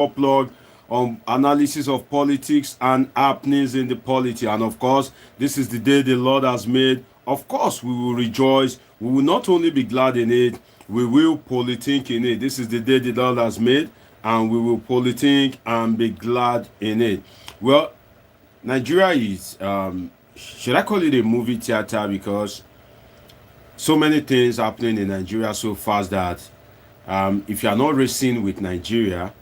upload on analysis of politics and happenings in the polity. And of course, this is the day the Lord has made. Of course, we will rejoice. We will not only be glad in it, we will polythink in it. This is the day the Lord has made, and we will polythink and be glad in it. Well, Nigeria is, should I call it a movie theater? Because so many things happening in Nigeria so fast that if you are not racing with Nigeria,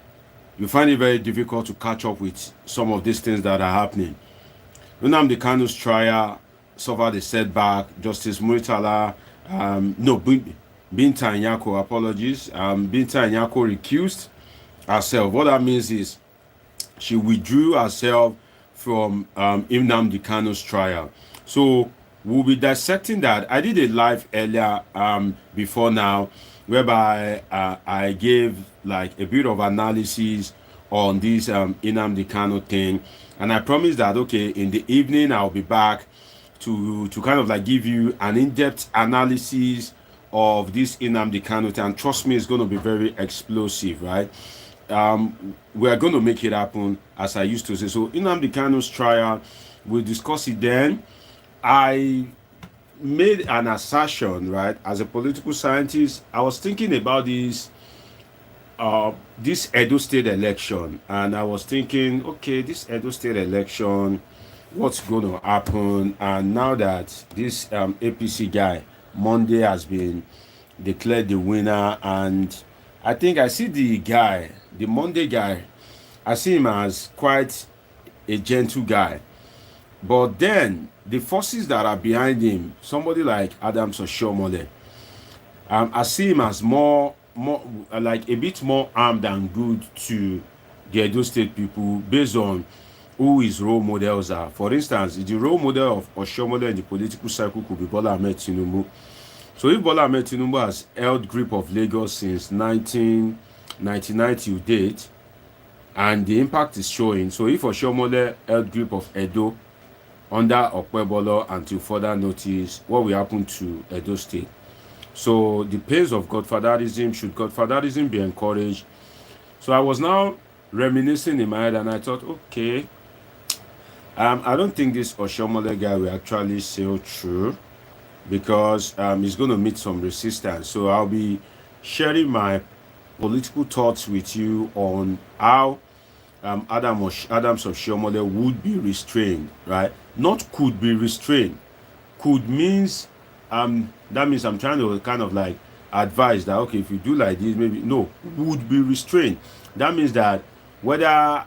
you find it very difficult to catch up with some of these things that are happening. Nnamdi Kanu's trial suffered a setback. Justice Muritala, Binta Nyako, apologies. Binta Nyako recused herself. What that means is she withdrew herself from Nnamdi Kanu's trial. So we'll be dissecting that. I did a live earlier before now, whereby I gave like a bit of analysis on this Nnamdi Kanu thing, and I promised that okay, in the evening I'll be back to kind of like give you an in-depth analysis of this Nnamdi Kanu thing. And trust me, it's going to be very explosive, right? We are going to make it happen, as I used to say. So Nnamdi Kanu's trial, we'll discuss it then. I made an assertion, right? As a political scientist, I was thinking about this Edo State election, and I was thinking, okay, this Edo State election, what's going to happen? And now that this APC guy Monday has been declared the winner, and I think I see the Monday guy, I see him as quite a gentle guy, but then the forces that are behind him, somebody like Oshiomole, I see him as more like a bit more armed and good to the Edo State people based on who his role models are. For instance, the role model of Oshiomole in the political circle could be Bola Ahmed Tinubu. So if Bola Ahmed Tinubu has held grip of Lagos since 1999 till date, and the impact is showing. So if Oshiomole held grip of Edo under Okpebolo until further notice, what will happen to Edo State? So the pace of godfatherism, should godfatherism be encouraged? So I was now reminiscing in my head, and I thought, okay, I don't think this Oshiomole guy will actually sail through, because he's going to meet some resistance. So I'll be sharing my political thoughts with you on how Adams Oshiomole would be restrained, right? Not could be restrained. Could means that means I'm trying to kind of like advise that okay, if you do like this, maybe no, would be restrained. That means that whether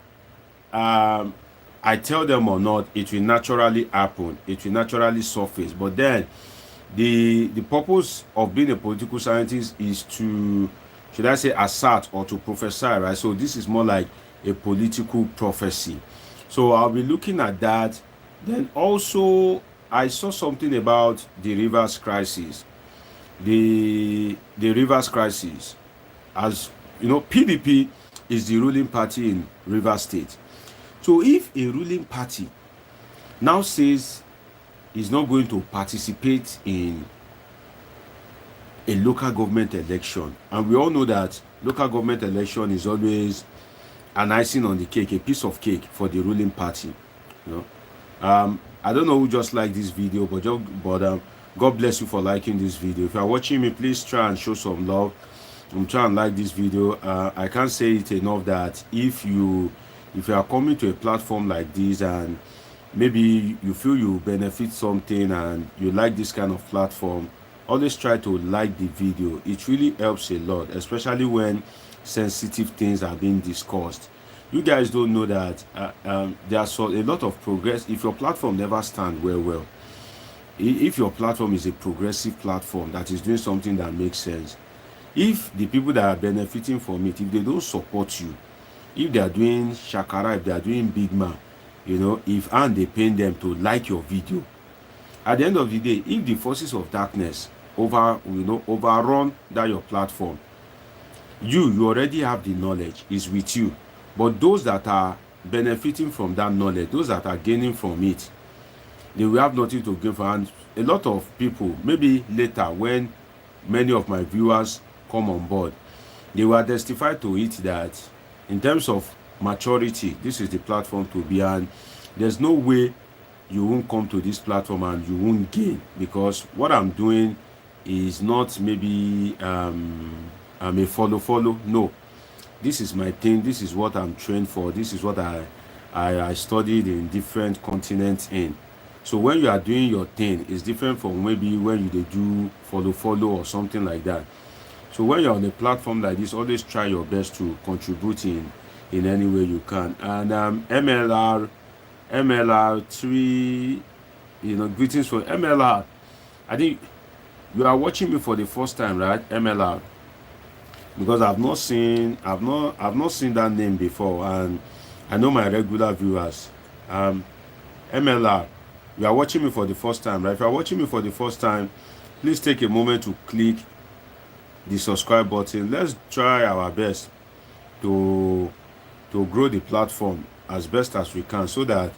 I tell them or not, it will naturally happen, it will naturally surface. But then the purpose of being a political scientist is to, should I say, assert or to prophesy, right? So this is more like a political prophecy. So I'll be looking at that. Then also I saw something about the rivers crisis. The rivers crisis, as you know, PDP is the ruling party in Rivers State. So if a ruling party now says is not going to participate in a local government election, and we all know that local government election is always an icing on the cake, a piece of cake for the ruling party, you know. I don't know who just liked this video, but God bless you for liking this video. If you are watching me, please try and show some love. Try and like this video. I can't say it enough that if you are coming to a platform like this and maybe you feel you benefit something and you like this kind of platform, always try to like the video. It really helps a lot, especially when sensitive things are being discussed. You guys don't know that there's a lot of progress. If your platform never stands well, if your platform is a progressive platform that is doing something that makes sense, if the people that are benefiting from it, if they don't support you, if they are doing shakara, if they are doing big man, you know, if they paying them to like your video, at the end of the day, if the forces of darkness overrun that your platform, you already have the knowledge, is with you. But those that are benefiting from that knowledge, those that are gaining from it, they will have nothing to give. And a lot of people, maybe later when many of my viewers come on board, they will testify to it that in terms of maturity, this is the platform to be, and there's no way you won't come to this platform and you won't gain, because what I'm doing is not maybe I'm a follow. No, this is my thing. This is what I'm trained for. This is what I studied in different continents in. So when you are doing your thing, it's different from maybe when you do follow or something like that. So when you're on a platform like this, always try your best to contribute in any way you can. And MLR3, greetings from MLR. I think you are watching me for the first time, right, MLR? Because I've not seen that name before, and I know my regular viewers. MLR, you are watching me for the first time, right? If you are watching me for the first time, please take a moment to click the subscribe button. Let's try our best to grow the platform as best as we can, so that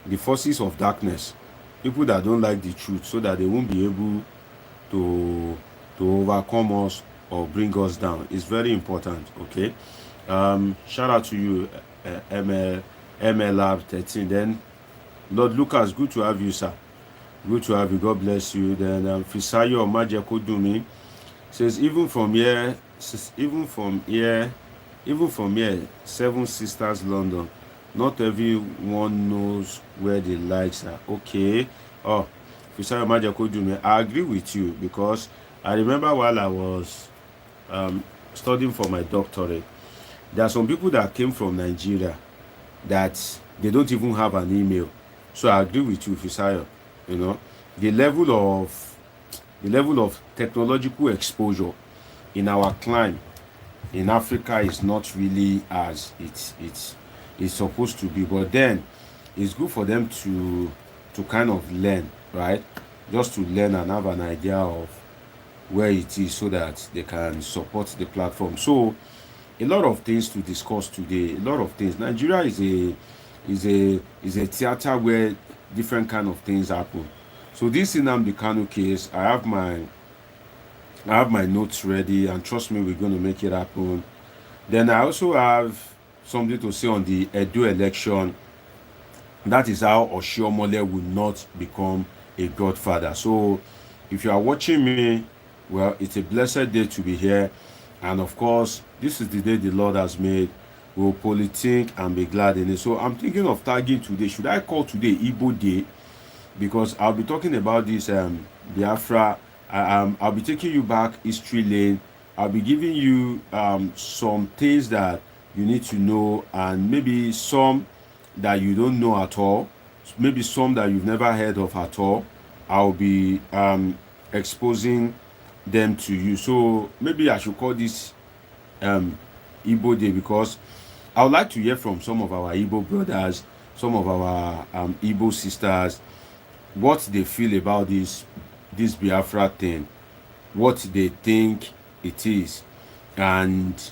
the forces of darkness, people that don't like the truth, so that they won't be able to overcome us or bring us down. It's very important. Okay. Shout out to you, MLR13. Then Lord Lucas, good to have you, sir. Good to have you. God bless you. Then Fisayo Majekodumi says, even from here, 7 Sisters London, not everyone knows where the likes are. Okay. Oh, Fisayo Majekodumi, I agree with you, because I remember while I was studying for my doctorate, there are some people that came from Nigeria that they don't even have an email. So I agree with you, Fisayo. The level of technological exposure in our climate in Africa is not really as it's supposed to be. But then it's good for them to kind of learn, right? Just to learn and have an idea of where it is, so that they can support the platform. So a lot of things to discuss today. A lot of things. Nigeria is a theater where different kind of things happen. So this Nnamdi Kanu case, I have my notes ready, and trust me, we're going to make it happen. Then I also have something to say on the Edo election. That is how Oshiomole will not become a godfather. So if you are watching me, well, it's a blessed day to be here. And of course, this is the day the Lord has made. We'll politic and be glad in it. So I'm thinking of tagging today. Should I call today Igbo Day? Because I'll be talking about this Biafra. I'll be taking you back history lane. I'll be giving you some things that you need to know, and maybe some that you don't know at all. Maybe some that you've never heard of at all. I'll be exposing them to you. So maybe I should call this Igbo Day, because I would like to hear from some of our Igbo brothers, some of our Igbo sisters, what they feel about this Biafra thing, what they think it is, and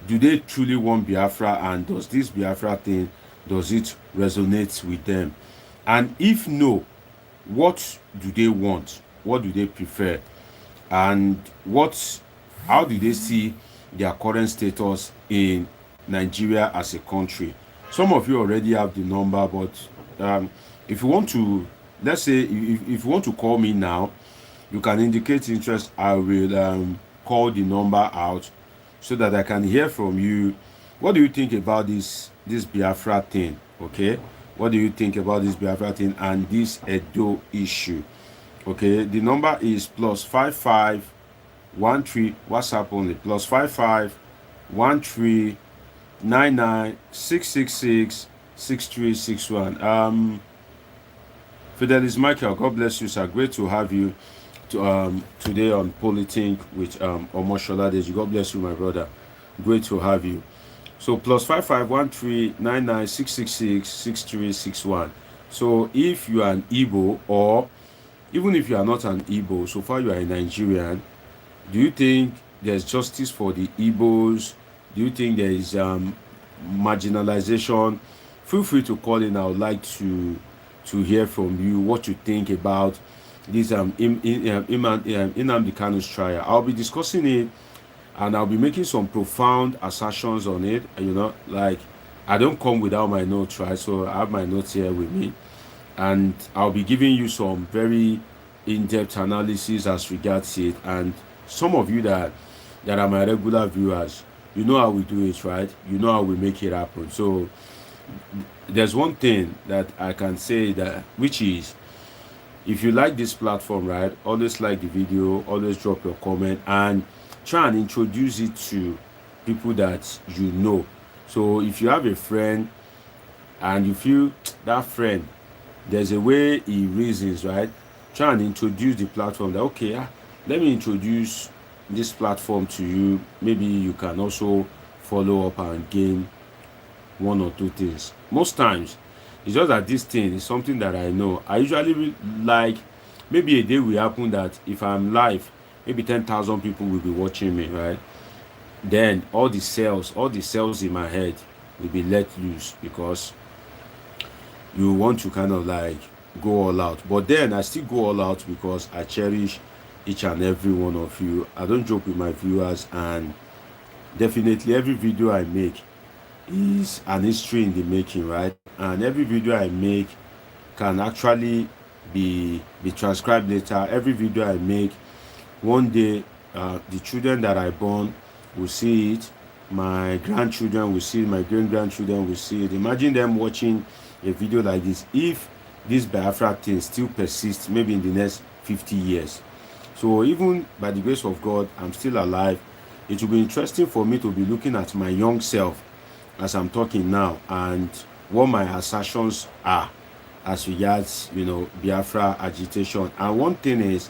do they truly want Biafra, and does this Biafra thing, does it resonate with them? And if no, what do they want? What do they prefer? And how do they see their current status in Nigeria as a country? Some of you already have the number, but if you want to, let's say, if you want to call me now, you can indicate interest. I will call the number out so that I can hear from you. What do you think about this Biafra thing? Okay, what do you think about this Biafra thing and this Edo issue? Okay, the number is +5513 WhatsApp only, +5513 99 Fidelis Michael, God bless you, sir. Great to have you today on Politic with Omoshola Deji. God bless you, my brother. Great to have you. So +5513 99 6361. So if you are an Igbo, or even if you are not an Igbo, so far you are a Nigerian, do you think there's justice for the Igbos? Do you think there is marginalization? Feel free to call in. I would like to hear from you what you think about this Nnamdi Kanu's trial. I'll be discussing it and I'll be making some profound assertions on it. Like I don't come without my notes, right? So I have my notes here with me, and I'll be giving you some very in-depth analysis as regards it. And some of you that are my regular viewers, you know how we do it, right? You know how we make it happen. So there's one thing that I can say, that which is, if you like this platform, right, always like the video, always drop your comment, and try and introduce it to people that you know. So if you have a friend and you feel that friend, there's a way he reasons, right, try and introduce the platform, that okay, let me introduce this platform to you. Maybe you can also follow up and gain one or two things. Most times it's just that this thing is something that I know. I usually like, maybe a day will happen that if I'm live, maybe 10,000 people will be watching me, right? Then all the cells in my head will be let loose, because you want to kind of like go all out. But then I still go all out because I cherish each and every one of you. I don't joke with my viewers, and definitely every video I make is an history in the making, right? And every video I make can actually be transcribed later. Every video I make, one day the children that I born will see it, my grandchildren will see it, my great-grandchildren will see it. Imagine them watching a video like this if this Biafra thing still persists, maybe in the next 50 years. So even by the grace of God, I'm still alive. It will be interesting for me to be looking at my young self as I'm talking now, and what my assertions are as regards, Biafra agitation. And one thing is,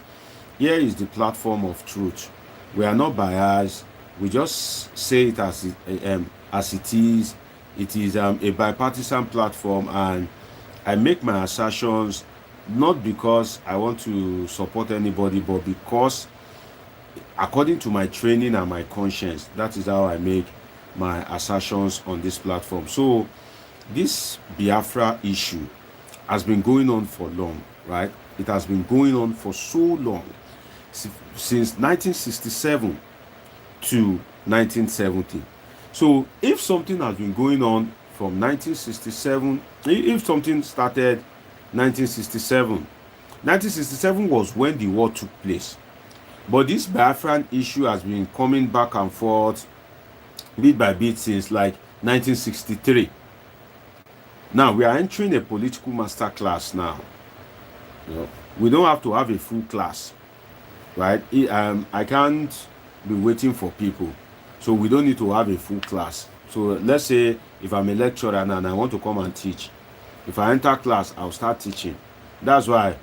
here is the platform of truth. We are not biased. We just say it as it is. It is a bipartisan platform, and I make my assertions not because I want to support anybody, but because according to my training and my conscience, that is how I make my assertions on this platform. So this Biafra issue has been going on for long, right? It has been going on for so long, since 1967 to 1970. So if something has been going on from 1967, if something started 1967 was when the war took place. But this Biafran issue has been coming back and forth bit by bit since like 1963. Now we are entering a political master class now. We don't have to have a full class, right? I can't be waiting for people, so we don't need to have a full class. So let's say if I'm a lecturer and I want to come and teach, if I enter class, I'll start teaching. That's why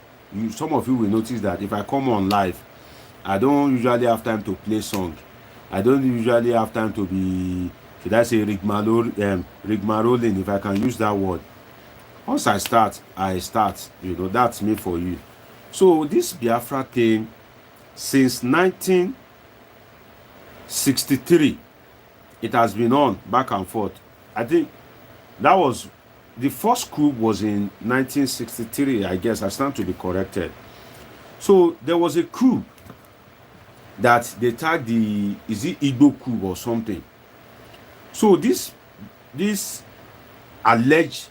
some of you will notice that if I come on live, I don't usually have time to play song. I don't usually have time to be, should I say, rigmaroling, if I can use that word. Once I start, that's me for you. So this Biafra thing, since 1963, it has been on back and forth. I think that was, the first coup was in 1963, I guess. I stand to be corrected. So there was a coup that they tagged is it Edo coup or something. So this alleged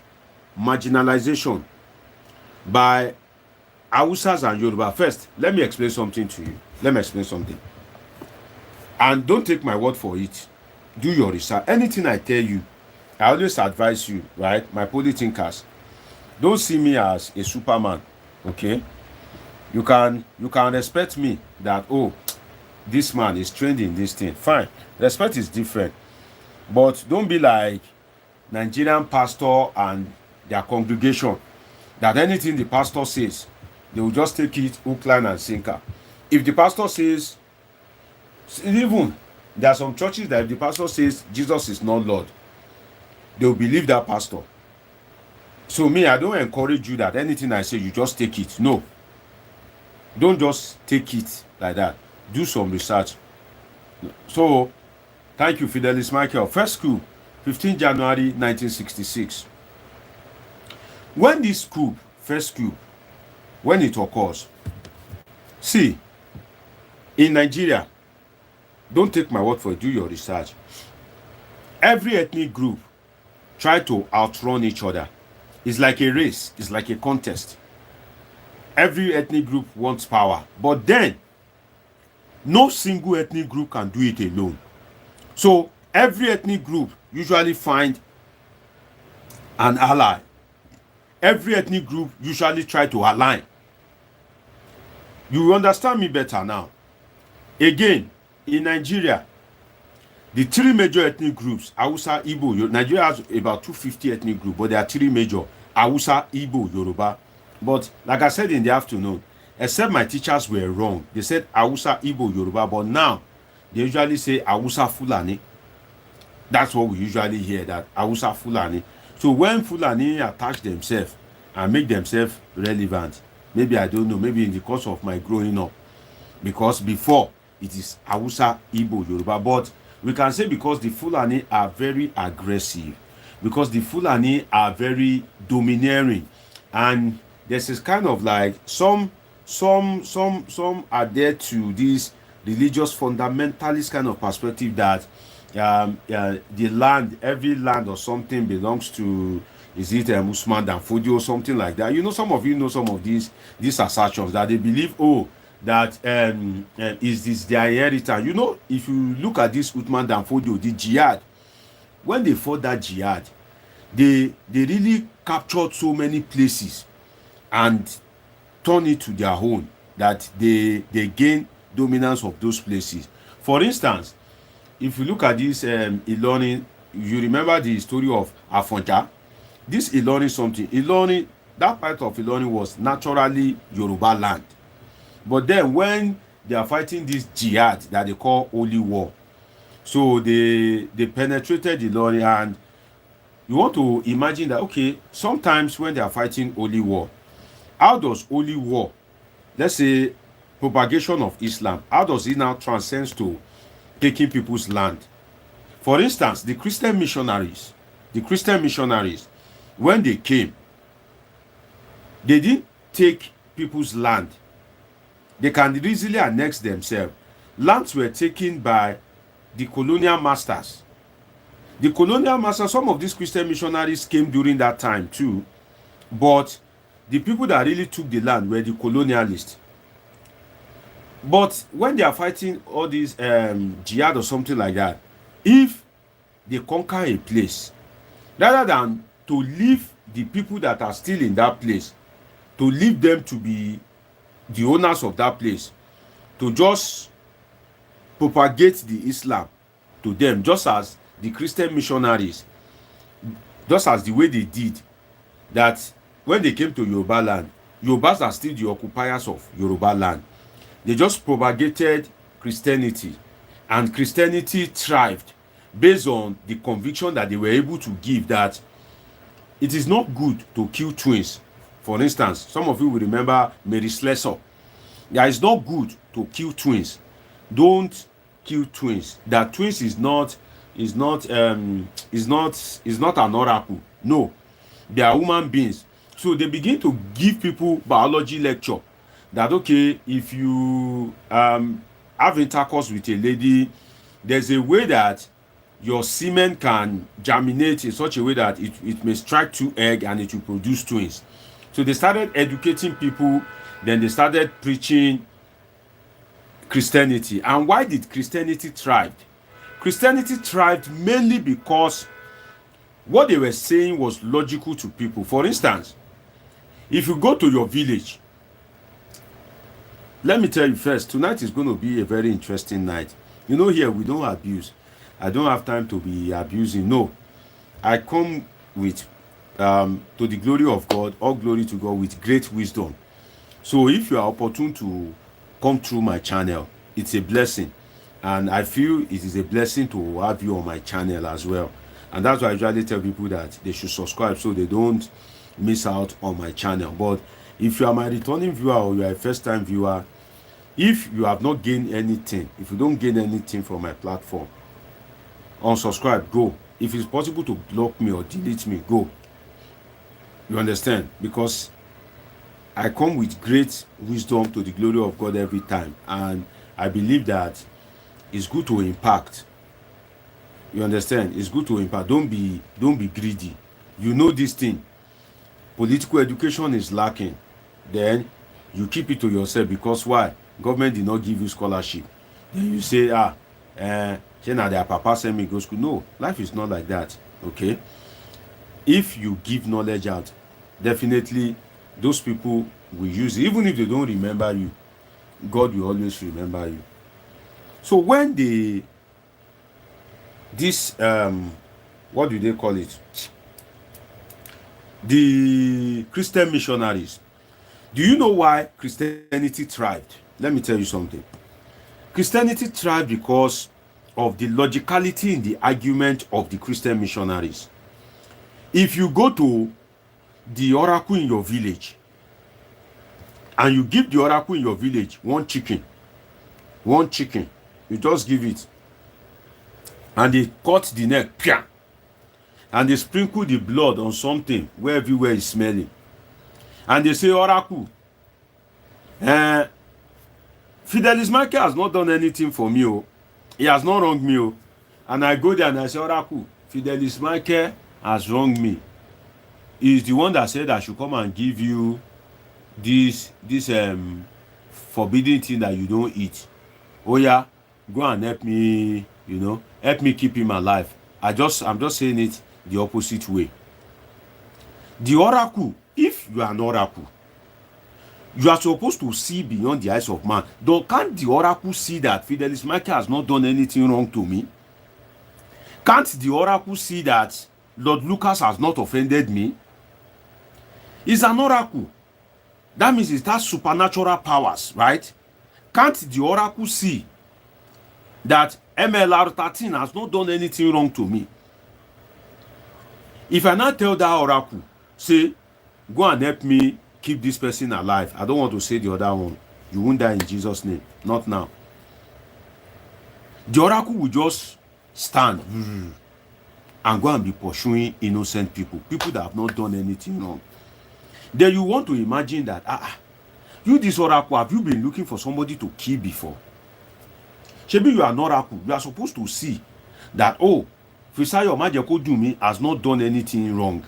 marginalization by Hausas and Yoruba. First, let me explain something to you. And don't take my word for it. Do your research. Anything I tell you, I always advise you, right? My polythinkers, don't see me as a Superman, okay? You can respect me that, oh, this man is trained in this thing. Fine. Respect is different. But don't be like Nigerian pastor and their congregation, that anything the pastor says, they will just take it hook, line, and sinker. If the pastor says, even there are some churches that if the pastor says Jesus is not Lord, they will believe that pastor. So me, I don't encourage you that anything I say, you just take it. No. Don't just take it like that. Do some research. So, thank you, Fidelis Michael. First coup, 15 January 1966. When this coup, first coup, when it occurs, see, in Nigeria, Don't take my word for it, do your research. Every ethnic group try to outrun each other. It's like a race, it's like a contest. Every ethnic group wants power, but then no single ethnic group can do it alone. So every ethnic group usually find an ally. Every ethnic group usually try to align. You understand me better now. Again, in Nigeria, the three major ethnic groups, Hausa, Igbo, Nigeria has about 250 ethnic groups, but there are three major: Hausa, Igbo, Yoruba. But like I said in the afternoon, except my teachers were wrong. They said Hausa, Igbo, Yoruba, but now they usually say Hausa, Fulani. That's what we usually hear, that Hausa, Fulani. So when Fulani attach themselves and make themselves relevant, maybe I don't know, maybe in the course of my growing up, because before it is Hausa, Igbo, Yoruba, but we can say because the Fulani are very aggressive, because the Fulani are very domineering, and there's this kind of like some are there to this religious fundamentalist kind of perspective that the land, every land or something belongs to, is it Usman Dan Fodio or something like that. You know, some of you know some of these assertions that they believe, oh, that is this their inheritance. You know, if you look at this Usman Dan Fodio, the Jihad, when they fought that Jihad, they really captured so many places and turn it to their own, that they gain dominance of those places. For instance, if you look at this Ilorin, you remember the story of Afonja. This Ilorin, that part of Ilorin was naturally Yoruba land. But then when they are fighting this Jihad that they call Holy War, so they penetrated Ilorin, and you want to imagine that, okay, sometimes when they are fighting Holy War, how does Holy War, let's say propagation of Islam, how does it now transcend to taking people's land? For instance, the Christian missionaries, when they came, they didn't take people's land. They can easily annex themselves. Lands were taken by the colonial masters. The colonial masters, some of these Christian missionaries came during that time too, but the people that really took the land were the colonialists. But when they are fighting all these jihad or something like that, if they conquer a place, rather than to leave the people that are still in that place, to leave them to be the owners of that place, to just propagate the Islam to them, just as the Christian missionaries, just as the way they did, that when they came to Yoruba land, Yorubas are still the occupiers of Yoruba land. They just propagated Christianity, and Christianity thrived based on the conviction that they were able to give that it is not good to kill twins. For instance, some of you will remember Mary Slessor. Yeah, it's not good to kill twins. Don't kill twins. That twins is not an oracle. No, they are human beings. So they begin to give people biology lecture that, okay, if you have intercourse with a lady, there's a way that your semen can germinate in such a way that it may strike two eggs and it will produce twins. So they started educating people, then they started preaching Christianity. And why did Christianity thrive? Christianity thrived mainly because what they were saying was logical to people. For instance, if you go to your village, let me tell you first, tonight is going to be a very interesting night. You know, here we don't abuse. I don't have time to be abusing. No, I come with to the glory of God, all glory to God, with great wisdom. So if you are opportune to come through my channel, it's a blessing, and I feel it is a blessing to have you on my channel as well. And that's why I usually tell people that they should subscribe so they don't miss out on my channel. But if you are my returning viewer or you are a first-time viewer, if you have not gained anything, if you don't gain anything from my platform, unsubscribe, go. If it's possible to block me or delete me, go. You understand? Because I come with great wisdom to the glory of God every time, and I believe that It's good to impact. You understand? It's good to impact. Don't be greedy. You know this thing. Political education is lacking. Then you keep it to yourself because why? Government did not give you scholarship. Then you say, now their papa send me go school. No, life is not like that. Okay? If you give knowledge out, definitely those people will use it. Even if they don't remember you, God will always remember you. So when what do they call it? The Christian missionaries. Do you know why Christianity thrived? Let me tell you something. Christianity thrived because of the logicality in the argument of the Christian missionaries. If you go to the oracle in your village and you give the oracle in your village one chicken, you just give it, and they cut the neck, and they sprinkle the blood on something where everywhere is smelling, and they say, oracle, Fidelis Michael has not done anything for me, oh. He has not wronged me, oh. And I go there and I say, oracle, Fidelis Michael has wronged me. He is the one that said I should come and give you this forbidden thing that you don't eat. Oh yeah, go and help me, help me keep him alive. I'm just saying it the opposite way. The oracle, if you are an oracle, you are supposed to see beyond the eyes of man. Can't the oracle see that Fidelis Michael has not done anything wrong to me? Can't the oracle see that Lord Lucas has not offended me? It's an oracle. That means it has supernatural powers, right? Can't the oracle see that MLR 13 has not done anything wrong to me? If I now tell that oracle, say, go and help me keep this person alive. I don't want to say the other one. You won't die in Jesus' name. Not now. The oracle will just stand and go and be pursuing innocent people that have not done anything wrong. Then you want to imagine that, you this oracle, have you been looking for somebody to kill before? Maybe you are an oracle. You are supposed to see that, Fisayo Majeko Dumi has not done anything wrong.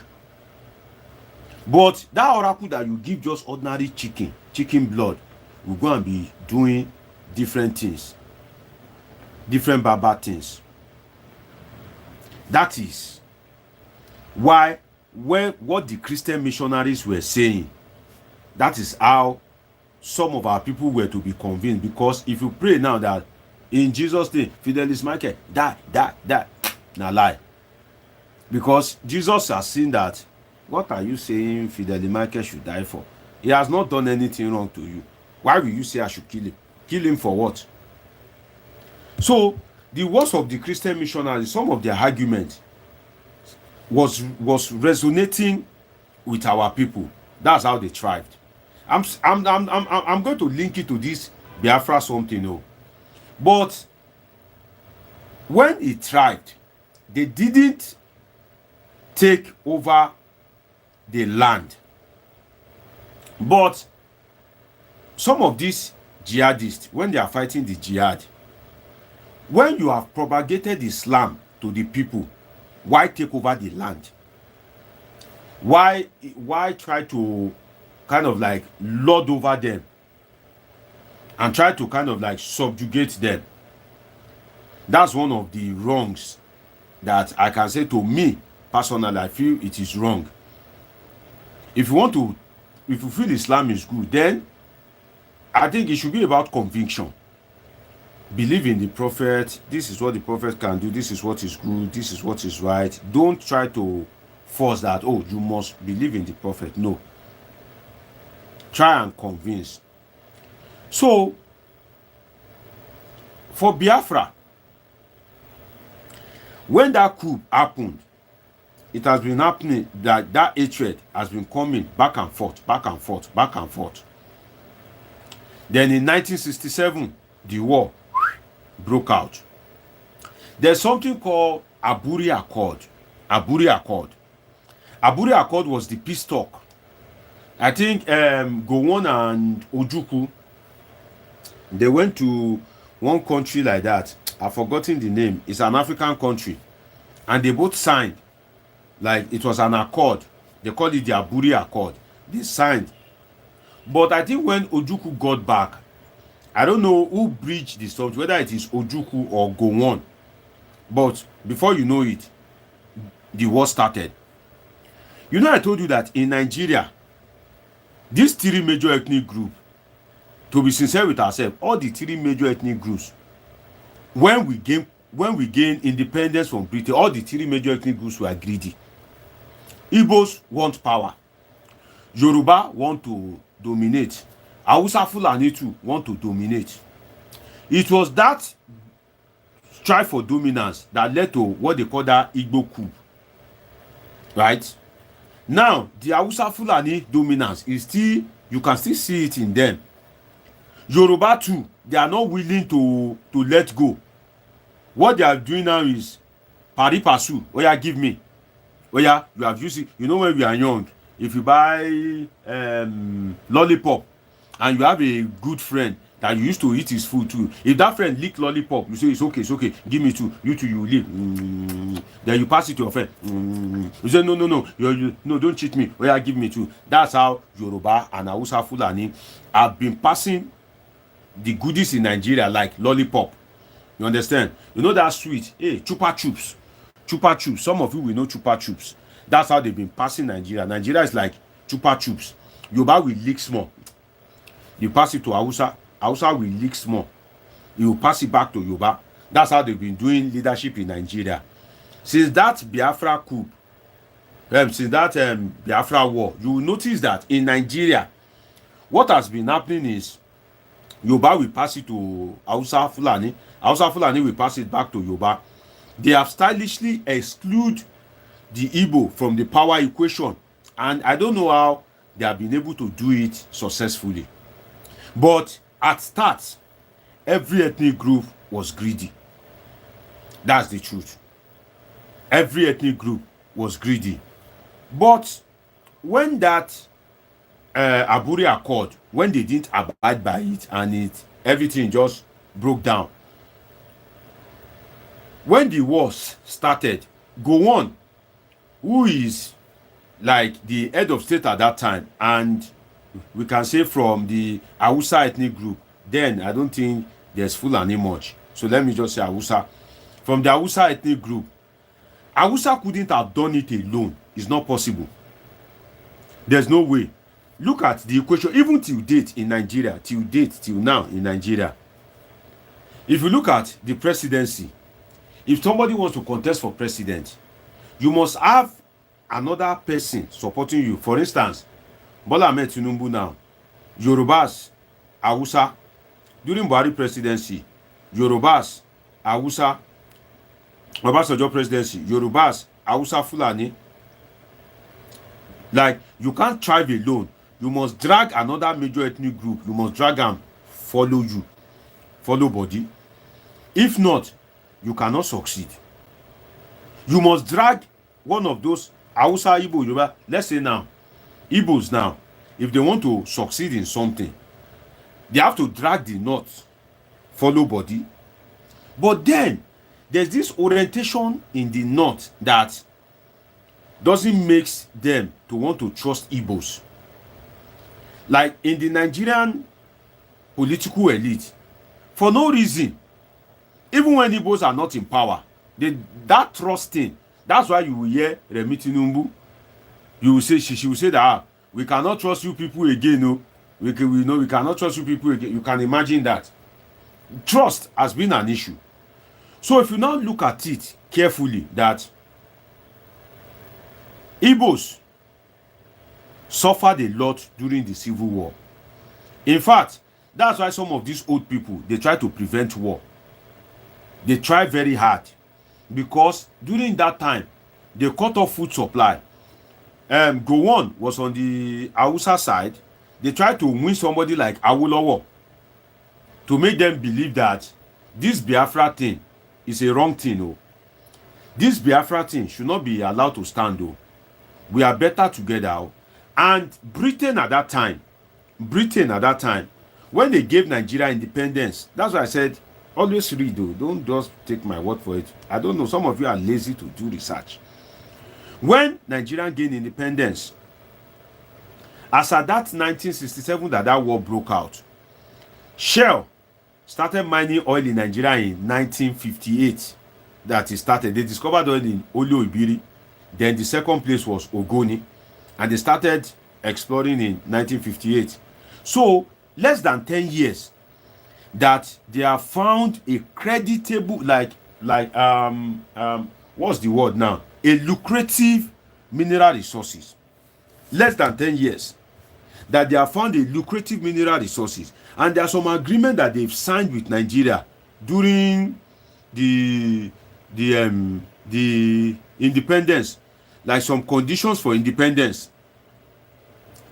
But that oracle that you give just ordinary chicken blood, will go and be doing different things, different bad things. That is why what the Christian missionaries were saying, that is how some of our people were to be convinced. Because if you pray now that in Jesus' name, Fidelis Michael, die, now lie. Because Jesus has seen that. What are you saying Fidelis Michael should die for? He has not done anything wrong to you. Why will you say I should kill him? Kill him for what? So the words of the Christian missionaries, some of their arguments was resonating with our people. That's how they thrived. I'm going to link it to this Biafra something, but when it thrived, they didn't take over the land. But some of these jihadists, when they are fighting the jihad, when you have propagated Islam to the people, why take over the land? Why try to kind of like lord over them and try to kind of like subjugate them? That's one of the wrongs that I can say. To me personally, I feel it is wrong. If you feel Islam is good, then I think it should be about conviction. Believe in the prophet. This is what the prophet can do. This is what is good. This is what is right. Don't try to force that, you must believe in the prophet. No. Try and convince. So, for Biafra, when that coup happened, it has been happening that hatred has been coming back and forth. Then in 1967, the war broke out. There's something called Aburi Accord. Aburi Accord was the peace talk. I think Gowon and Ojukwu, they went to one country like that. I've forgotten the name. It's an African country. And they both signed. Like it was an accord. They called it the Aburi Accord. They signed. But I think when Ojukwu got back, I don't know who breached the subject, whether it is Ojukwu or Gowon. But before you know it, the war started. You know, I told you that in Nigeria, these three major ethnic groups, to be sincere with ourselves, all the three major ethnic groups, when we gain independence from Britain, all the three major ethnic groups were greedy. Igbos want power. Yoruba want to dominate. Hausa Fulani too want to dominate. It was that strive for dominance that led to what they call that Igbo coup. Right? Now, the Hausa Fulani dominance is still, you can still see it in them. Yoruba too, they are not willing to let go. What they are doing now is pari passu. Oh yeah, give me. Oh yeah, you have used it. You know when we are young, if you buy lollipop and you have a good friend that you used to eat his food too, if that friend lick lollipop, you say it's okay, give me two, you two you lick. Then you pass it to your friend. You say no, no, don't cheat me. Oh yeah, give me two. That's how Yoruba and Hausa Fulani have been passing the goodies in Nigeria, like lollipop. You understand? You know that sweet? Hey, chupa chups. Chupa chups. Some of you will know chupa chups. That's how they've been passing Nigeria. Nigeria is like chupa chups. Yoruba will lick small. You pass it to Hausa. Hausa will lick small. You pass it back to Yoruba. That's how they've been doing leadership in Nigeria. Since that Biafra coup, since that Biafra war, you will notice that in Nigeria, what has been happening is Yoruba will pass it to Hausa Fulani. Hausa Fulani will pass it back to Yoruba. They have stylishly excluded the Igbo from the power equation. And I don't know how they have been able to do it successfully. But at start, every ethnic group was greedy. That's the truth. Every ethnic group was greedy. But when that Aburi Accord, when they didn't abide by it and everything just broke down. When the wars started, Gowon, who is like the head of state at that time, and we can say from the Hausa ethnic group, then I don't think there's Fulani much. So let me just say Hausa. From the Hausa ethnic group, Hausa couldn't have done it alone. It's not possible. There's no way. Look at the equation, even till date in Nigeria, till now in Nigeria. If you look at the presidency, if somebody wants to contest for president, you must have another person supporting you. For instance, Bola Ahmed Tinubu now, Yorubas, Hausa. During Buhari presidency, Yorubas, Hausa. Obasanjo presidency, Yorubas, Hausa Fulani. Like, you can't thrive alone. You must drag another major ethnic group. You must drag them, follow you, follow body. If not, you cannot succeed. You must drag one of those Hausa, Igbo, Yoruba. Let's say now, Igbos now, if they want to succeed in something, they have to drag the north, follow body. But then, there's this orientation in the north that doesn't make them to want to trust Igbos. Like in the Nigerian political elite, for no reason, even when Igbos are not in power, that trusting, that's why you will hear Remi Tinubu, you will say, she will say that we cannot trust you people again. No, we cannot trust you people again. You can imagine that. Trust has been an issue. So if you now look at it carefully, that Igbos suffered a lot during the Civil War. In fact, that's why some of these old people, they try to prevent war. They try very hard because during that time, they cut off food supply. Gowon was on the Hausa side. They tried to win somebody like Awolowo to make them believe that this Biafra thing is a wrong thing. Oh. This Biafra thing should not be allowed to stand. Oh. We are better together. Oh. And Britain at that time, when they gave Nigeria independence, that's why I said, Always read though. Don't just take my word for it. I don't know. Some of you are lazy to do research. When Nigeria gained independence, as at that 1967 that war broke out, Shell started mining oil in Nigeria in 1958. That it started. They discovered oil in Ibiri. Then the second place was Ogoni. And they started exploring in 1958. So, less than 10 years that they have found a creditable, what's the word now? A lucrative mineral resources. Less than 10 years that they have found a lucrative mineral resources. And there are some agreement that they've signed with Nigeria during the independence, like some conditions for independence.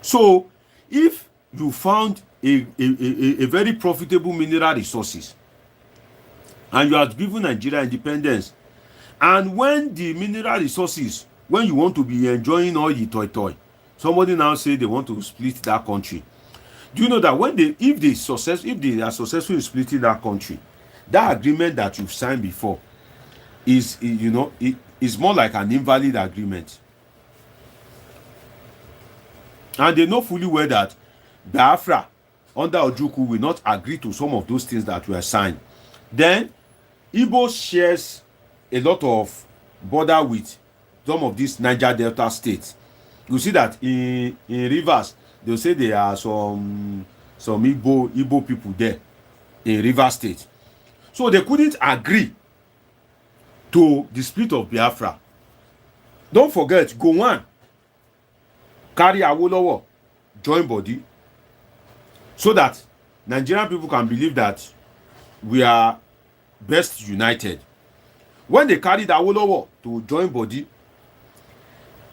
So if you found a very profitable mineral resources and you have given Nigeria independence, and when the mineral resources, when you want to be enjoying all the toy, somebody now say they want to split that country. Do you know that if they are successful in splitting that country, that agreement that you've signed before is more like an invalid agreement. And they know fully well that Biafra under Ojukwu will not agree to some of those things that were signed. Then Igbo shares a lot of border with some of these Niger Delta states. You see that in Rivers, they'll say there are some Igbo people there in Rivers State. So they couldn't agree to the split of Biafra. Don't forget, Gowon carry Awolowo join body so that Nigerian people can believe that we are best united. When they carried Awolowo to join body,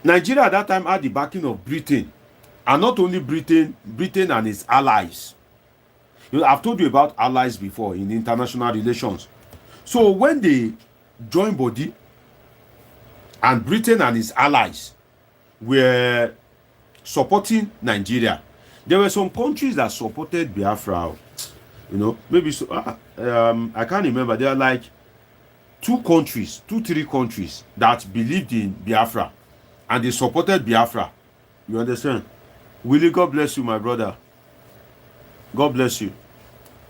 Nigeria at that time had the backing of Britain, and not only Britain and its allies. I've told you about allies before in international relations. So when they joined body and Britain and its allies were supporting Nigeria, there were some countries that supported Biafra. Maybe so. I can't remember. There are like 3 countries that believed in Biafra and they supported Biafra. You understand? Willie, God bless you, my brother. God bless you.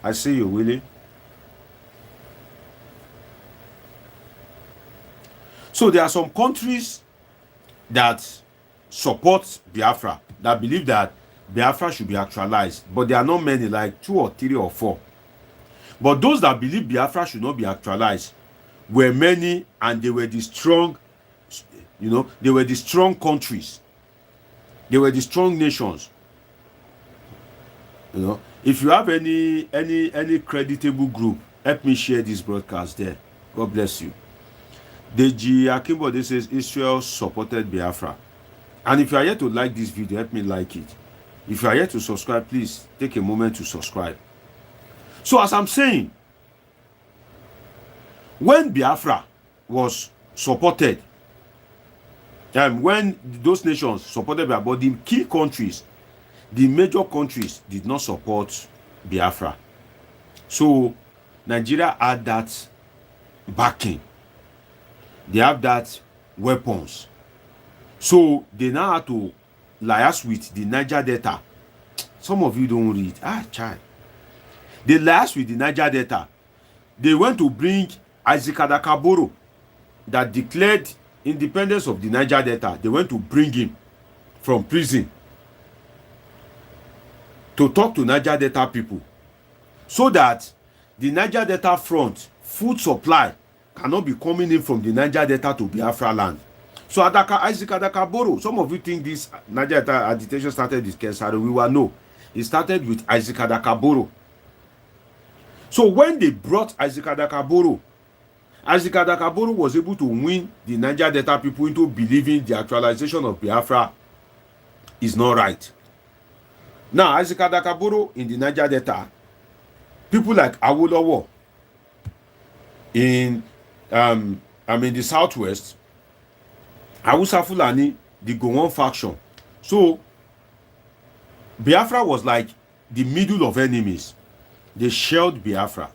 I see you, Willie. So there are some countries that support Biafra, that believe that Biafra should be actualized, but there are not many, like 2 or 3 or 4. But those that believe Biafra should not be actualized were many, and they were the strong, they were the strong countries. They were the strong nations. If you have any creditable group, help me share this broadcast there. God bless you. Deji Akimbode says Israel supported Biafra. And if you are yet to like this video, help me like it. If you are yet to subscribe, please take a moment to subscribe. So as I'm saying, when Biafra was supported, when those nations supported Biafra, but the key countries, the major countries did not support Biafra. So Nigeria had that backing. They have that weapons. So they now have to liaise with the Niger Delta. Some of you don't read. Child. They liaise with the Niger Delta. They went to bring Isaac Adakaboro that declared independence of the Niger Delta. They went to bring him from prison to talk to Niger Delta people so that the Niger Delta front food supply cannot be coming in from the Niger Delta to Biafra land. So Isaac Adakaboro, some of you think this Niger Delta agitation started with Kesaro. We were no. It started with Isaac Adakaboro. So when they brought Isaac Adakaboro was able to win the Niger Delta people into believing the actualization of Biafra is not right. Now, Isaac Adakaboro in the Niger Delta, people like Awolowo in the southwest, Hausa Fulani, the Gowon faction. So Biafra was like the middle of enemies. They shelled Biafra.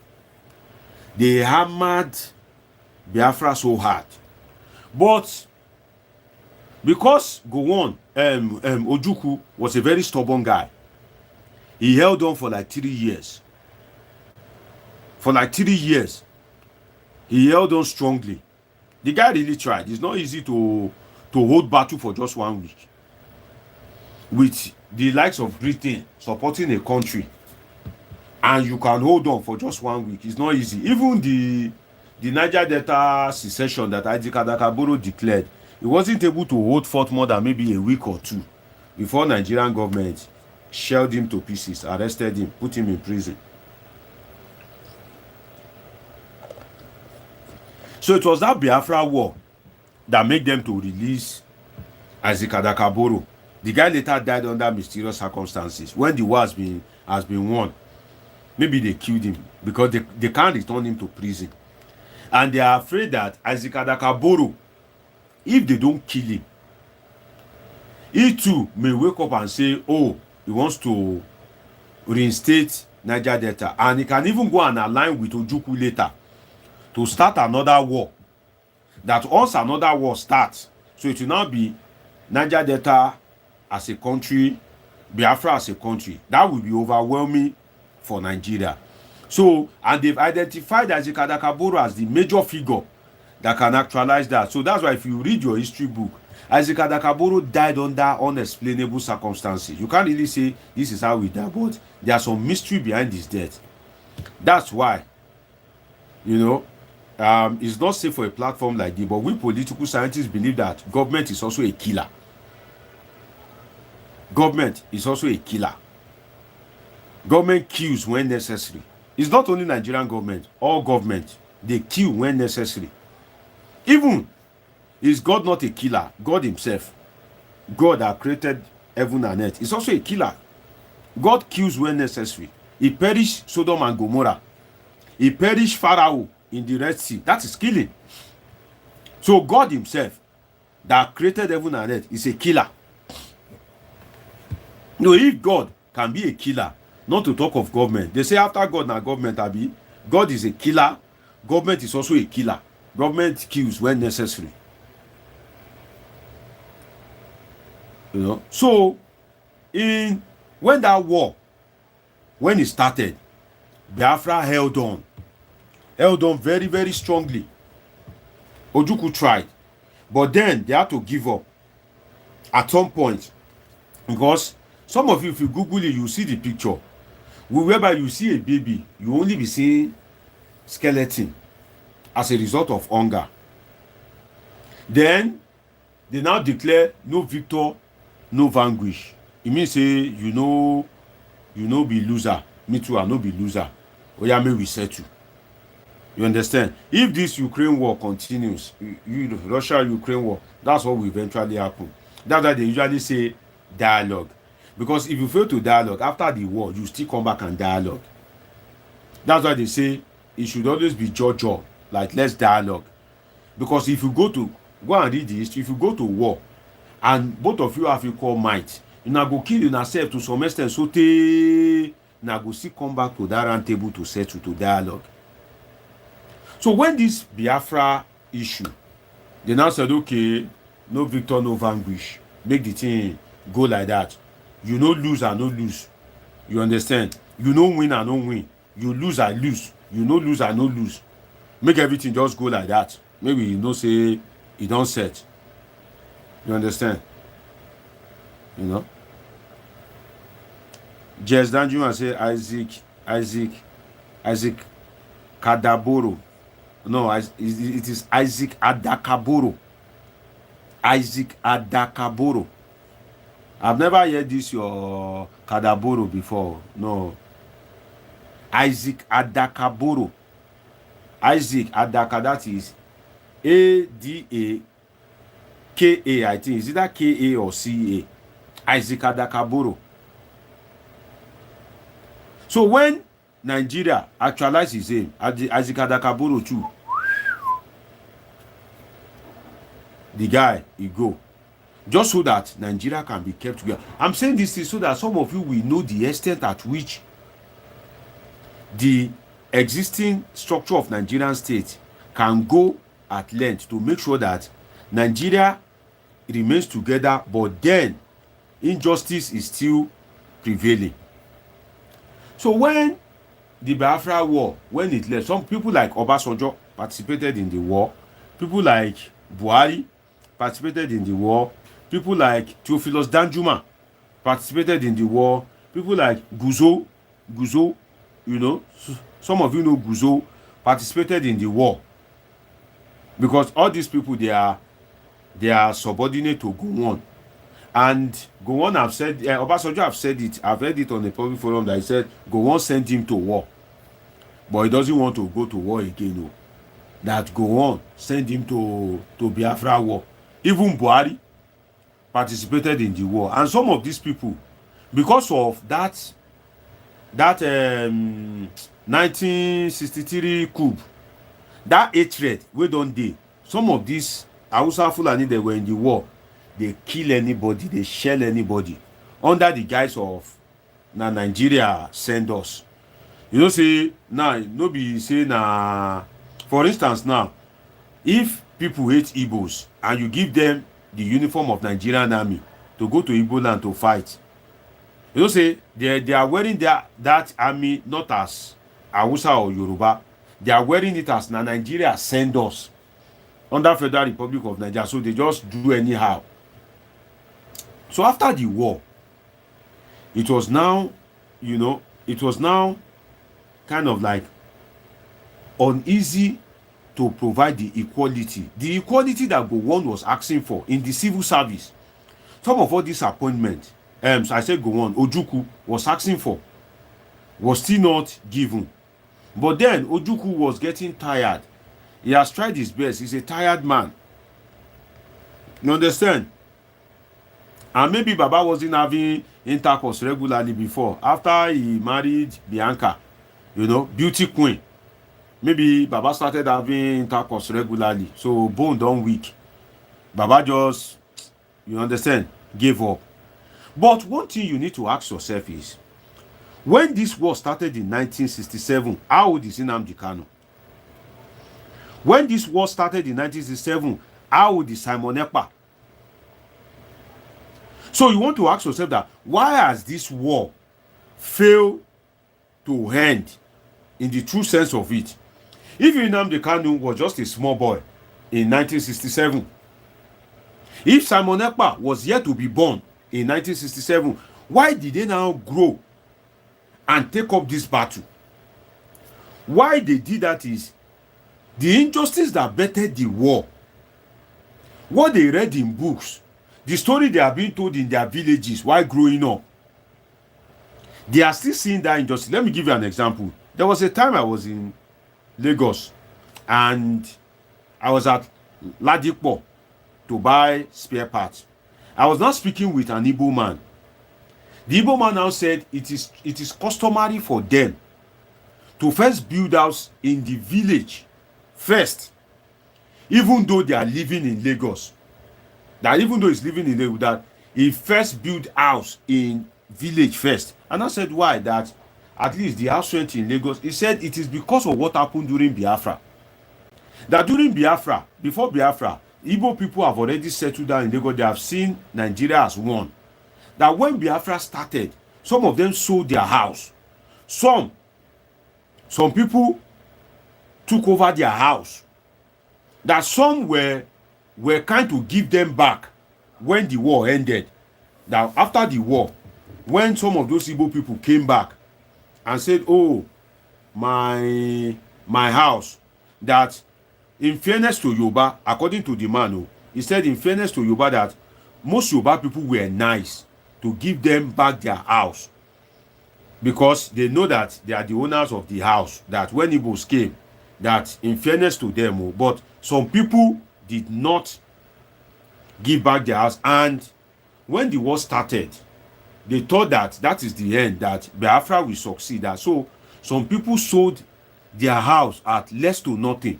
They hammered Biafra so hard. But because Gowon, Ojukwu was a very stubborn guy, he held on for like 3 years. For like 3 years, he held on strongly. The guy really tried. It's not easy to hold battle for just 1 week. With the likes of Britain supporting a country, and you can hold on for just 1 week, it's not easy. Even the Niger Delta secession that Adikadakaboro declared, he wasn't able to hold forth more than maybe a week or two before Nigerian government shelled him to pieces, arrested him, put him in prison. So it was that Biafra war that made them to release Adikadakaboro. The guy later died under mysterious circumstances. When the war has been won, maybe they killed him because they can't return him to prison. And they are afraid that Adikadakaboro, if they don't kill him, he too may wake up and say, oh, he wants to reinstate Niger Delta. And he can even go and align with Ojukwu later to start another war. That once another war starts, so it will now be Niger Delta as a country, Biafra as a country. That will be overwhelming for Nigeria. So, and they've identified Adikadakaboro as the major figure that can actualize that. So that's why if you read your history book, Adikadakaboro died under unexplainable circumstances. You can't really say this is how he died, but there's some mystery behind his death. That's why, it's not safe for a platform like this, but we political scientists believe that government is also a killer. Government is also a killer. Government kills when necessary. It's not only Nigerian government, all government, they kill when necessary. Even, is God not a killer? God himself, God that created heaven and earth, is also a killer. God kills when necessary. He perished Sodom and Gomorrah. He perished Pharaoh in the Red Sea. That is killing. So God himself that created heaven and earth is a killer. No, if God can be a killer, not to talk of government. They say after God na government abi. God is a killer. Government is also a killer. Government kills when necessary. So when that war, when it started, Biafra held on very, very strongly. Ojukwu tried, but then they had to give up at some point, because some of you, if you Google it, you see the picture. Wherever you see a baby, you only be seeing skeleton as a result of hunger. Then they now declare no victor, no vanquish. It means say you know be loser. Me too, I no be loser. Oya may we settle. You understand? If this Ukraine war continues, Russia-Ukraine war, that's what will eventually happen. That's why they usually say dialogue. Because if you fail to dialogue, after the war, you still come back and dialogue. That's why they say it should always be jaw, like let's dialogue. Because if you go and read this, if you go to war, and both of you have equal might, you now go kill yourself to some extent, so now go still come back to that round table to settle, to dialogue. So when this Biafra issue, they now said, okay, no victor, no vanquish. Make the thing go like that. You no lose and no lose. You understand? You no win and no win. You lose and lose. You no lose and no lose. Make everything just go like that. Maybe you say it don't set. You understand? Jess Danjuma say Isaac Kadaboro. No, it is Isaac Adakaboro. Isaac Adakaboro. I've never heard this your Kadaboro before. No. Isaac Adakaboro. Isaac Adaka, that is Adaka, I think. Is it that Ka or Ca? Isaac Adakaboro. So when Nigeria actualized his aim, Isaac Adakaboro too, the guy, he go. Just so that Nigeria can be kept together. I'm saying this is so that some of you will know the extent at which the existing structure of Nigerian state can go at length to make sure that Nigeria remains together, but then injustice is still prevailing. So when the Biafra war, when it left, some people like Obasanjo participated in the war, people like Buhari participated in the war, people like Theophilus Danjuma participated in the war, people like Guzo, you know, some of you know Guzo, participated in the war. Because all these people, they are subordinate to Gowon. And Gowon have said, Obasanjo have said it, I've heard it on the public forum that he said Gowon sent him to war. But he doesn't want to go to war again. No. That Gowon sent him to Biafra war. Even Buhari participated in the war. And some of these people, because of that 1963 coup, that hatred, we don't dey. Some of these Hausa Fulani, they were in the war. They kill anybody, they shell anybody under the guise of na Nigeria send us. You know, say now, no be say na, for instance now, if people hate Igbos and you give them the uniform of Nigerian army to go to Igbo land to fight, you know, say they are wearing that army not as Hausa or Yoruba, they are wearing it as na Nigeria send us under Federal Republic of Nigeria, so they just do anyhow. So after the war, it was now, you know, it was now kind of like uneasy to provide the equality that Gowon was asking for in the civil service. Some of all these appointments, so I said Gowon, Ojukwu was asking for, was still not given. But then Ojukwu was getting tired. He has tried his best. He's a tired man. You understand? And maybe Baba wasn't having intercourse regularly before. After he married Bianca, you know, beauty queen, maybe Baba started having intercourse regularly. So bone don't weak. Baba just, you understand, gave up. But one thing you need to ask yourself is, when this war started in 1967, how old is Nnamdi Kanu? When this war started in 1967, how old is Simon Ekpa? So you want to ask yourself that, why has this war failed to end in the true sense of it? If Nnamdi Kanu was just a small boy in 1967, if Simon Ekpa was yet to be born in 1967, why did they now grow and take up this battle? Why they did that is the injustice that bettered the war, what they read in books, the story they are being told in their villages while growing up, they are still seeing that injustice. Let me give you an example. There was a time I was in Lagos and I was at Ladipo to buy spare parts. I was now speaking with an Igbo man. The Igbo man now said it is customary for them to first build house in the village first, even though they are living in Lagos. That even though he's living in Lagos, that he first built house in village first. And I said, why? That at least the house rent in Lagos. He said it is because of what happened during Biafra. That during Biafra, before Biafra, Igbo people have already settled down in Lagos. They have seen Nigeria as one. That when Biafra started, some of them sold their house. Some people took over their house. That some were kind to give them back when the war ended. Now, after the war, when some of those Igbo people came back and said, oh, my house, that in fairness to Yoruba, according to the man, he said in fairness to Yoruba that most Yoruba people were nice to give them back their house because they know that they are the owners of the house, that when Igbos came, that in fairness to them, but some people did not give back their house. And when the war started, they thought that is the end, that Biafra will succeed. So some people sold their house at less to nothing.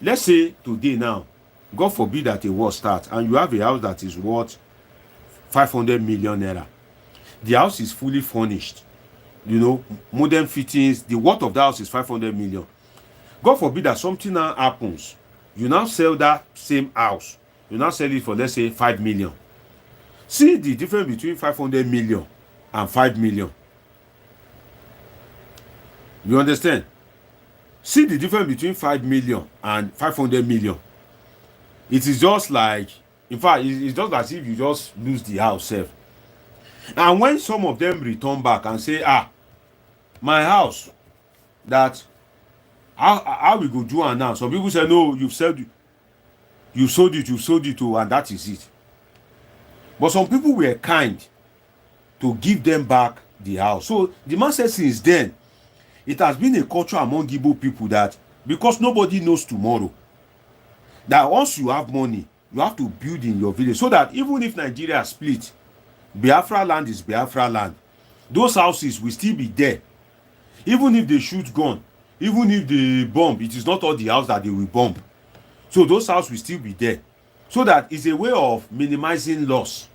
Let's say today now, God forbid that a war starts and you have a house that is worth 500 million naira. The house is fully furnished. modern fittings. The worth of the house is 500 million. God forbid that something now happens. You now sell that same house. You now sell it for, let's say, 5 million. See the difference between 500 million and 5 million. You understand? See the difference between 5 million and 500 million. It is just like, in fact, it's just as if you just lose the house self. And when some of them return back and say, my house, that how we go do it now? Some people say, no, you've sold it, and that is it. But some people were kind to give them back the house. So the man said since then, it has been a culture among Igbo people that because nobody knows tomorrow, that once you have money, you have to build in your village so that even if Nigeria split, Biafra land is Biafra land. Those houses will still be there. Even if they shoot gun, even if they bomb, it is not all the house that they will bomb. So those houses will still be there. So that is a way of minimizing loss.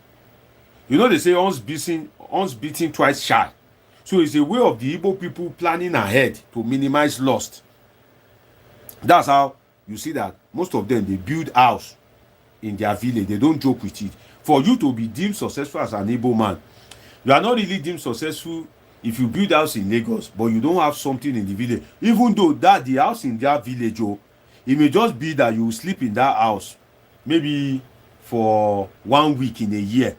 You know they say once beaten, twice shy. So it's a way of the Igbo people planning ahead to minimize loss. That's how you see that most of them, they build house in their village. They don't joke with it. For you to be deemed successful as an Igbo man, you are not really deemed successful if you build house in Lagos, but you don't have something in the village. Even though that the house in that village, it may just be that you sleep in that house maybe for 1 week in a year.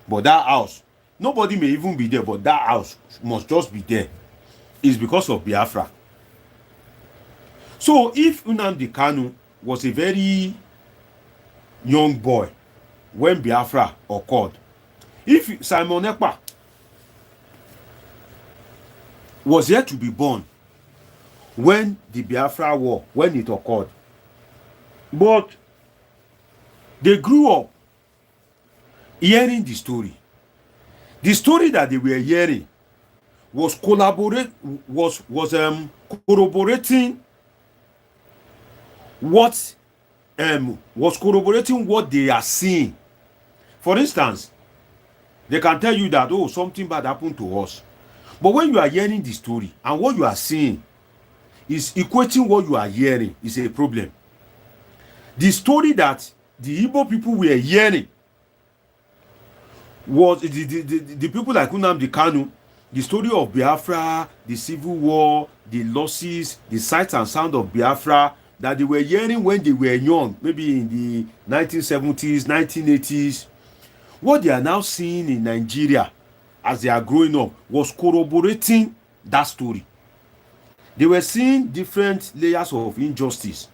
But that house, nobody may even be there, but that house must just be there. It's because of Biafra. So if Nnamdi Kanu was a very young boy when Biafra occurred, if Simon Ekpa was yet to be born when the Biafra war, when it occurred, but they grew up hearing the story. The story that they were hearing was corroborating what they are seeing. For instance, they can tell you that, something bad happened to us. But when you are hearing the story and what you are seeing is equating what you are hearing, is a problem. The story that the Igbo people were hearing was the people like Nnamdi Kanu, the story of Biafra, the civil war, the losses, the sight and sound of Biafra that they were hearing when they were young, maybe in the 1970s, 1980s. What they are now seeing in Nigeria as they are growing up was corroborating that story. They were seeing different layers of injustice,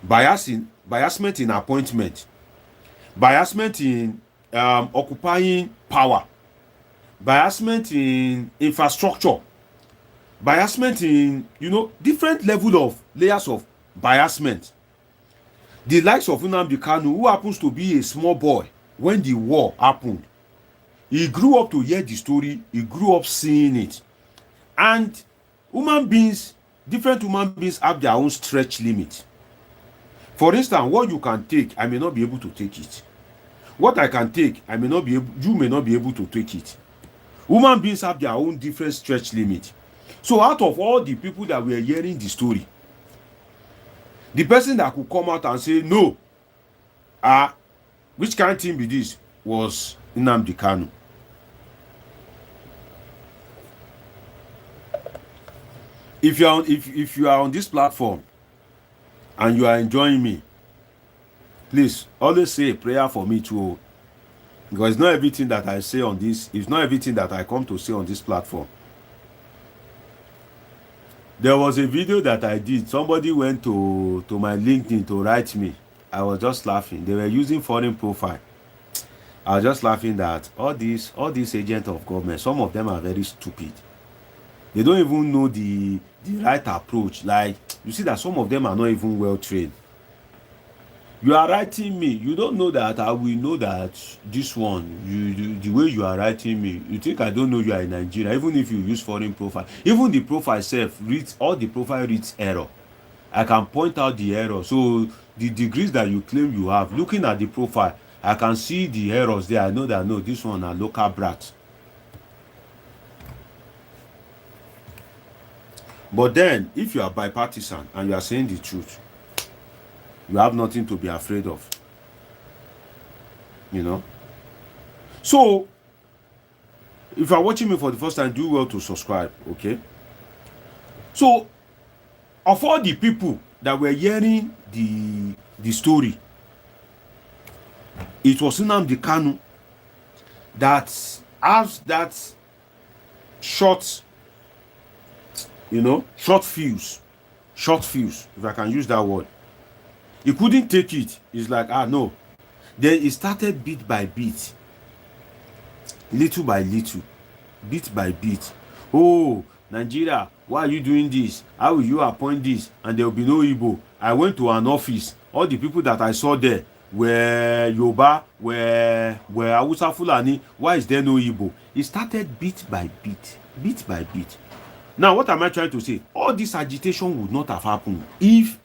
biasment in appointment, biasment in occupying power, biasment in infrastructure, biasment in different layers of biasment. The likes of Nnamdi Kanu, who happens to be a small boy when the war happened, he grew up to hear the story, he grew up seeing it. And different human beings have their own stretch limit. For instance, what you can take, I may not be able to take it. What I can take, you may not be able to take it. Human beings have their own different stretch limit. So out of all the people that were hearing the story, the person that could come out and say, no, which kind of thing be this, was Nnamdi Kanu. If you are on this platform and you are enjoying me, please always say a prayer for me too, because it's not everything that I say on this, it's not everything that I come to say on this platform. There was a video that I did. Somebody went to my LinkedIn to write me. I was just laughing. They were using foreign profile. I was just laughing that all these agents of government, some of them are very stupid. They don't even know the right approach. Like, you see that some of them are not even well trained. You are writing me, you don't know that I will know that this one, the way you are writing me, you think I don't know you are in Nigeria, even if you use foreign profile. Even the profile itself reads, all the profile reads error. I can point out the error. So the degrees that you claim you have, looking at the profile, I can see the errors there. I know that, no, this one are local brats. But then, if you are bipartisan and you are saying the truth, you have nothing to be afraid of. You know? So, if you are watching me for the first time, do well to subscribe, okay? So, of all the people that were hearing the story, it was Nnamdi Kanu that has that short, short fuse, if I can use that word. He couldn't take it. He's like, no. Then he started bit by bit, little by little, bit by bit. Oh, Nigeria, why are you doing this? How will you appoint this? And there will be no Igbo. I went to an office. All the people that I saw there were Yoruba, were Hausa Fulani. Why is there no Igbo? He started bit by bit, bit by bit. Now, what am I trying to say? All this agitation would not have happened if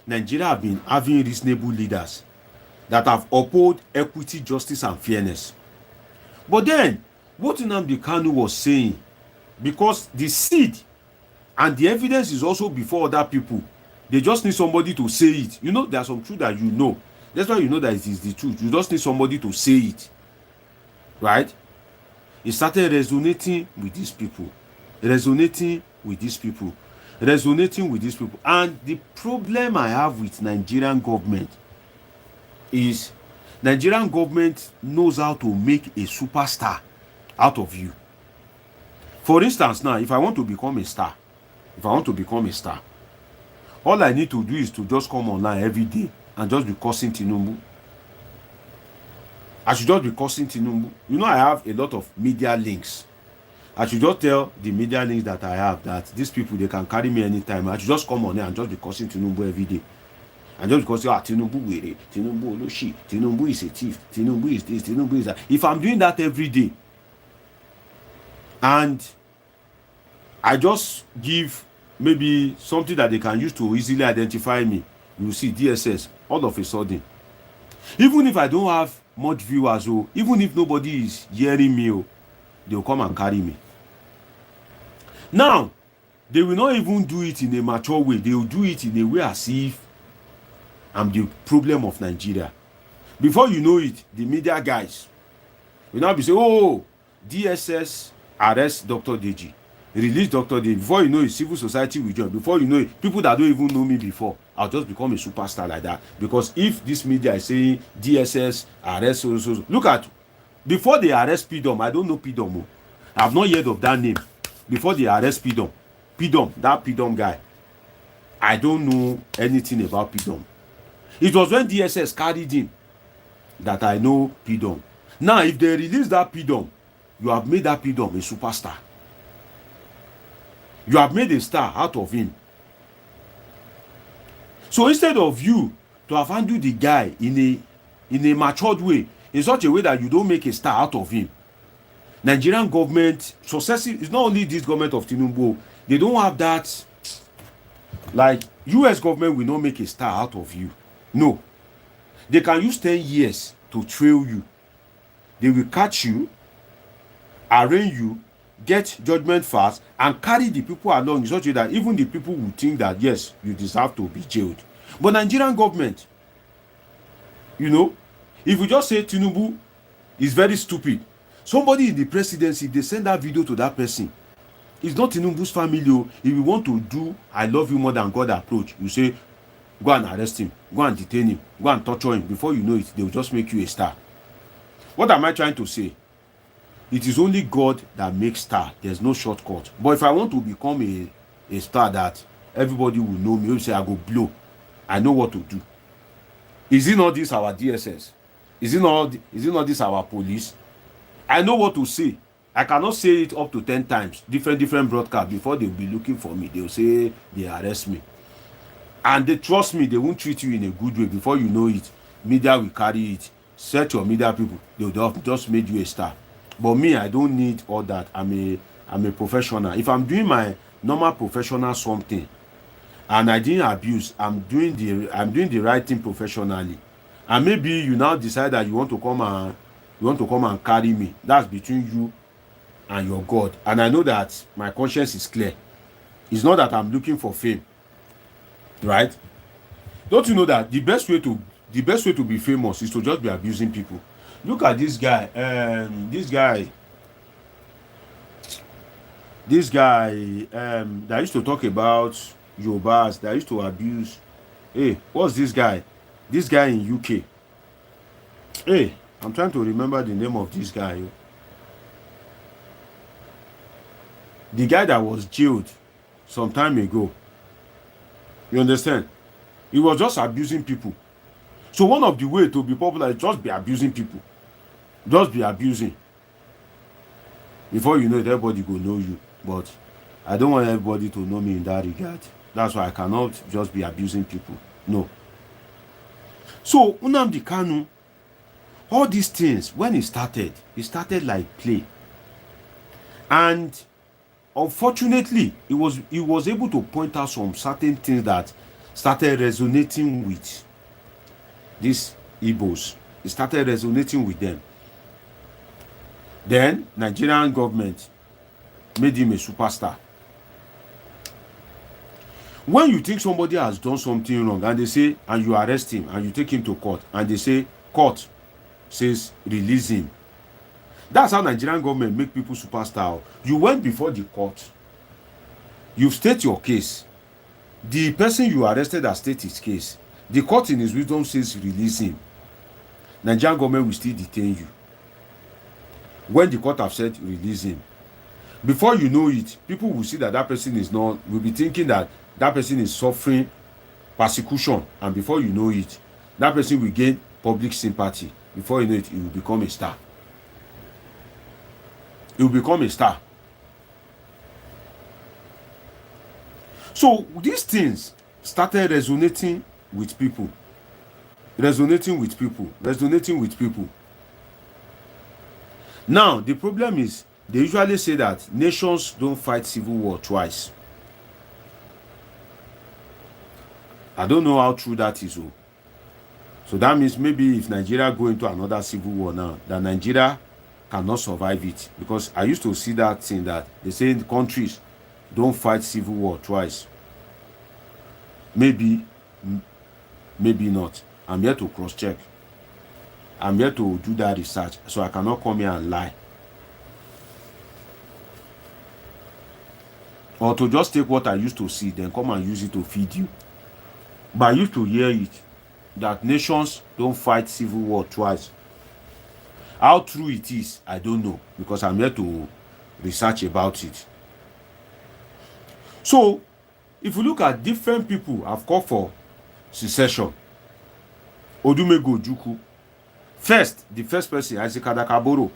Nigeria have been having reasonable leaders that have upheld equity, justice, and fairness. But then, what Nnamdi Kanu was saying, because the seed and the evidence is also before other people, they just need somebody to say it. You know, there's some truth that you know. That's why you know that it is the truth. You just need somebody to say it. Right? He started resonating with these people. Resonating with these people. Resonating with these people. And the problem I have with Nigerian government is Nigerian government knows how to make a superstar out of you. For instance, now, if I want to become a star, all I need to do is to just come online every day and just be cursing Tinubu. I should just be cursing Tinubu. You know, I have a lot of media links. I should just tell the media links that I have that these people, they can carry me anytime. I should just come on there and just be cursing Tinubu every day. And just because Tinubu were, Tinubu Oloshi, Tinubu is a thief, Tinubu is this, Tinubu is that. If I'm doing that every day, and I just give maybe something that they can use to easily identify me, you see DSS all of a sudden. Even if I don't have much viewers, even if nobody is hearing me, they'll come and carry me. Now, they will not even do it in a mature way. They will do it in a way as if I'm the problem of Nigeria. Before you know it, the media guys will now be saying, oh, DSS arrest Dr. Deji, release Dr. Deji. Before you know it, civil society will join. Before you know it, people that don't even know me before, I'll just become a superstar like that. Because if this media is saying DSS arrest so, look at, before they arrest PDOM, I don't know PDOM. I've not heard of that name. Before they arrest PDOM, that PDOM guy, I don't know anything about PDOM. It was when DSS carried him that I know PDOM. Now, if they release that PDOM, you have made that PDOM a superstar. You have made a star out of him. So instead of you to have handled the guy in a matured way, in such a way that you don't make a star out of him, Nigerian government, successive, it's not only this government of Tinubu, they don't have that, like US government will not make a star out of you. No. They can use 10 years to trail you. They will catch you, arraign you, get judgment fast, and carry the people along in such a way that even the people will think that, yes, you deserve to be jailed. But Nigerian government, you know, if you just say Tinubu is very stupid, somebody in the presidency, they send that video to that person. It's not Tinubu's family. If you want to do I love you more than God approach, you say, go and arrest him, go and detain him, go and torture him. Before you know it, they will just make you a star. What am I trying to say? It is only God that makes star. There's no shortcut. But if I want to become a star that everybody will know me, you say I go blow, I know what to do. Is it not this our DSS? Is it not this our police? I know what to say. I cannot say it up to 10 times, different broadcasts, before they'll be looking for me. They'll say they arrest me. And they trust me, they won't treat you in a good way. Before you know it, media will carry it. Search your media people, they'll just made you a star. But me, I don't need all that. I'm a professional. If I'm doing my normal professional something and I didn't abuse, I'm doing the right thing professionally. And maybe you now decide that you want to come and carry me. That's between you and your God. And I know that my conscience is clear. It's not that I'm looking for fame, right? Don't you know that the best way to be famous is to just be abusing people? Look at this guy. This guy that used to talk about Yorubas, that used to abuse. Hey, what's this guy? This guy in UK. Hey, I'm trying to remember the name of this guy. The guy that was jailed some time ago. You understand? He was just abusing people. So one of the ways to be popular is just be abusing people. Just be abusing. Before you know it, everybody go know you. But I don't want everybody to know me in that regard. That's why I cannot just be abusing people. No. So Nnamdi Kanu, all these things, when it started like play. And unfortunately, he was able to point out some certain things that started resonating with these Igbos. It started resonating with them. Then Nigerian government made him a superstar. When you think somebody has done something wrong and they say, and you arrest him and you take him to court and they say, court says release him. That's how Nigerian government make people superstar. You went before the court. You state your case. The person you arrested has stated his case. The court in his wisdom says release him. Nigerian government will still detain you. When the court have said release him. Before you know it, people will see that person is not, will be thinking that person is suffering persecution. And before you know it, that person will gain public sympathy. Before you know it, he will become a star. He will become a star. So these things started resonating with people. Now, the problem is, they usually say that nations don't fight civil war twice. I don't know how true that is. So that means maybe if Nigeria go into another civil war now, that Nigeria cannot survive it. Because I used to see that thing that they say in countries don't fight civil war twice. Maybe not. I'm here to cross-check. I'm here to do that research, so I cannot come here and lie. Or to just take what I used to see, then come and use it to feed you. But I used to hear it, that nations don't fight civil war twice. How true it is, I don't know, because I'm here to research about it. So, if you look at different people have called for secession. Odumegwu Ojukwu. First, the first person, Isaac Adakaboro.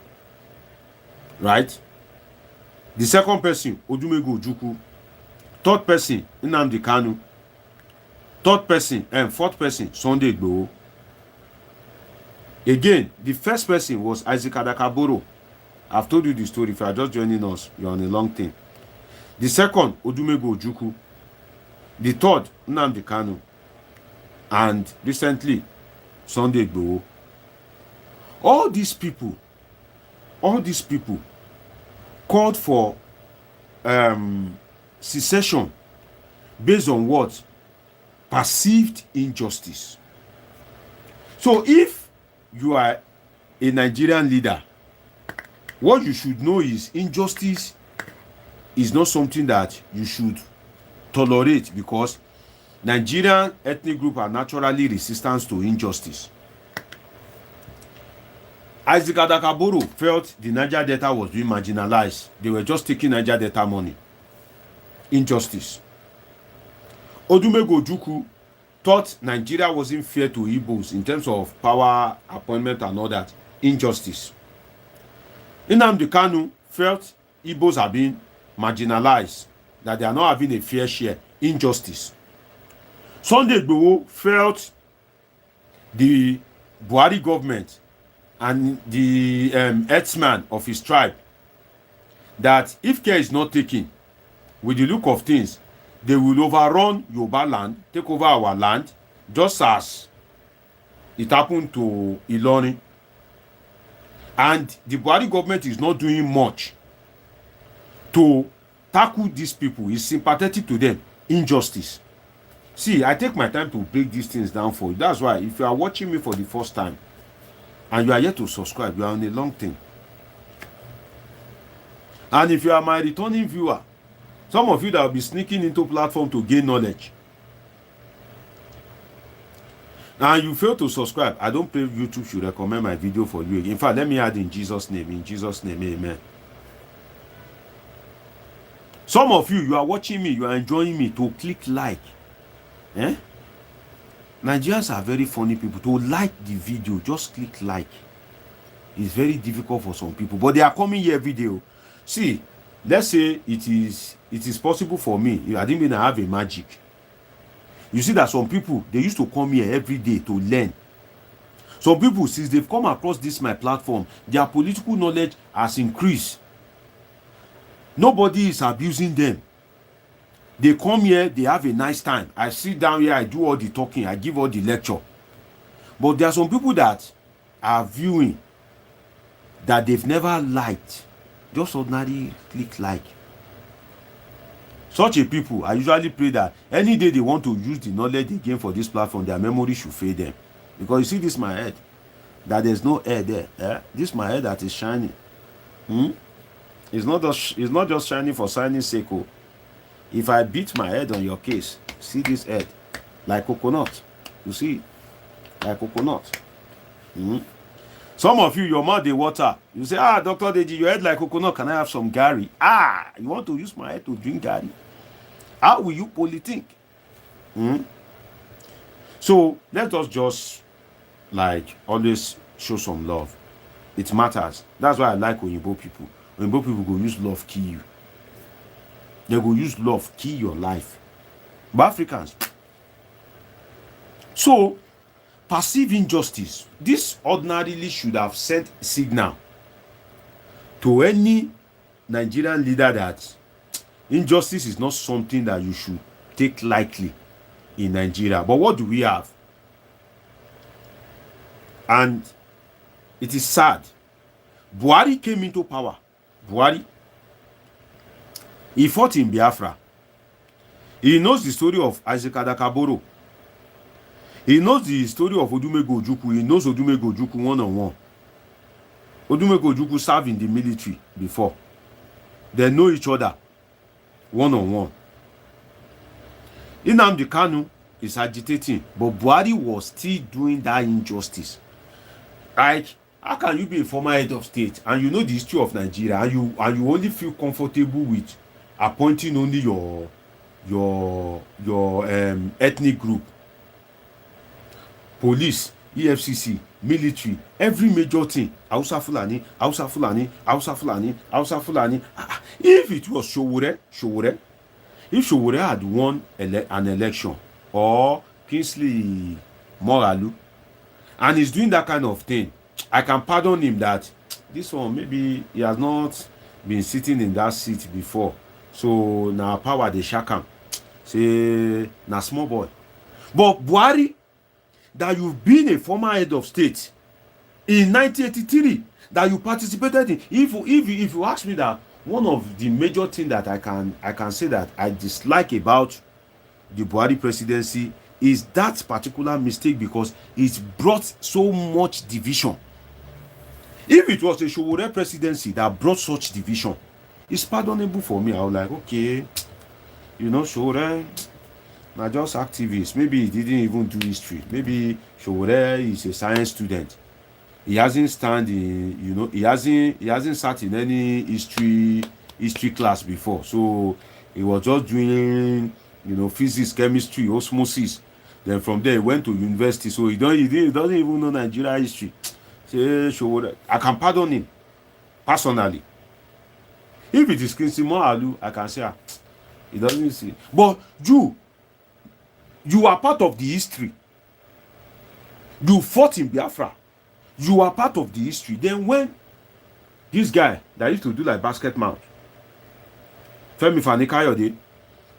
Right? The second person, Odumegwu Ojukwu. Third person, Nnamdi Kanu. Third person and fourth person, Sunday Igboho. Again, the first person was Isaac Adakaboro. I've told you the story. If you are just joining us, you're on a long thing. The second, Odumegwu Ojukwu. The third, Nnamdi Kanu. And recently, Sunday Igboho. All these people called for secession based on what? Perceived injustice. So if you are a Nigerian leader, what you should know is injustice is not something that you should tolerate, because Nigerian ethnic groups are naturally resistant to injustice. Isaac Adakaboro felt the Niger Delta was being marginalized. They were just taking Niger Delta money. Injustice. Odumegwu Ojukwu thought Nigeria wasn't fair to Igbos in terms of power, appointment and all that. Injustice. Nnamdi Kanu felt Igbos are being marginalized, that they are not having a fair share. Injustice. Sunday Igboho felt the Buhari government and the herdsman of his tribe, that if care is not taken, with the look of things, they will overrun Yoruba land, take over our land, just as it happened to Ilorin. And the Buhari government is not doing much to tackle these people, is sympathetic to them. Injustice. See, I take my time to break these things down for you. That's why if you are watching me for the first time and you are yet to subscribe, you are on a long thing. And if you are my returning viewer, some of you that will be sneaking into platform to gain knowledge, and you fail to subscribe, I don't pray YouTube should recommend my video for you. In fact, let me add in Jesus' name, amen. Some of you, you are watching me, you are enjoying me, to click like. Nigerians are very funny people. To like the video, just click like. It's very difficult for some people, but they are coming here every day. See, let's say it is possible for me. I didn't mean I have a magic. You see that some people, they used to come here every day to learn. Some people, since they've come across this my platform, their political knowledge has increased. Nobody is abusing them. They come here, they have a nice time. I sit down here, I do all the talking, I give all the lecture. But there are some people that are viewing that they've never liked. Just ordinary click like. Such a people, I usually pray that any day they want to use the knowledge they gain for this platform, their memory should fail them. Because you see this my head, that there's no air there. This my head that is shining. It's not just shining for shining sake. If I beat my head on your case, see this head, like coconut. You see, like coconut. Some of you, your mouth they water. You say, Dr. Deji, your head like coconut. Can I have some Gary? You want to use my head to drink Gary? How will you politic? So let us just like always show some love. It matters. That's why I like Oyinbo people. Oyinbo people go use love kill you. They go use love kill your life. But Africans. So perceive injustice. This ordinarily should have sent a signal to any Nigerian leader that injustice is not something that you should take lightly in Nigeria. But what do we have? And it is sad. Buhari came into power. Buhari, he fought in Biafra. He knows the story of Isaac Adakaboro. He knows the story of Odumego Ojukwu. He knows Odumego Ojukwu one-on-one. Odumego Ojukwu served in the military before. They know each other one-on-one. Nnamdi Kanu is agitating, but Buhari was still doing that injustice. Like, how can you be a former head of state and you know the history of Nigeria and you only feel comfortable with appointing only your ethnic group? Police, EFCC, military, every major thing. Hausa Fulani. If it was Showore, if Showore had won an election, or Kingsley Moralu, and he's doing that kind of thing, I can pardon him that this one maybe he has not been sitting in that seat before. So now power they shakam. Say na small boy. But Buhari, that you've been a former head of state in 1983, that you participated in. If you ask me that, one of the major things that I can say that I dislike about the Buhari presidency is that particular mistake, because it brought so much division. If it was a Showore presidency that brought such division, it's pardonable for me. I was like, okay, Showore, not just activist. Maybe he didn't even do history. Maybe Showore is a science student. He hasn't he hasn't sat in any history class before. So he was just doing, physics, chemistry, osmosis. Then from there he went to university. So he doesn't even know Nigeria history. Say Showore, I can pardon him personally. If it is Kingsley Moralu, I can say he doesn't see. But you are part of the history. You fought in Biafra. You are part of the history. Then when this guy that used to do like basket mouth, Femi Fani-Kayode,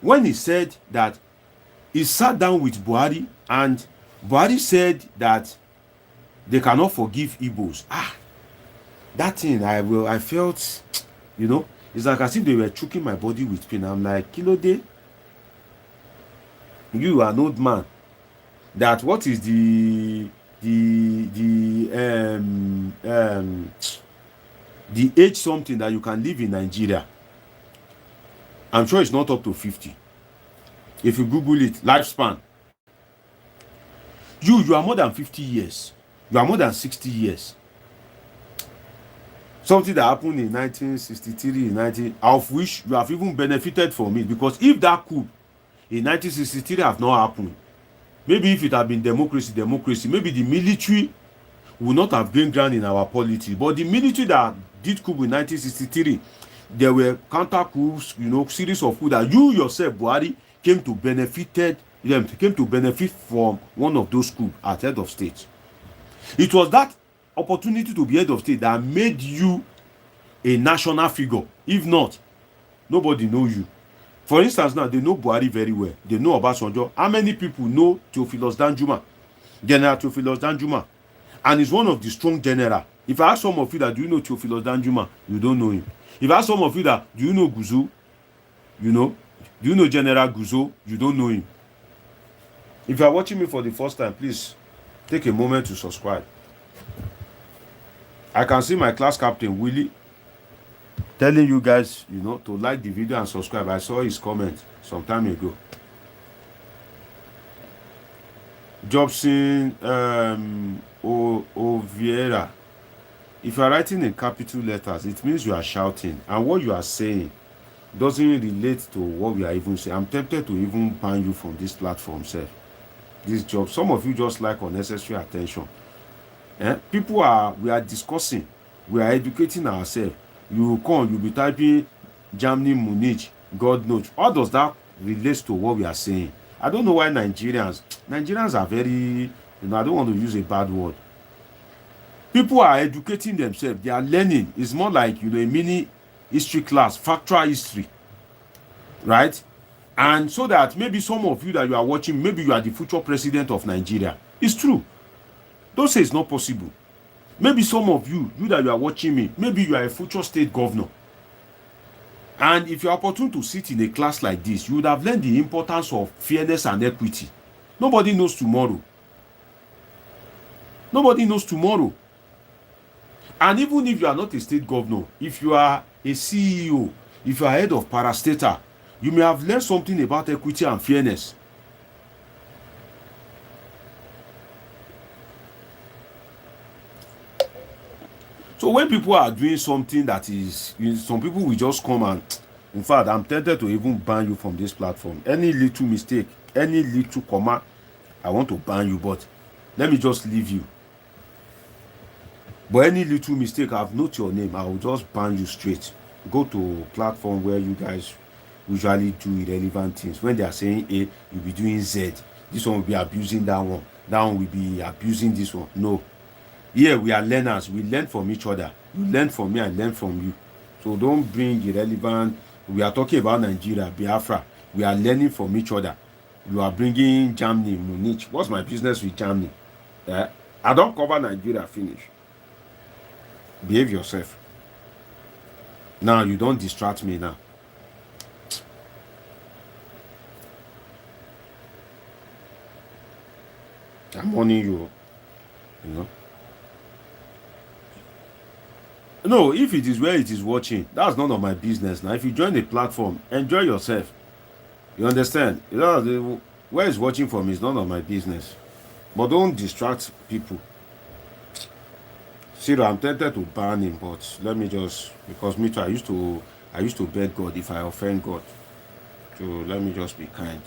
when he said that he sat down with Buhari and Buhari said that they cannot forgive Igbos. That thing I felt, It's like as if they were choking my body with pain. I'm like, Kilode, you are an old man. That what is the age something that you can live in Nigeria? I'm sure it's not up to 50. If you Google it, lifespan. You are more than 50 years. You are more than 60 years. Something that happened in 1963, of which you have even benefited from it. Because if that coup in 1963 have not happened, maybe if it had been democracy, maybe the military would not have gained ground in our polity. But the military that did coup in 1963, there were counter coups, series of coups that you yourself, Buhari, came to benefit from one of those coups at head of state. It was that opportunity to be head of state that made you a national figure. If not, nobody know you. For instance, now they know Buhari very well. They know Obasanjo. How many people know Theophilus Danjuma? General Theophilus Danjuma. And he's one of the strong general. If I ask some of you that do you know Theophilus Danjuma, you don't know him. If I ask some of you that do you know Guzo, do you know General Guzo, you don't know him. If you are watching me for the first time, please take a moment to subscribe. I can see my class captain Willie telling you guys, to like the video and subscribe. I saw his comment some time ago. Jobson Oviera. If you are writing in capital letters, it means you are shouting. And what you are saying doesn't relate to what we are even saying. I'm tempted to even ban you from this platform, sir. This job. Some of you just like unnecessary attention. We are discussing. We are educating ourselves. You come, you'll be typing Germany, Munich, God knows. How does that relate to what we are saying? I don't know why Nigerians are very, I don't want to use a bad word. People are educating themselves. They are learning. It's more like, a mini history class, factual history. Right? And so that maybe some of you that you are watching, maybe you are the future president of Nigeria. It's true. Don't say it's not possible. Maybe some of you that you are watching me, maybe you are a future state governor. And if you are opportune to sit in a class like this, you would have learned the importance of fairness and equity. Nobody knows tomorrow. Nobody knows tomorrow. And even if you are not a state governor, if you are a CEO, if you are head of parastatal, you may have learned something about equity and fairness. So when people are doing something that is, some people will just come and, in fact, I'm tempted to even ban you from this platform. Any little mistake, any little comma, I want to ban you, but let me just leave you. But any little mistake, I've noted your name, I will just ban you straight. Go to platform where you guys usually do irrelevant things. When they are saying A, you'll be doing Z. This one will be abusing that one. That one will be abusing this one. No. Here we are learners. We learn from each other. You learn from me, I learn from you. So don't bring irrelevant. We are talking about Nigeria, Biafra. We are learning from each other. You are bringing Germany, Munich. What's my business with Germany? I don't cover Nigeria, finish. Behave yourself. Now you don't distract me now. I'm warning you. No, if it is where it is watching, that's none of my business. Now, if you join the platform, enjoy yourself. You understand? Where it's watching from is none of my business. But don't distract people. Cyril, I'm tempted to ban him, but let me just, because me too, I used to beg God if I offend God. So let me just be kind.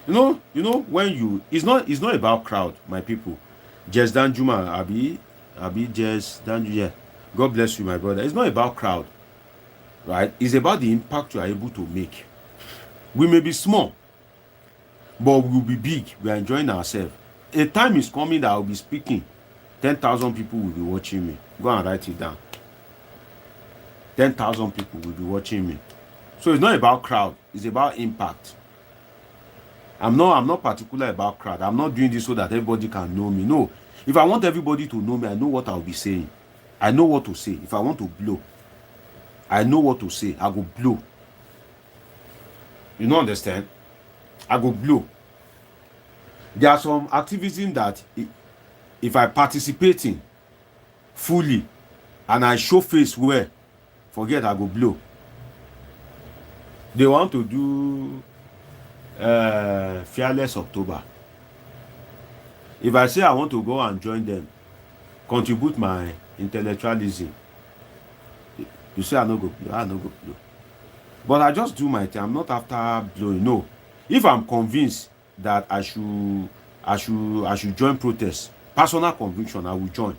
When it's not about crowd, my people. Jess Danjuma, Abi Jess Danjuma. God bless you, my brother. It's not about crowd, right? It's about the impact you are able to make. We may be small, but we will be big. We are enjoying ourselves. A time is coming that I will be speaking. 10,000 people will be watching me. Go and write it down. 10,000 people will be watching me. So it's not about crowd. It's about impact. I'm not particular about crowd. I'm not doing this so that everybody can know me. No. If I want everybody to know me, I know what I'll be saying. I know what to say if I want to blow. I know what to say. I go blow. You don't understand? I go blow. There are some activism that if I participate in fully and I show face well, forget I go blow. They want to do Fearless October. If I say I want to go and join them, contribute my intellectualism, you say I no go blow, I no go blow. But I just do my thing. I'm not after blowing. No. If I'm convinced that I should join protests, personal conviction, I will join.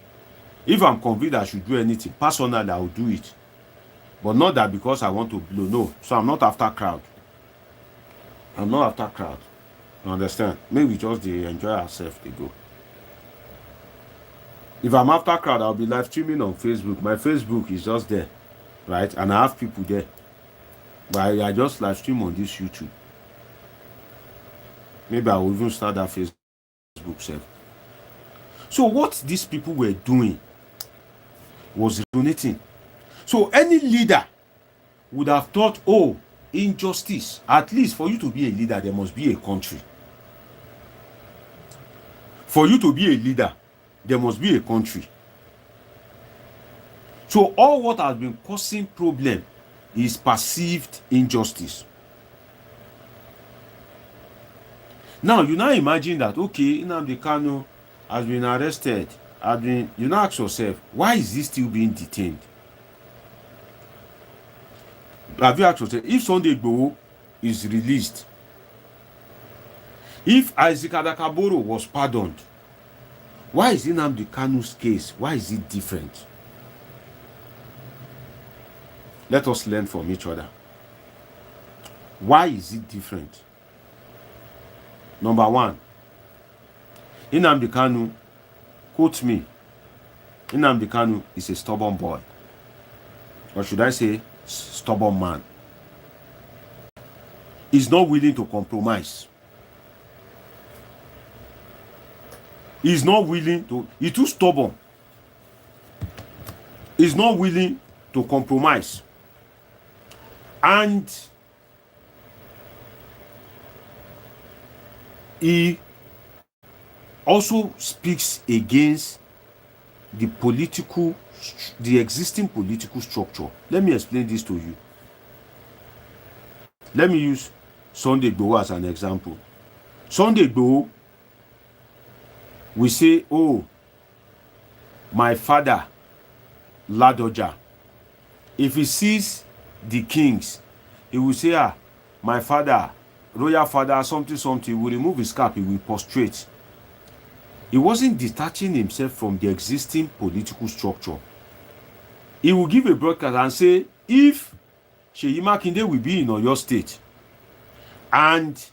If I'm convinced I should do anything, personally, I will do it. But not that because I want to blow. No. So I'm not after crowd. I'm not after crowd. You understand? Maybe just they enjoy ourselves, they go. If I'm after crowd, I'll be live streaming on Facebook. My Facebook is just there, right? And I have people there. But I just live stream on this YouTube. Maybe I will even start that Facebook self. So what these people were doing was donating. So any leader would have thought, oh, injustice. At least for you to be a leader, there must be a country. For you to be a leader, there must be a country. So all what has been causing problem is perceived injustice. Now, you now imagine that, okay, Nnamdi Kanu has been arrested. You now ask yourself, why is he still being detained? Have you asked yourself, if Sunday Igboho is released, if Isaac Adakaboro was pardoned, why is Nnamdi Kanu's case, why is it different? Let us learn from each other. Why is it different? Number one, Nnamdi Kanu, quote me, Nnamdi Kanu is a stubborn boy. Or should I say, stubborn man. He's not willing to compromise. He's not willing to, he's too stubborn. He's not willing to compromise. And he also speaks against the existing political structure. Let me explain this to you. Let me use Sunday Igboho as an example. Sunday Igboho, we say, oh, my father, Ladoja. If he sees the kings, he will say, ah, my father, royal father, something, he will remove his cap, he will prostrate. He wasn't detaching himself from the existing political structure. He will give a broadcast and say, if Seyi Makinde will be in Oyo State, and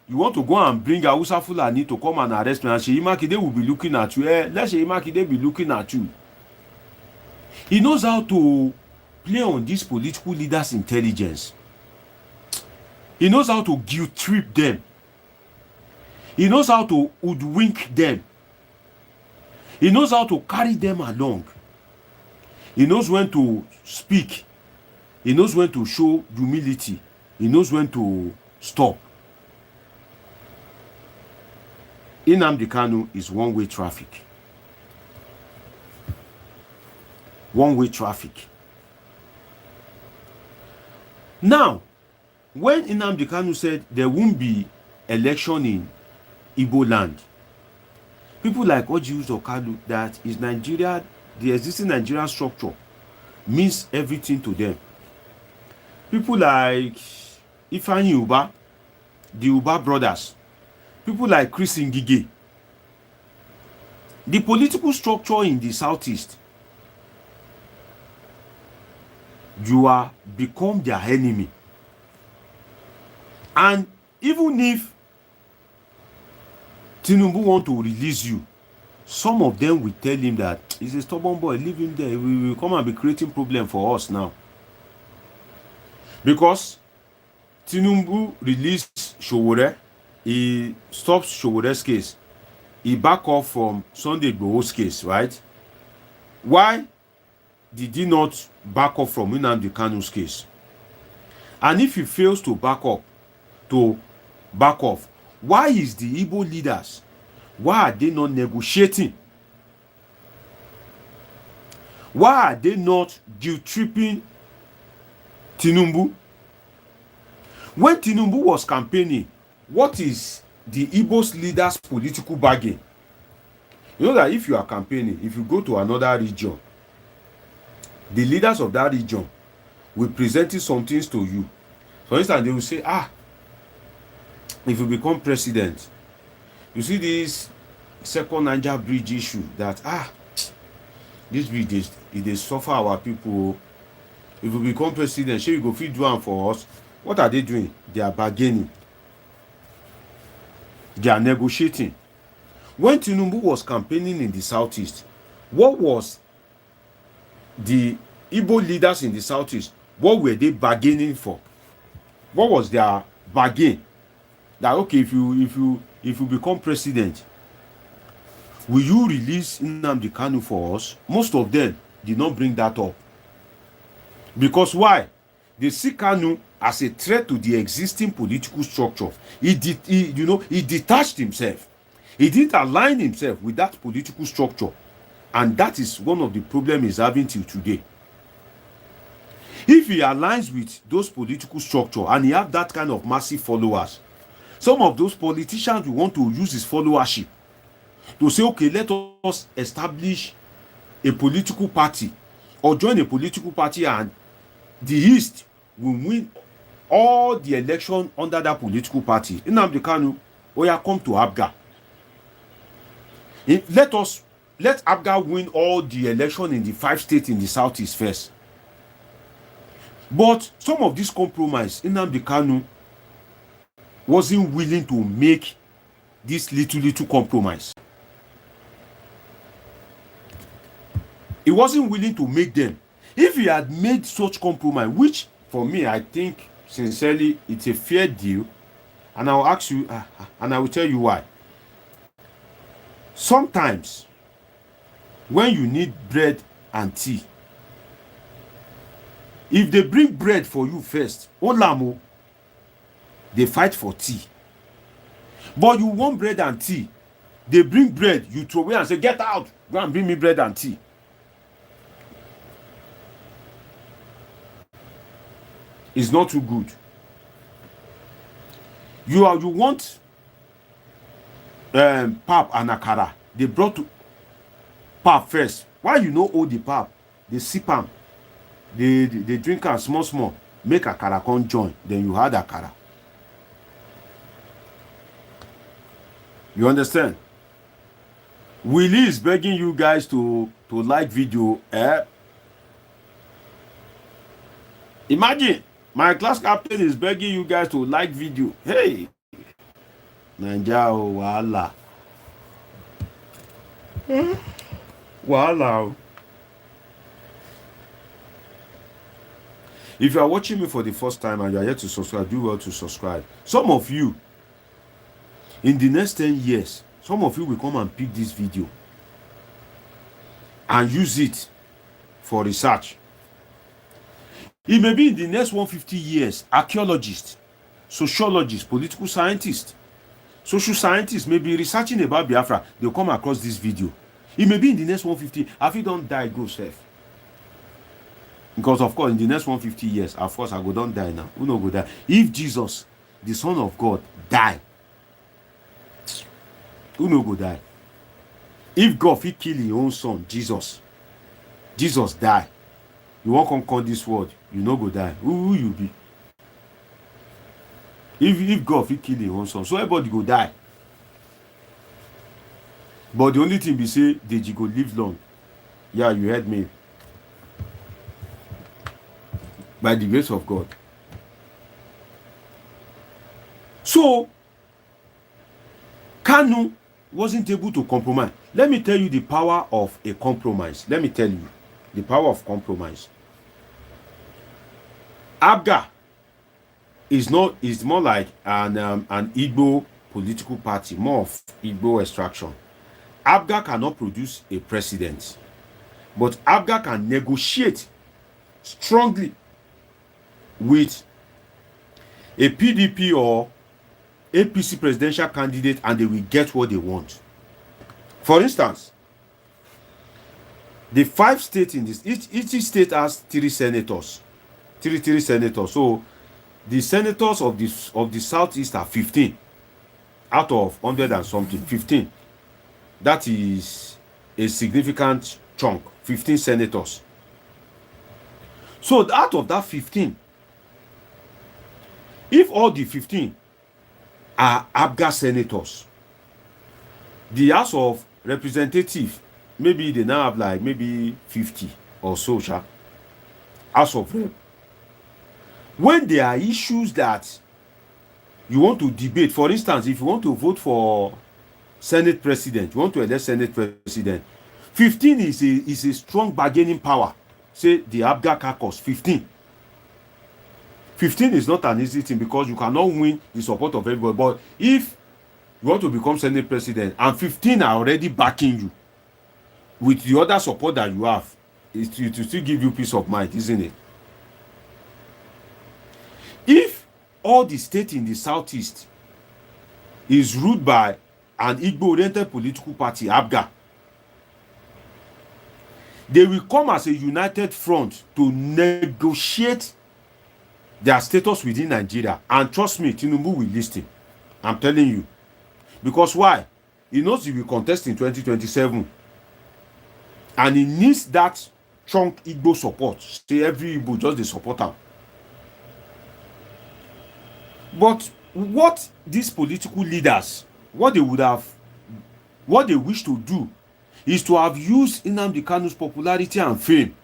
you want to go and bring Hausa Fulani to come and arrest me, and Seyi Makinde will be looking at you, let Seyi Makinde be looking at you. He knows how to play on these political leaders' intelligence. He knows how to guilt trip them. He knows how to hoodwink them. He knows how to carry them along. He knows when to speak. He knows when to show humility. He knows when to stop. Nnamdi Kanu is one-way traffic. One-way traffic. Now, when Nnamdi Kanu said there won't be election in Igbo land, people like Ojiuzo Kalu, that is Nigeria, the existing Nigerian structure means everything to them. People like Ifeanyi Uba, the Uba brothers, people like Chris Ngige, the political structure in the southeast, you are become their enemy. And even if Tinubu want to release you, some of them will tell him that he's a stubborn boy, leave him there. We will come and be creating problem for us now. Because Tinubu released Sowore, he stops Showore's case. He back off from Sunday Igboho's case, right? Why did he not back up from Nnamdi Kanu's case? And if he fails to back off, why is the Igbo leaders, why are they not negotiating? Why are they not guilt-tripping Tinubu? When Tinubu was campaigning, what is the Igbo's leaders' political bargain? You know that if you are campaigning, if you go to another region, the leaders of that region will present some things to you. For instance, they will say, if you become president, you see this second Niger bridge issue that, this bridge, they suffer our people. If you become president, sure you go feed one for us. What are they doing? They are bargaining. They are negotiating. When Tinubu was campaigning in the southeast, what was the Igbo leaders in the southeast, what were they bargaining for? What was their bargain? That okay, if you become president, will you release Nnamdi Kanu for us? Most of them did not bring that up. Because why? They see Kanu as a threat to the existing political structure. He detached himself. He didn't align himself with that political structure. And that is one of the problems he's having till today. If he aligns with those political structure and he have that kind of massive followers, some of those politicians will want to use his followership to say, okay, let us establish a political party or join a political party, and the East will win all the election under that political party. Nnamdi Kanu, come to Abga. Let Abga win all the election in the 5 states in the southeast first. But some of this compromise, Nnamdi Kanu wasn't willing to make this little compromise. He wasn't willing to make them. If he had made such compromise, which for me, I think sincerely it's a fair deal, and I'll ask you, and I will tell you why. Sometimes, when you need bread and tea, if they bring bread for you first, Olamo, they fight for tea. But you want bread and tea, they bring bread, you throw away and say, get out, go and bring me bread and tea. It's not too good. You want pap and akara. They brought pap first. Why you know all the pap? They sip am. They drink am small. Make akara come join. Then you had akara. You understand? Willie is begging you guys to like video. Imagine. My class captain is begging you guys to like video. Hey, Naija wahala. Wahala. If you are watching me for the first time and you are yet to subscribe, do well to subscribe. Some of you, in the next 10 years, some of you will come and pick this video and use it for research. It may be in the next 150 years, archaeologists, sociologists, political scientists, social scientists may be researching about Biafra. They'll come across this video. It may be in the next 150. If you don't die, go safe. Because of course, in the next 150 years, of course, I go don't die now. Who no go die? If Jesus, the Son of God, die, who no go die? If God, he kill his own son, Jesus die. You won't come this world, you no go die. Who you be? If God he kill his own son, so everybody go die. But the only thing we say, Deji go live long. Yeah, you heard me. By the grace of God. So, Kanu wasn't able to compromise. Let me tell you the power of a compromise. Let me tell you the power of compromise. Abga is more like an Igbo political party, more of Igbo extraction. Abga cannot produce a president. But ABGA can negotiate strongly with a PDP or APC presidential candidate, and they will get what they want. For instance, the 5 states in this, each state has 3 senators, three senators. So the senators of the southeast are 15 out of 100 and something. 15. That is a significant chunk. 15 senators. So out of that 15, if all the 15 are ABGA senators, the House of Representatives, maybe they now have like maybe 50 or so, House of Rep. When there are issues that you want to debate, for instance, if you want to vote for Senate President, you want to elect Senate President, 15 is a strong bargaining power. Say the ABGA caucus, 15. 15 is not an easy thing because you cannot win the support of everybody. But if you want to become Senate President and 15 are already backing you with the other support that you have, it will still give you peace of mind, isn't it? If all the states in the southeast is ruled by an Igbo-oriented political party, ABGA, they will come as a united front to negotiate their status within Nigeria. And trust me, Tinubu will listen. I'm telling you. Because why? He knows he will contest in 2027. And he needs that chunk Igbo support. Say every Igbo just the support him. But what these political leaders, what they wish to do is to have used Nnamdi Kanu's popularity and fame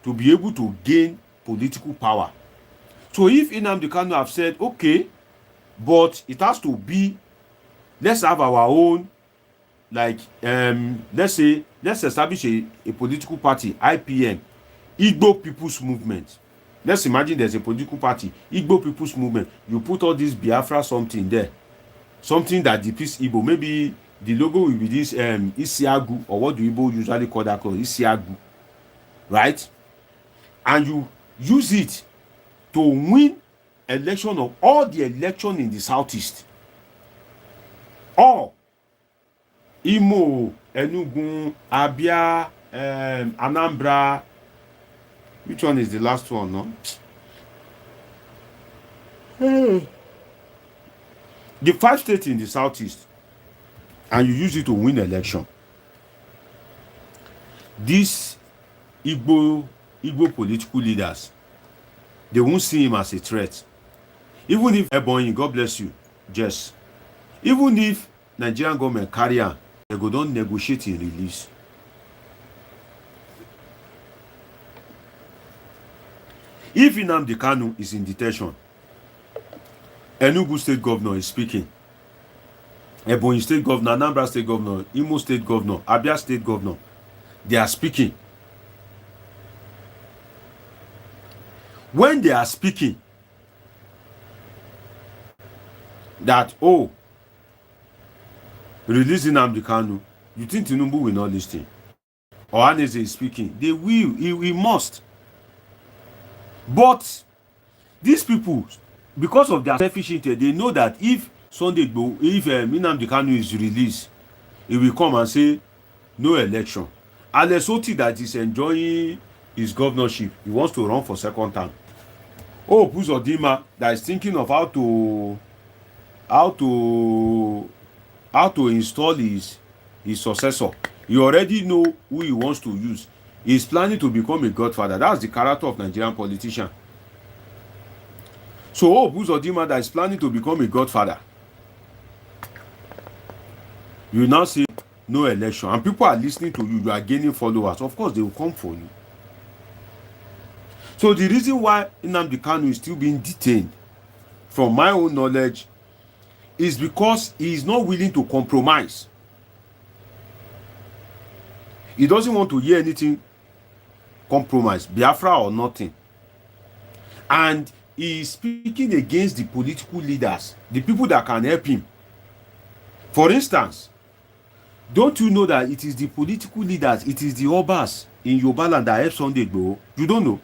to be able to gain political power. So if Nnamdi Kanu have said, okay, but it has to be, let's have our own, like, let's establish a political party, IPM, Igbo People's Movement. Let's imagine there's a political party, Igbo People's Movement. You put all this Biafra something there, something that depicts Igbo. Maybe the logo will be this Isiagu, or what do Igbo usually call that color? Isiagu, right? And you use it to win election of all the election in the southeast. All Imo, Enugu, Abia, Anambra. Which one is the last one, no? The 5 states in the southeast, and you use it to win election. These Igbo political leaders, they won't see him as a threat. Even if Ebonyi, God bless you, Jess. Even if Nigerian government carry on, they go don't negotiate in release. If Nnamdi Kanu is in detention, Enugu State Governor is speaking, Ebonyi State Governor, Anambra State Governor, Imo State Governor, Abia State Governor, they are speaking. When they are speaking, that, oh, releasing Nnamdi Kanu, you think Tinubu will not listen? Or Aneze is speaking, they will, he must. But these people, because of their selfish interest, they know that if Nnamdi Kanu is released, he will come and say no election. And Lesotho that is enjoying his governorship, he wants to run for second term. Oh, Uzodinma that is thinking of how to install his successor. You already know who he wants to use. He's planning to become a godfather. That's the character of Nigerian politician. So Uzodinma that is planning to become a godfather, you now say no election, and people are listening to you, you are gaining followers. Of course they will come for you. So the reason why Nnamdi Kanu is still being detained, from my own knowledge, is because he is not willing to compromise. He doesn't want to hear anything compromise, Biafra or nothing. And he is speaking against the political leaders, the people that can help him. For instance, don't you know that it is the political leaders, it is the Obas in Yoruba land that helped Sunday Igboho? You don't know.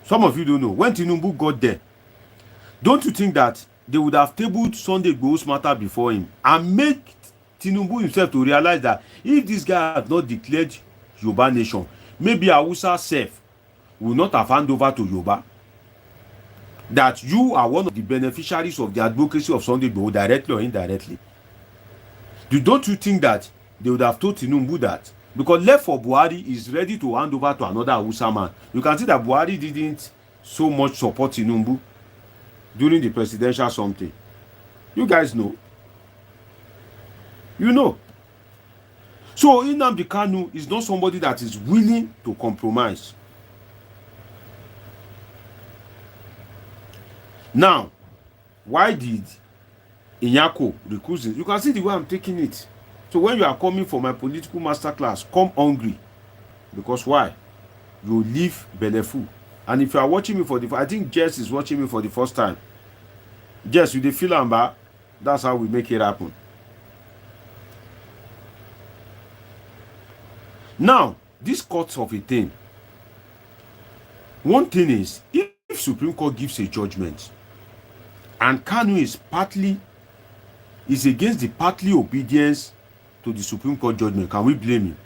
Some of you don't know. When Tinubu got there, don't you think that they would have tabled Sunday Igboho's matter before him and make Tinubu himself to realize that if this guy had not declared Yoruba nation, maybe Hausa self will not have handed over to Yoruba? That you are one of the beneficiaries of the advocacy of Sunday Igboho, directly or indirectly. Don't you think that they would have told Tinubu that? Because left for Buhari is ready to hand over to another Hausa man. You can see that Buhari didn't so much support Tinubu during the presidential something. You guys know. You know. So Nnamdi Kanu is not somebody that is willing to compromise. Now, why did Nyako recuse it? You can see the way I'm taking it. So when you are coming for my political masterclass, come hungry. Because why? You live belleful. And if you are watching me for the I think Jess is watching me for the first time. Jess, with the feel and bar, that's how we make it happen. Now, this court of a thing. One thing is, if Supreme Court gives a judgment, and Kanu is against the partly obedience to the Supreme Court judgment, can we blame him?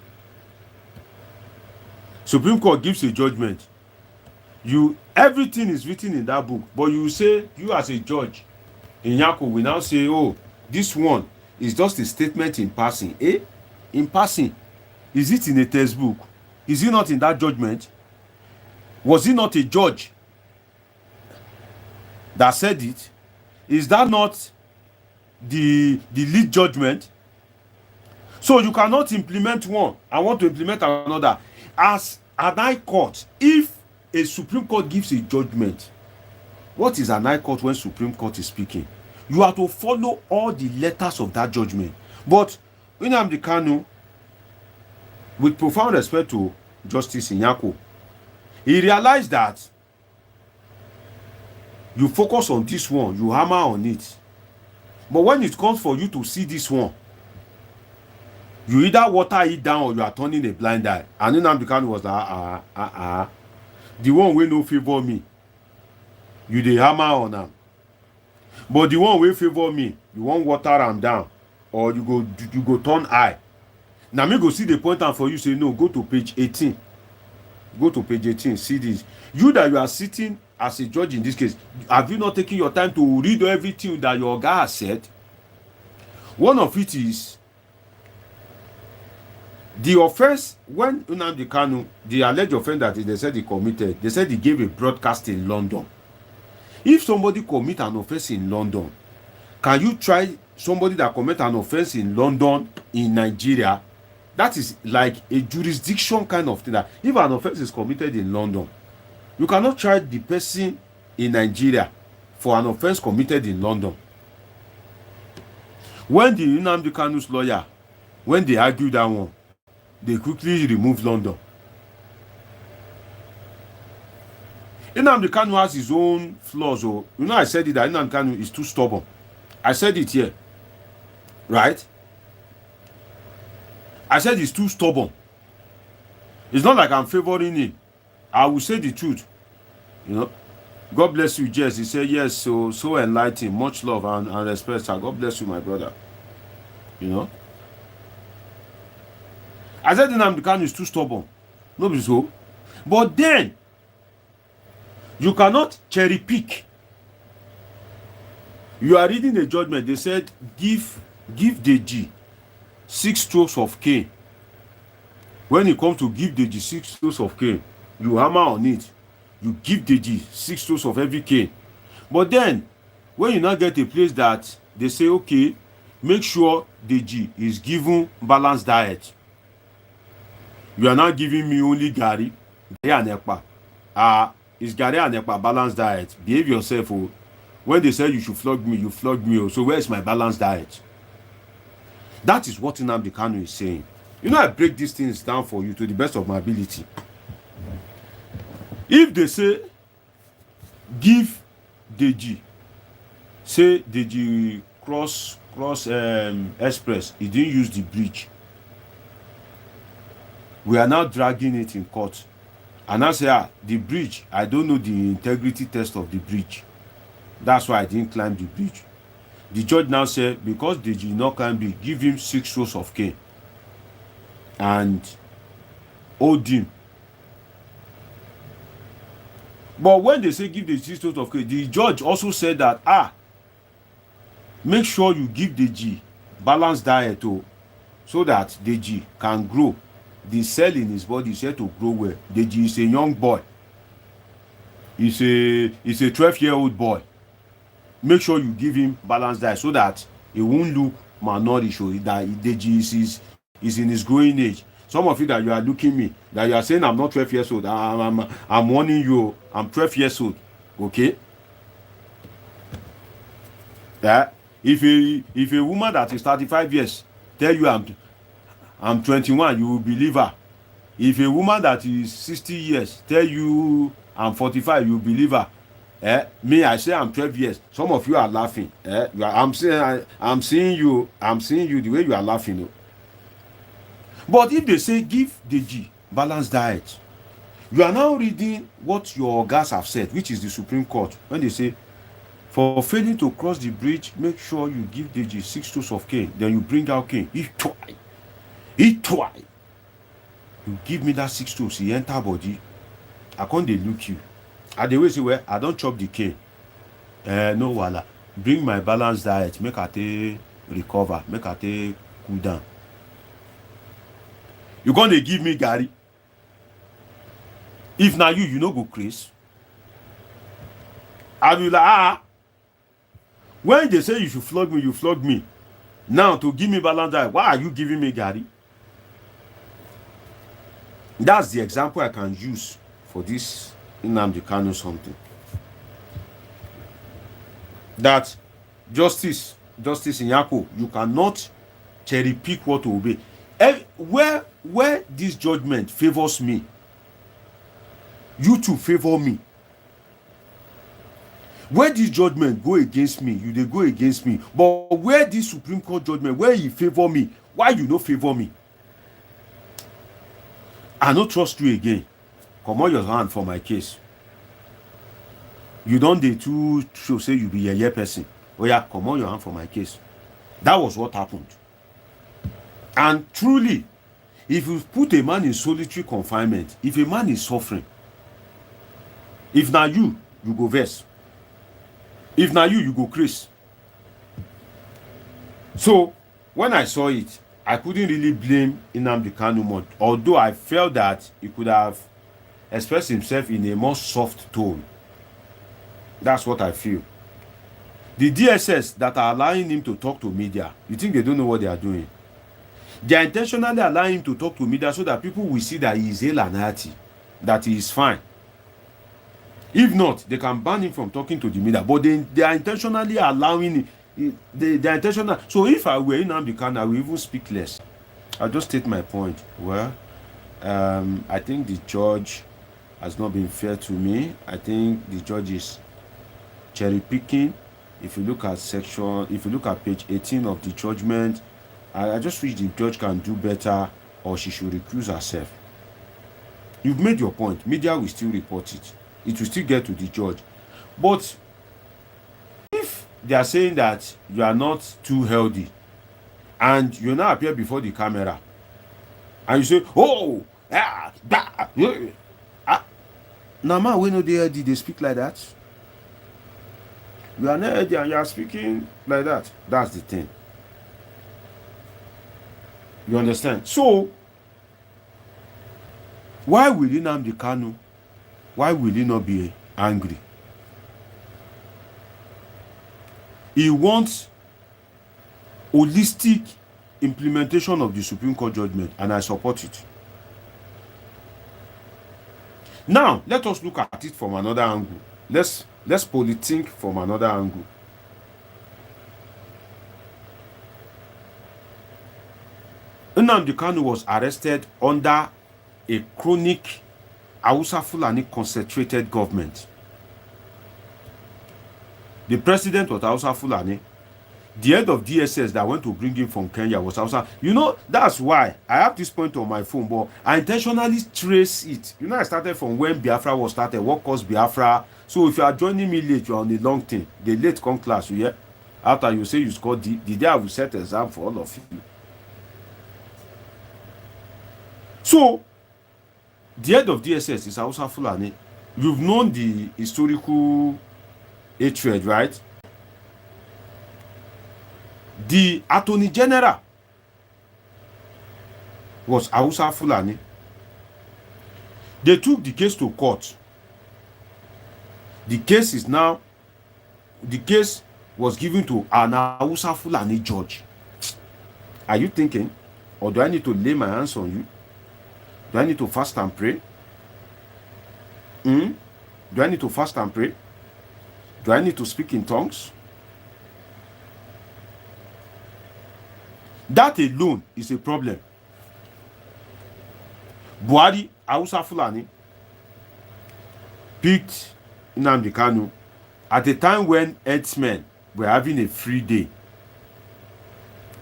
Supreme Court gives a judgment. Everything is written in that book, but you say, you as a judge in Nyako will now say, oh, this one is just a statement in passing. In passing. Is it in a textbook? Is it not in that judgment? Was he not a judge that said it? Is that not the lead judgment? So you cannot implement one and want to implement another. As an high court, if a Supreme Court gives a judgment, what is an high court when Supreme Court is speaking? You have to follow all the letters of that judgment. But Nnamdi Kanu, with profound respect to Justice Nyako, he realized that you focus on this one, you hammer on it. But when it comes for you to see this one, you either water it down or you are turning a blind eye. And Nnamdi Kanu was like, the one wey no favor me, you dey hammer on am. But the one wey favor me, you wan water am down, or you go turn eye. Now me go see the point am for you, say no, go to page 18. Go to page 18, see this. You that you are sitting as a judge in this case, have you not taken your time to read everything that your guy has said? One of it is the offense when Nnamdi Kanu, the alleged offense that they said he committed, they said he gave a broadcast in London. If somebody commit an offense in London, can you try somebody that commit an offense in London in Nigeria? That is like a jurisdiction kind of thing. That if an offense is committed in London, you cannot try the person in Nigeria for an offense committed in London. When the Nnamdi Kanu's lawyer, when they argued that one, they quickly removed London. Nnamdi Kanu has his own flaws. Oh, you know, I said it that Nnamdi Kanu is too stubborn. I said it here, right? I said he's too stubborn. It's not like I'm favoring him. I will say the truth. You know, God bless you, Jess. He said yes, so enlightened, much love and respect. Sir. God bless you, my brother. You know, I said Nnamdi Kanu is too stubborn. Nobody so. But then you cannot cherry pick. You are reading the judgment. They said give Deji 6 strokes of cane. When it comes to give Deji 6 strokes of cane, you hammer on it. You give Deji 6 strokes of every cane. But then, when you now get a place that they say, okay, make sure Deji is given balanced diet. You are not giving me only Gari and Ekpa. Is Gari and Ekpa balanced diet? Behave yourself. Oh. When they say you should flog me, you flog me. Oh. So where is my balanced diet? That is what Nnamdi Kanu is saying. You know, I break these things down for you to the best of my ability. If they say, give Deji, say Deji cross express, he didn't use the bridge. We are now dragging it in court. And I say, the bridge, I don't know the integrity test of the bridge. That's why I didn't climb the bridge. The judge now said, because Deji did not climb it, give him 6 strokes of cane and hold him. But when they say give the 6 strokes of cane, the judge also said that, make sure you give Deji balanced diet so that Deji can grow. The cell in his body is said to grow well. Deji is a young boy. He's a 12-year-old boy. Make sure you give him balanced diet so that he won't look malnourished or that Deji is in his growing age. Some of you that you are looking me, that you are saying I'm not 12 years old. I'm warning you, I'm 12 years old. Okay? Yeah? If a woman that is 35 years tell you I'm 21, you will believe her. If a woman that is 60 years tell you I'm 45, you will believe her. Me, I say I'm 12 years. Some of you are laughing. I'm seeing you the way you are laughing. But if they say give Deji balanced diet, you are now reading what your guys have said, which is the Supreme Court, when they say for failing to cross the bridge, make sure you give Deji 6 strokes of cane. Then you bring out cane. Eat twice. You give me that 6 strokes. He enter body. I can't they look you. And they will say, well, I don't chop the cane. No wala. Bring my balanced diet. Make I take recover. Make I take cool down. You gonna give me Gary? If now you no go crazy. I will like, when they say you should flog me, you flog me. Now to give me balanced diet, why are you giving me Gary? That's the example I can use for this Nnamdi Kanu something. That justice in Nyako, you cannot cherry pick what to obey. Where this judgment favors me, you too favor me. Where this judgment go against me, you they go against me. But where this Supreme Court judgment, where he favor me, why you no favor me? I no trust you again. Come on your hand for my case. You don't dey too show say you be a person. Oh yeah, come on your hand for my case. That was what happened. And truly, if you put a man in solitary confinement, if a man is suffering, if now you go vex. If now you go crazy. So when I saw it, I couldn't really blame Nnamdi Kanu much, although I felt that he could have expressed himself in a more soft tone. That's what I feel. The DSS that are allowing him to talk to media, you think they don't know what they are doing? They are intentionally allowing him to talk to media so that people will see that he is ill and healthy, that he is fine. If not, they can ban him from talking to the media. But they are intentionally allowing him. They are intentional. So if I were Nnamdi Kanu, I will even speak less. I'll just state my point. Well, I think the judge has not been fair to me. I think the judge is cherry picking. If you look at page 18 of the judgment, I just wish the judge can do better, or she should recuse herself. You've made your point. Media will still report it. It will still get to the judge. But if they are saying that you are not too healthy and you now appear before the camera and you say, oh, now man, we know they speak like that. You are not healthy and you are speaking like that. That's the thing. You understand? So, why will Nnamdi Kanu? Why will he not be angry? He wants holistic implementation of the Supreme Court judgment, and I support it. Now, let us look at it from another angle. Let's politique from another angle. Nnamdi Kanu was arrested under a chronic Hausa Fulani concentrated government. The president was Hausa Fulani. The head of DSS that went to bring him from Kenya was Hausa. You know, that's why I have this point on my phone, but I intentionally trace it. You know, I started from when Biafra was started, what caused Biafra. So if you are joining me late, you're on the long thing. The late come class, you hear? After you say you scored the day I will set exam for all of you. So, the head of DSS is Hausa Fulani. You've known the historical hatred, right? The Attorney General was Hausa Fulani. They took the case to court. The case was given to an Hausa Fulani judge. Are you thinking, or do I need to lay my hands on you? Do I need to fast and pray? Do I need to fast and pray? Do I need to speak in tongues? That alone is a problem. Buhari, Hausa Fulani, picked Nnamdi Kanu at a time when herdsmen were having a free day,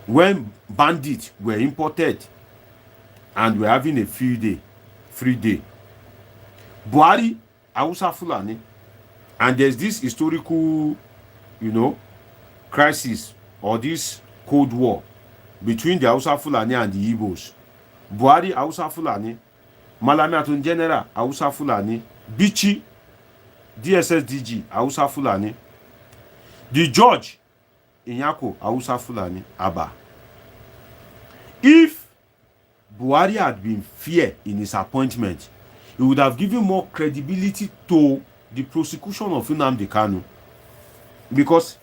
when bandits were imported and were having a free day. Buhari, Hausa Fulani, and there's this historical, crisis or this Cold War between the Hausa Fulani and the Igbos. Buhari, Hausa Fulani, Malami Attorney General, Hausa Fulani, Bichi, DSS DG, Hausa Fulani, the judge, Nyako, Hausa Fulani, Abba. If Buhari had been fair in his appointment, he would have given more credibility to the prosecution of Nnamdi Kanu. Because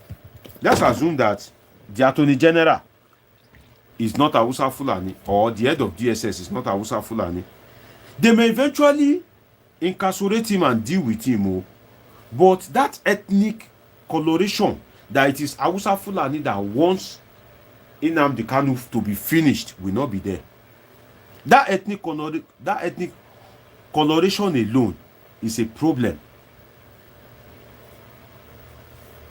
let's assume that the Attorney General is not Hausa Fulani, or the head of DSS is not Hausa Fulani. They may eventually incarcerate him and deal with him, but that ethnic coloration that it is Hausa Fulani that wants Nnamdi Kanu to be finished will not be there. That ethnic coloration alone is a problem.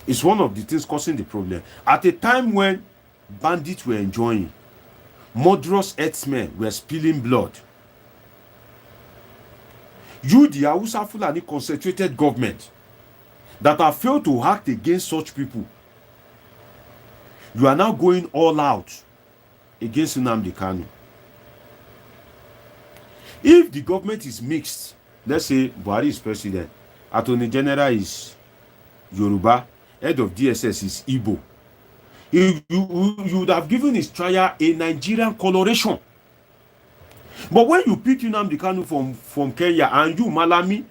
It's one of the things causing the problem. At a time when bandits were enjoying, murderous herdsmen were spilling blood, you, the Hausa Fulani concentrated government that have failed to act against such people, you are now going all out against Nnamdi Kanu. If the government is mixed, let's say Buhari is president, Attorney General is Yoruba, head of DSS is Igbo, you would have given his trial a Nigerian coloration. But when you pick Nnamdi Kanu from Kenya and you, Malami,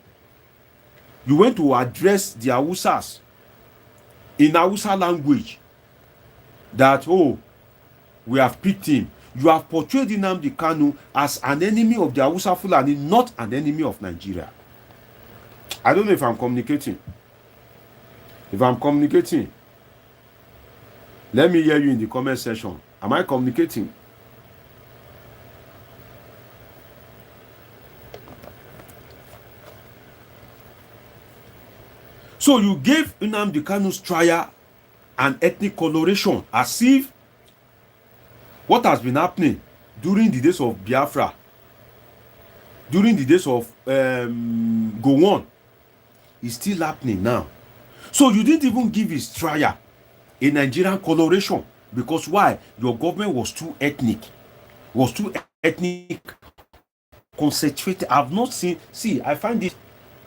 you went to address the Hausas in Hausa language that, we have picked him. You have portrayed Nnamdi Kanu as an enemy of the Hausa Fulani, not an enemy of Nigeria. I don't know if I'm communicating. If I'm communicating, let me hear you in the comment section. Am I communicating? So you gave Nnamdi Kanu's trial an ethnic coloration, as if what has been happening during the days of Biafra, during the days of Gowon, is still happening now. So you didn't even give his trial a Nigerian coloration. Because why? Your government was too ethnic. Concentrated. I've not seen. See, I find this,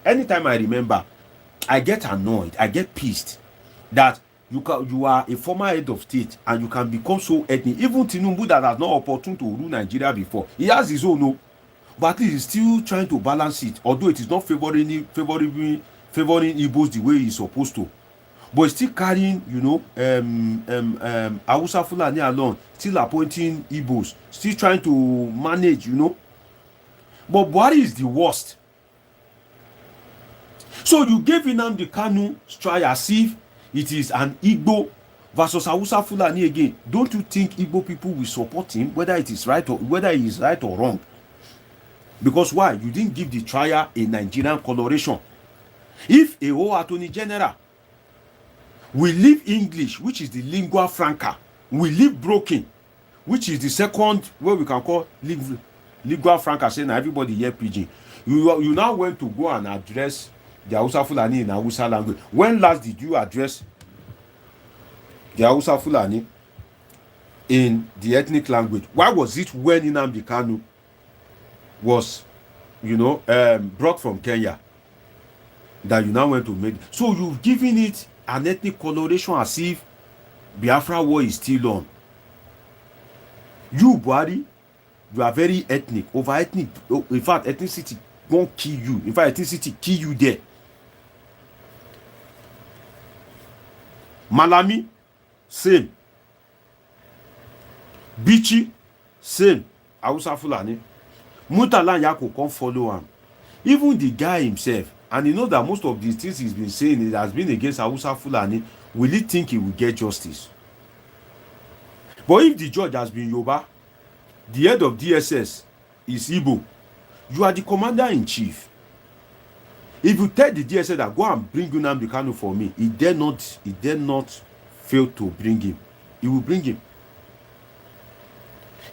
anytime I remember, I get annoyed, I get pissed that you are a former head of state and you can become so ethnic. Even Tinubu, that has no opportunity to rule Nigeria before, he has his own, but at least he's still trying to balance it, although it is not favoring Igbos the way he's supposed to. But he's still carrying, Hausa Fulani along, still appointing Igbos, still trying to manage, But Buhari is the worst. So you gave Nnamdi Kanu trial as if it is an Igbo versus Hausa Fulani again. Don't you think Igbo people will support him, whether he is right or wrong? Because why? You didn't give the trial a Nigerian coloration. If a whole Attorney General We leave English, which is the lingua franca. We leave broken, which is the second, what we can call lingua franca, saying everybody hear pidgin. You now went to go and address the Hausa Fulani in Hausa language. When last did you address the Hausa Fulani in the ethnic language? Why was it when Nnamdi Kanu was, brought from Kenya, that you now went to make? So you've given it an ethnic coloration as if Biafra war is still on. You, Buhari, you are very ethnic, over ethnic. In fact, ethnicity won't kill you. In fact, ethnicity kill you there. Malami, same. Bichi, same. Hausa Fulani. Murtala Nyako can't follow him. Even the guy himself, and you know that most of these things he's been saying, it has been against Hausa Fulani. Will he think he will get justice? But if the judge has been Yoruba, the head of DSS is Igbo, you are the commander-in-chief. If you tell the DSS that go and bring Nnamdi Kanu for me, he dare not fail to bring him. He will bring him.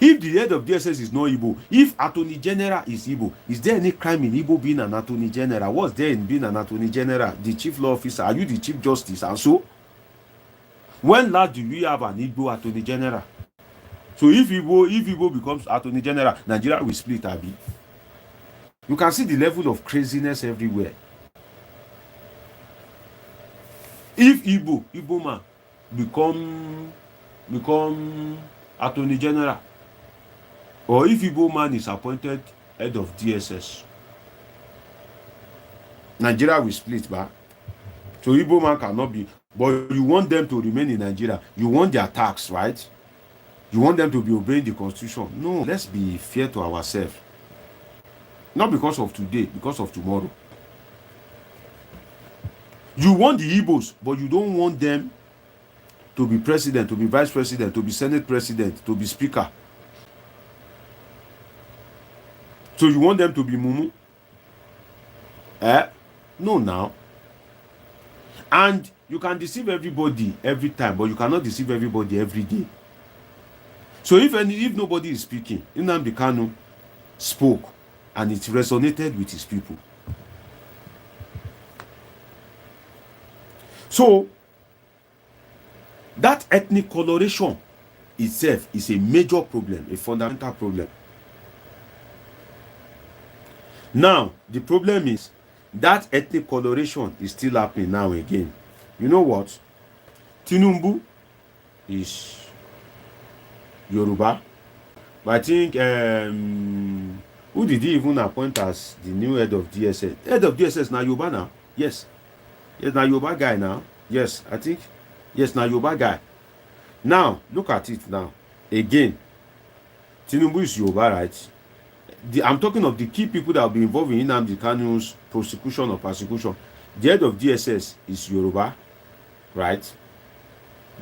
If the head of DSS is not Igbo, if Attorney General is Igbo, is there any crime in Igbo being an Attorney General? What's there in being an Attorney General? The Chief Law Officer? Are you the Chief Justice? And so, when last do we have an Igbo Attorney General? So if Igbo becomes Attorney General, Nigeria will split, Abi. You can see the level of craziness everywhere. If Igbo man become Attorney General, or if Igbo man is appointed head of DSS, Nigeria will split back. So Igbo man cannot be, but you want them to remain in Nigeria. You want their tax, right? You want them to be obeying the constitution. No, let's be fair to ourselves. Not because of today, because of tomorrow. You want the Igbos, but you don't want them to be president, to be vice president, to be senate president, to be speaker. So you want them to be mumu? No, now. And you can deceive everybody every time, but you cannot deceive everybody every day. So if nobody is speaking, Nnamdi Kanu spoke, and it resonated with his people. So that ethnic coloration itself is a major problem, a fundamental problem. Now, the problem is that ethnic coloration is still happening now again. You know what? Tinubu is Yoruba. But I think who did he even appoint as the new head of DSS? Head of DSS now Yoruba now. Yes. Yes, now Yoruba guy now. Yes, I think. Yes, now Yoruba guy. Now, look at it now. Again, Tinubu is Yoruba, right? I'm talking of the key people that will be involved in Nnamdi Kanu's prosecution or persecution. The head of DSS is Yoruba, right?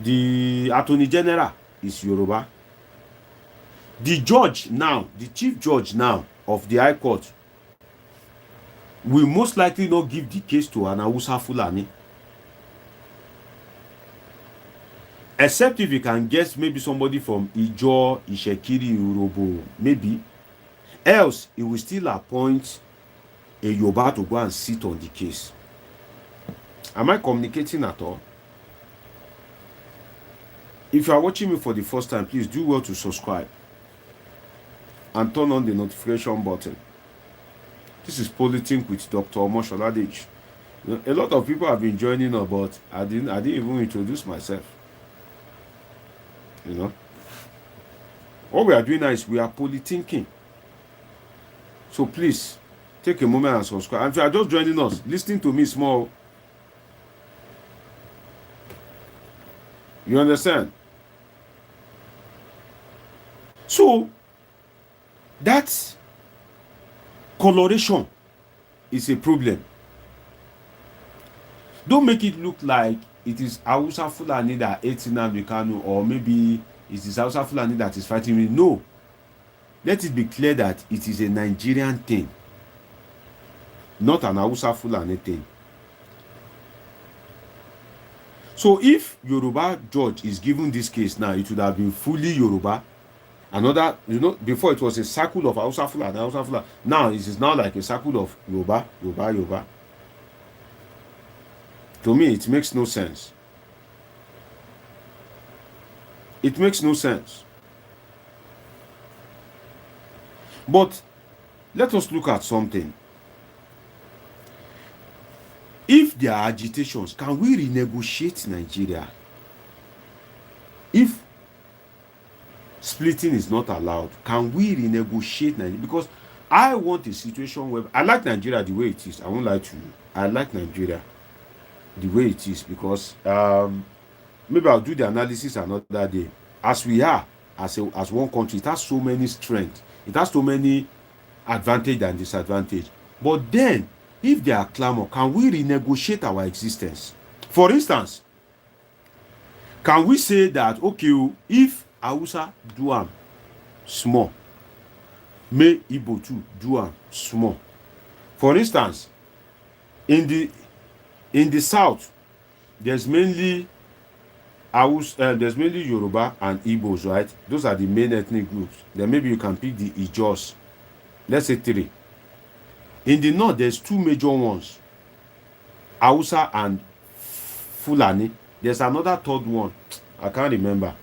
The Attorney General is Yoruba. The judge now, the chief judge now of the High Court, will most likely not give the case to an Hausa Fulani. Except if you can guess maybe somebody from Ijo, Ishekiri, Urobo, maybe. Else, he will still appoint a Yoruba to go and sit on the case. Am I communicating at all? If you are watching me for the first time, please do well to subscribe and turn on the notification button. This is Politics with Dr. Omoshola Deji. A lot of people have been joining us, but I didn't even introduce myself. What we are doing now is we are politicking. So please take a moment and subscribe. And if you are just joining us, listening to me small. You understand? So that coloration is a problem. Don't make it look like it is Hausa Fulani that hates Nnamdi Kanu, or maybe it is Hausa Fulani that is fighting me. No. Let it be clear that it is a Nigerian thing, not an Hausa Fulani thing. So if Yoruba judge is given this case now, it would have been fully Yoruba. Another, before it was a circle of Hausa Fulani, Hausa Fulani. Now it is now like a circle of Yoruba, Yoruba, Yoruba. To me, it makes no sense. It makes no sense. But let us look at something. If there are agitations, can we renegotiate Nigeria? If splitting is not allowed, can we renegotiate Nigeria? Because I want a situation where I like Nigeria the way it is. I won't lie to you. I like Nigeria the way it is because maybe I'll do the analysis another day. As we are, as one country, it has so many strengths. It has so many advantage and disadvantage. But then, if there are clamor, can we renegotiate our existence? For instance, can we say that, okay, if Hausa do am small, may Igbo too do am small? For instance, in the south, there's mainly Yoruba and Igbos, right? Those are the main ethnic groups. Then maybe you can pick the Ijos. Let's say 3. In the north, there's 2 major ones, Hausa and Fulani. There's another third one, I can't remember.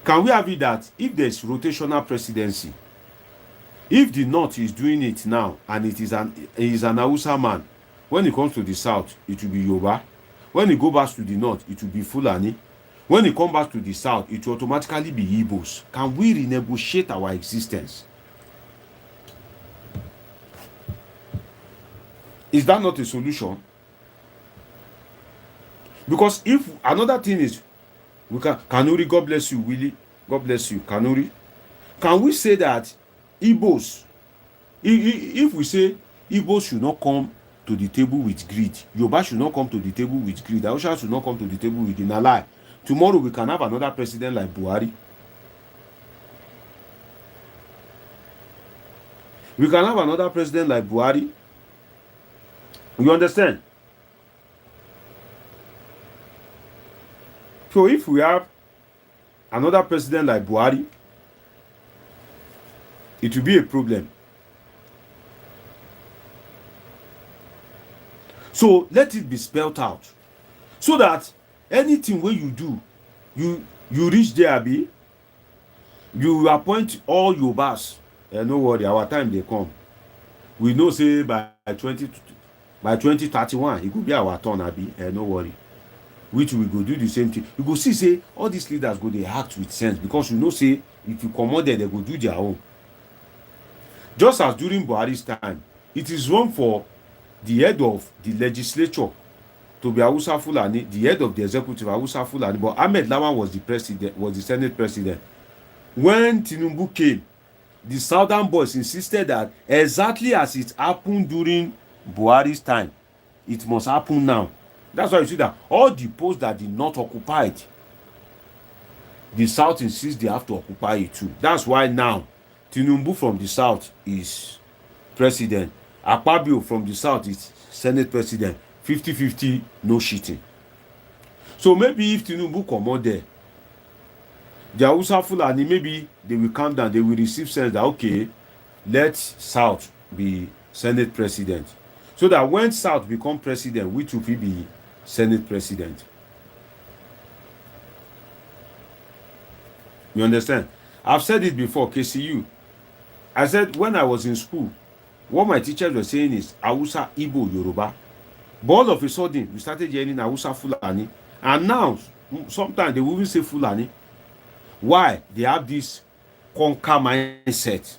Can we have it that if there's rotational presidency, if the north is doing it now and he is an Hausa man, when it comes to the south, it will be Yoruba. When he go back to the north, it will be Fulani. When he come back to the south, it will automatically be Igbos. Can we renegotiate our existence? Is that not a solution? Because if another thing is, we can Kanuri, God bless you, Willie, God bless you, Kanuri. Can we say that Igbos, if we say Igbos should not come to the table with greed, Yoruba should not come to the table with greed, Hausa should not come to the table with in a lie, tomorrow we can have another president like Buhari. We can have another president like Buhari. You understand? So if we have another president like Buhari, it will be a problem. So let it be spelled out, so that anything wey you do, you reach there, be you appoint all Yorubas. No worry, our time dey come. We know say by 2031 it go be our turn, abi. No worry, which we go do the same thing. You go see say all these leaders go dey act with sense, because you know say if you comot there, they go do their own. Just as during Buhari's time, it is wrong for the head of the legislature to be Hausa Fulani, the head of the executive Hausa Fulani, but Ahmed Lawan was the Senate president. When Tinubu came, the southern boys insisted that exactly as it happened during Buhari's time, it must happen now. That's why you see that all the posts that the north occupied, the south insists they have to occupy it too. That's why now Tinubu from the south is president. Akpabio from the south is Senate president. 50-50, no cheating. So maybe if Tinubu come out there, the Hausa Fulani, maybe they will calm down, they will receive sense that okay, let South be Senate president. So that when South become president, which will be Senate president. You understand? I've said it before, KCU. I said when I was in school, what my teachers were saying is Hausa, Igbo, Yoruba. But all of a sudden, we started hearing Hausa Fulani. And now, sometimes they will even say Fulani. Why? They have this conquer mindset.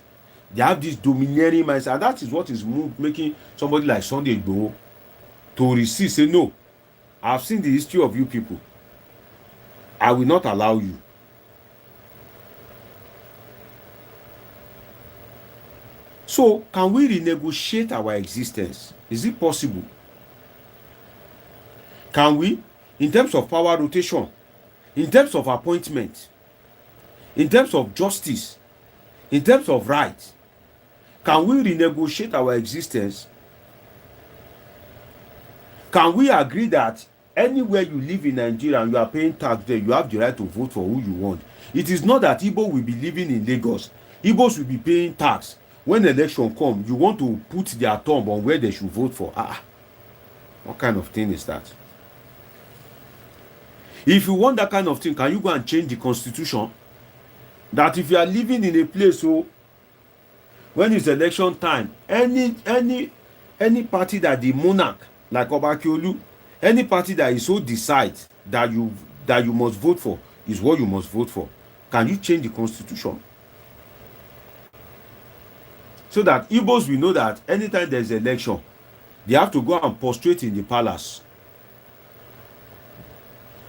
They have this domineering mindset. And that is what is making somebody like Sunday Igboho to resist, say, no, I've seen the history of you people. I will not allow you. So, can we renegotiate our existence? Is it possible? Can we? In terms of power rotation, in terms of appointment, in terms of justice, in terms of rights, can we renegotiate our existence? Can we agree that anywhere you live in Nigeria and you are paying tax there, you have the right to vote for who you want. It is not that Igbo will be living in Lagos. Igbos will be paying tax. When election come, you want to put their thumb on where they should vote for. What kind of thing is that? If you want that kind of thing, can you go and change the constitution? That if you are living in a place, so when it's election time, any party that the monarch, like Obakiolu, any party that is so decides that you must vote for is what you must vote for. Can you change the constitution? So that Igbos will know that anytime there's election, they have to go and prostrate in the palace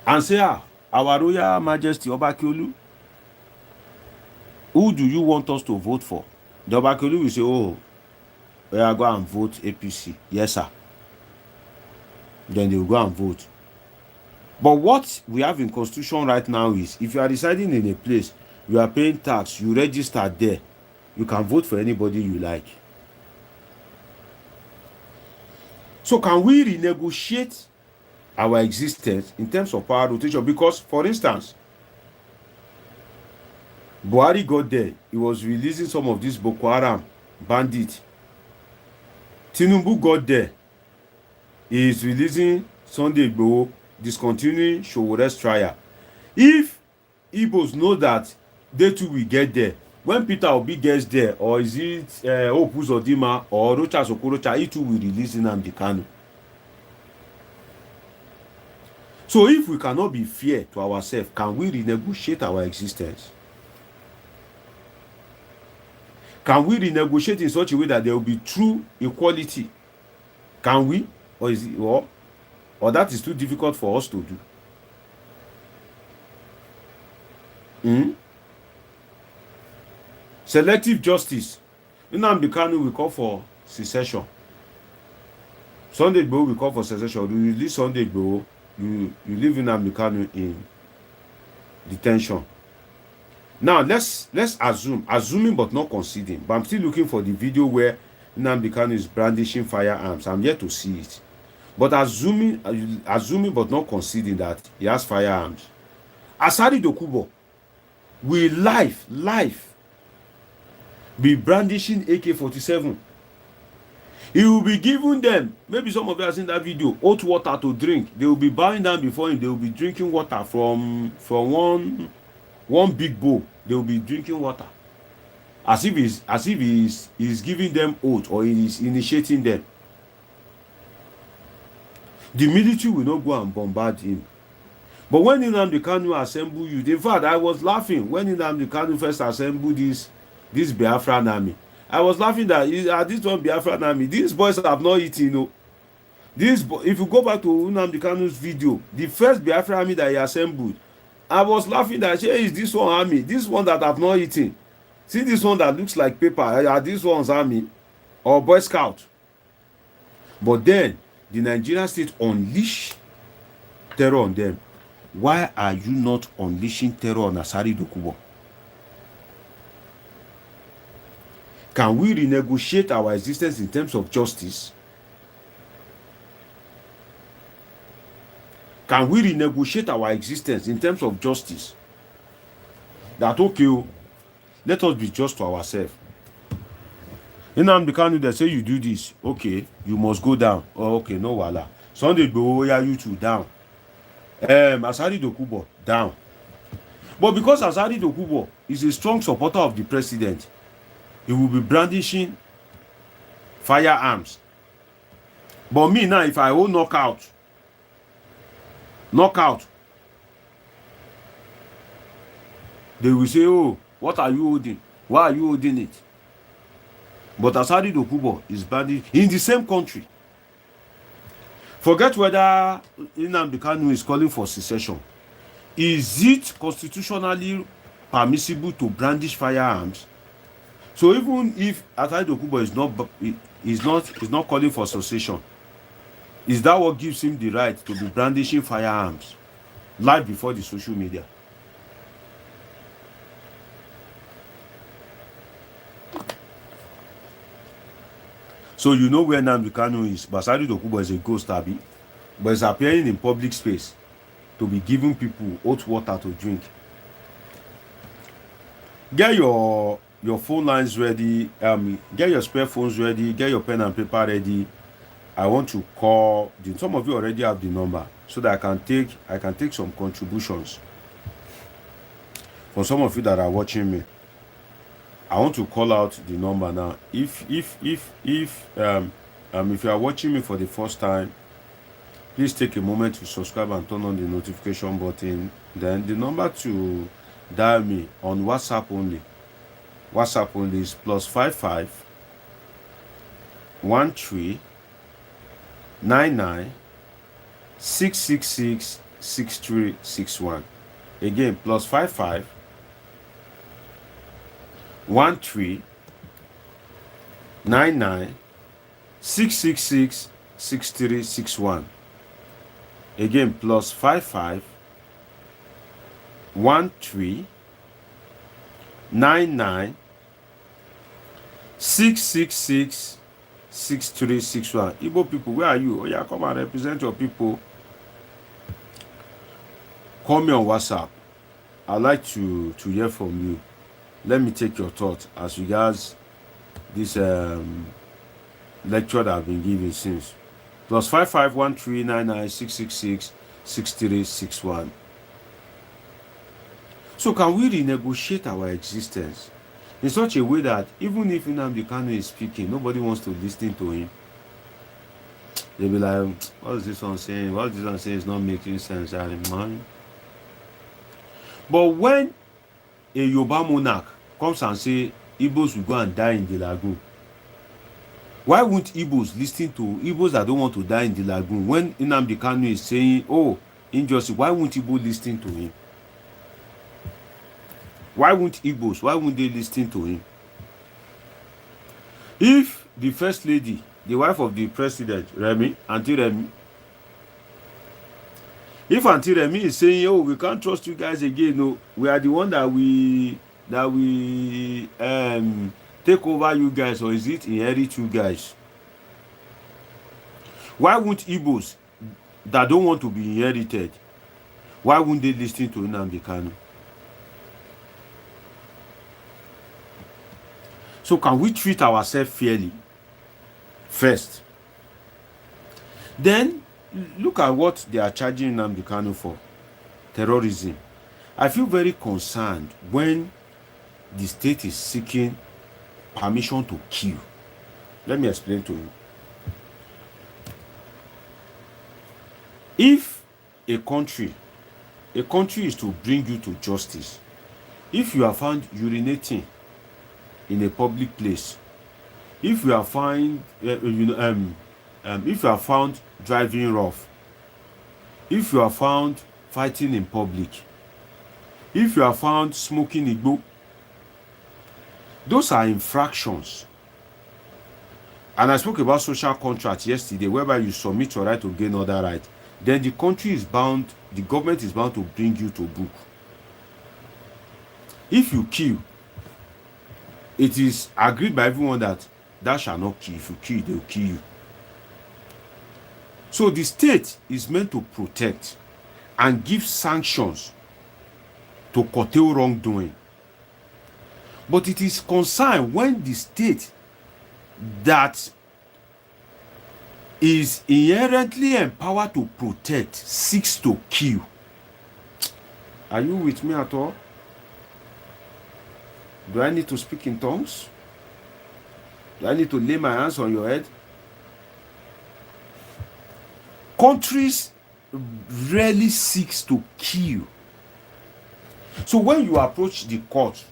and say, our Royal Majesty Obakiolu, who do you want us to vote for? The Obakiolu will say, we are going and vote APC. Yes, sir. Then they will go and vote. But what we have in constitution right now is, if you are residing in a place, you are paying tax, you register there, you can vote for anybody you like. So can we renegotiate our existence in terms of power rotation? Because, for instance, Buhari got there, he was releasing some of these Boko Haram bandits. Tinubu got there, he is releasing Sunday Igboho, discontinuing Showore's trial. If Igbos know that they too will get there, when Peter Obi gets there, or is it Hope Uzodinma or Rochas Okorocha, he too will release Nnamdi Kanu. So if we cannot be fair to ourselves, can we renegotiate our existence? Can we renegotiate in such a way that there will be true equality? Can we? Or is it or that is too difficult for us to do? Selective justice. Nnamdi Kanu will call for secession. Sunday Igboho will call for secession. You release Sunday Igboho, you leave Nnamdi Kanu in detention. Now let's assuming but not conceding. But I'm still looking for the video where Nnamdi Kanu is brandishing firearms. I'm yet to see it. But assuming but not conceding that he has firearms, Asari Dokubo will life be brandishing AK-47. He will be giving them, maybe some of you have seen that video, hot water to drink. They will be bowing down before him. They will be drinking water from one big bowl. They will be drinking water as if he's giving them oath, or he is initiating them. The military will not go and bombard him. But when Nnamdi Kanu assembled youth, in fact, I was laughing when Nnamdi Kanu first assembled this Biafra army. I was laughing that this one Biafra army, these boys have not eaten. If you go back to Nnamdi Kanu's video, the first Biafra army that he assembled, I was laughing that, hey, is this one army? This one that have not eaten. See this one that looks like paper, are this one's army or Boy Scout? But then the Nigerian state unleashed terror on them. Why are you not unleashing terror on Asari Dokubo? Can we renegotiate our existence in terms of justice? Can we renegotiate our existence in terms of justice? That okay, let us be just to ourselves. Nnamdi Kanu, they say you do this, okay, you must go down. Oh, okay, no wala. Sunday Igboho, yeah, you two down. Asari Dokubo down. But because Asari Dokubo is a strong supporter of the president, he will be brandishing firearms. But me now, if I hold knockout, they will say, oh, what are you holding? Why are you holding it? But Asari Dokubo is brandished in the same country. Forget whether Nnamdi Kanu is calling for secession. Is it constitutionally permissible to brandish firearms? So even if Asari Dokubo is not calling for secession, is that what gives him the right to be brandishing firearms live before the social media? So you know where Nnamdi Kanu is. Asari Dokubo is a ghost, Abi. but it's appearing in public space to be giving people hot water to drink. Get your phone lines ready, get your spare phones ready, get your pen and paper ready. I want to call some of you already have the number, so that I can take some contributions for some of you that are watching me. I want to call out the number now. If you are watching me for the first time, please take a moment to subscribe and turn on the notification button. Then the number to dial me on WhatsApp only. WhatsApp only is +55 13 99 666 6361. Again, +55 13 99 666 6361. Again, +55 13 99 666 6361. Igbo people, where are you? Oh yeah, come and represent your people. Call me on WhatsApp. I'd like to hear from you. Let me take your thoughts as regards this lecture that I've been giving since. +55 13 99 666 6361. So can we renegotiate our existence in such a way that even if Nnamdi Kanu is speaking, nobody wants to listen to him? They'll be like, what is this one saying? What is this one saying is not making sense. But when a Yoruba monarch comes and say Igbos will go and die in the lagoon, why won't Igbos listen to Igbos that don't want to die in the lagoon? When Nnamdi Kanu is saying, oh, injustice, why won't Igbos listen to him? Why won't they listen to him? If the first lady, the wife of the president, Auntie Remi, if Auntie Remi is saying, oh, we can't trust you guys again, no, we are the one that we take over you guys, or is it inherit you guys? Why won't Igbos that don't want to be inherited, why won't they listen to Nnamdi Kanu? So can we treat ourselves fairly first? Then look at what they are charging Nnamdi Kanu for: terrorism. I feel very concerned when the state is seeking permission to kill. Let me explain to you. If a country is to bring you to justice, if you are found urinating in a public place, if you are found if you are found driving rough, if you are found fighting in public, if you are found smoking igbo, those are infractions. And I spoke about social contract yesterday, whereby you submit your right to gain other right. Then the country is bound, the government is bound to bring you to book. If you kill, it is agreed by everyone that thou shalt not kill. If you kill, they will kill you. So the state is meant to protect and give sanctions to curtail wrongdoing. But it is concerned when the state that is inherently empowered to protect seeks to kill. Are you with me at all? Do I need to speak in tongues? Do I need to lay my hands on your head? Countries rarely seeks to kill. So when you approach the court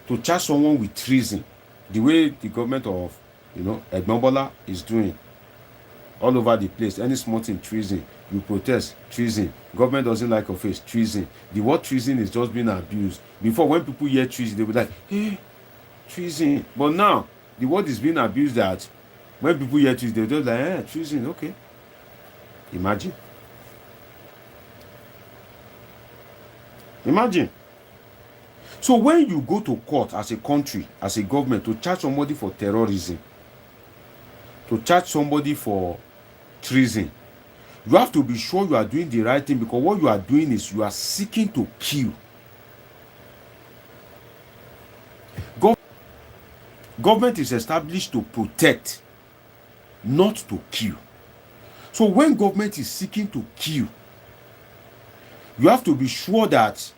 to charge someone with treason, the way the government of Egbomola is doing all over the place, any small thing, treason, you protest, treason, government doesn't like your face, treason. The word treason is just being abused. Before, when people hear treason, they be like, hey, treason. But now the word is being abused that when people hear treason, they're just like, hey, treason, okay. Imagine. So when you go to court as a country, as a government, to charge somebody for terrorism, to charge somebody for treason, You have to be sure you are doing the right thing, because what you are doing is you are seeking to kill. Government is established to protect, not to kill. So when government is seeking to kill, you have to be sure that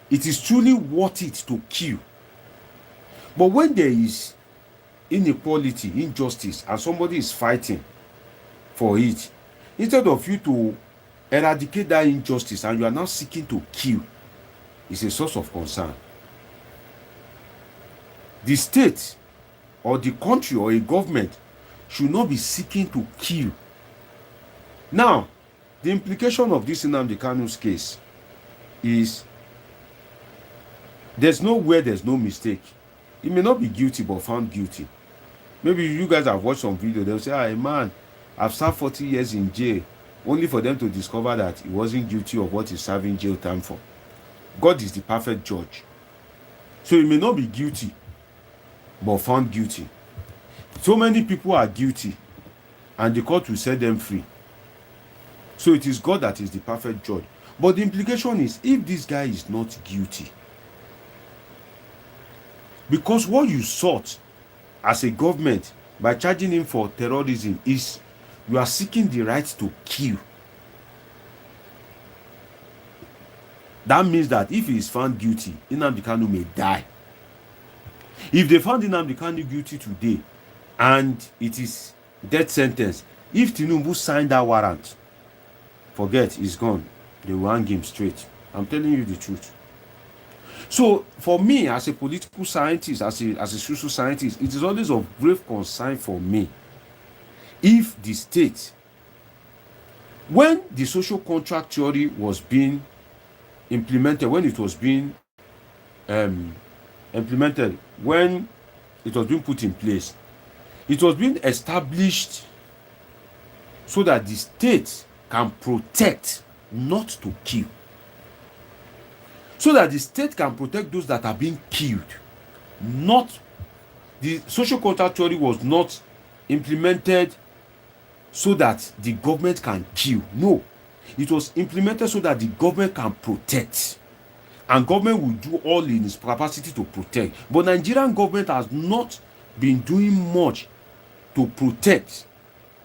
it is truly worth it to kill. But when there is inequality, injustice, and somebody is fighting for it, instead of you to eradicate that injustice and you are now seeking to kill, it's a source of concern. The state or the country or a government should not be seeking to kill. Now, the implication of this Nnamdi Kanu's case is there's no mistake. He may not be guilty but found guilty. Maybe you guys have watched some video, they'll say, hey man, I've served 40 years in jail, only for them to discover that he wasn't guilty of what he's serving jail time for. God is the perfect judge. So he may not be guilty but found guilty. So many people are guilty and the court will set them free. So it is God that is the perfect judge. But the implication is, if this guy is not guilty, because what you sought as a government by charging him for terrorism is you are seeking the right to kill. That means that if he is found guilty, Nnamdi Kanu may die. If they found Nnamdi Kanu guilty today and it is death sentence, if Tinubu signed that warrant, forget, he's gone. They will hang him straight. I'm telling you the truth. So for me, as a political scientist, as a social scientist, it is always of grave concern for me if the state, when the social contract theory was being implemented, when it was being implemented, when it was being put in place, it was being established so that the state can protect, not to kill. So that the state can protect those that are being killed. Not, the social contract theory was not implemented so that the government can kill. No. It was implemented so that the government can protect. And government will do all in its capacity to protect. But Nigerian government has not been doing much to protect,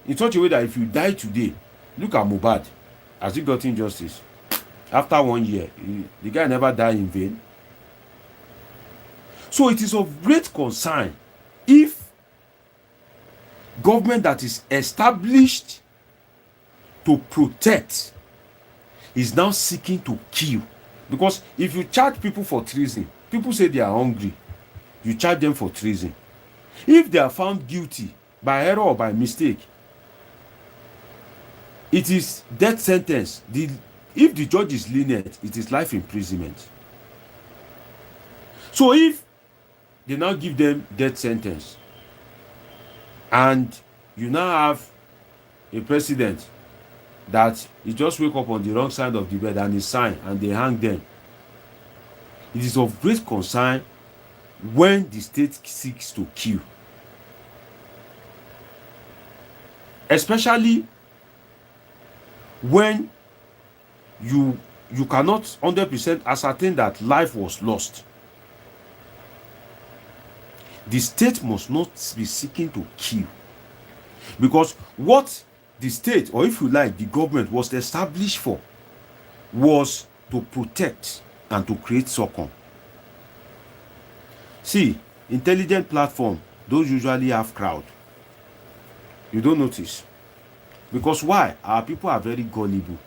in such a way that if you die today, look at Mohbad. Has he gotten justice? After 1 year, the guy never died in vain. So it is of great concern if government that is established to protect is now seeking to kill. Because if you charge people for treason, people say they are hungry, you charge them for treason. If they are found guilty by error or by mistake, it is death sentence. If the judge is lenient, it is life imprisonment. So if they now give them death sentence and you now have a president that he just wake up on the wrong side of the bed and he sign and they hang them, it is of great concern when the state seeks to kill. Especially when you cannot 100% ascertain that life was lost. The state must not be seeking to kill. Because what the state, or if you like, the government was established for, was to protect and to create succor. See, intelligent platform, those usually have crowd. You don't notice. Because why? Our people are very gullible.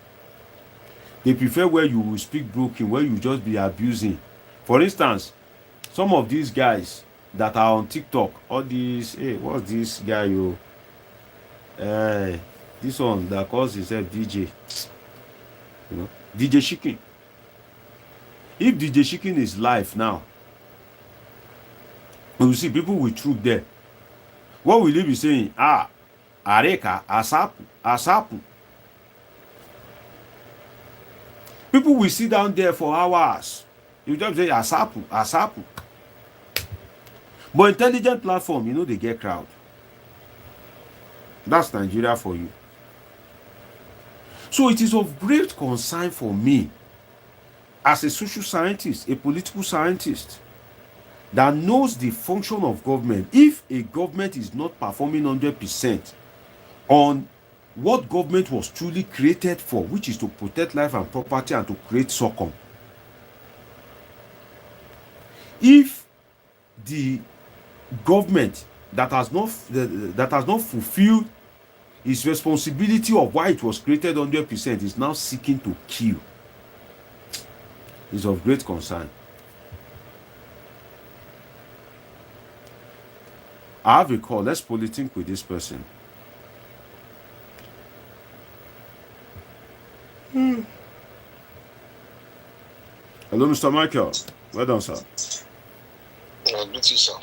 They prefer where you will speak broken, where you just be abusing. For instance, some of these guys that are on TikTok, all these, hey, what's this guy, yo? This one that calls himself DJ. You know, DJ Chicken. If DJ Chicken is live now, you see people will troop there. What will he be saying? Areka, Asapu, Asapu. People will sit down there for hours. You just say Asapu, Asapu. But intelligent platform, you know, they get crowd. That's Nigeria for you. So it is of great concern for me as a social scientist, a political scientist, that knows the function of government. If a government is not performing 100% on what government was truly created for, which is to protect life and property and to create succor, if the government that has not fulfilled its responsibility of why it was created 100% is now seeking to kill, is of great concern. I have a call. Let's politic with this person. Hello, Mr. Michael. Well done, sir. Good to sir.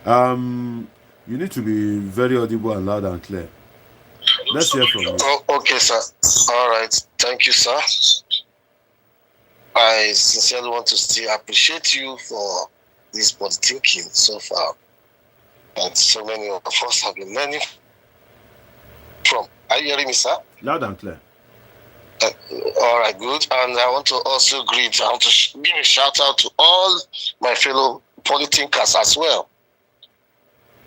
You need to be very audible and loud and clear. Let's hear from you. Oh, okay, sir. All right. Thank you, sir. I sincerely want to still appreciate you for this thinking so far. And so many of us have been learning from. Are you hearing me, sir? Loud and clear. All right, good. And I want to also I want to give a shout out to all my fellow politicians as well.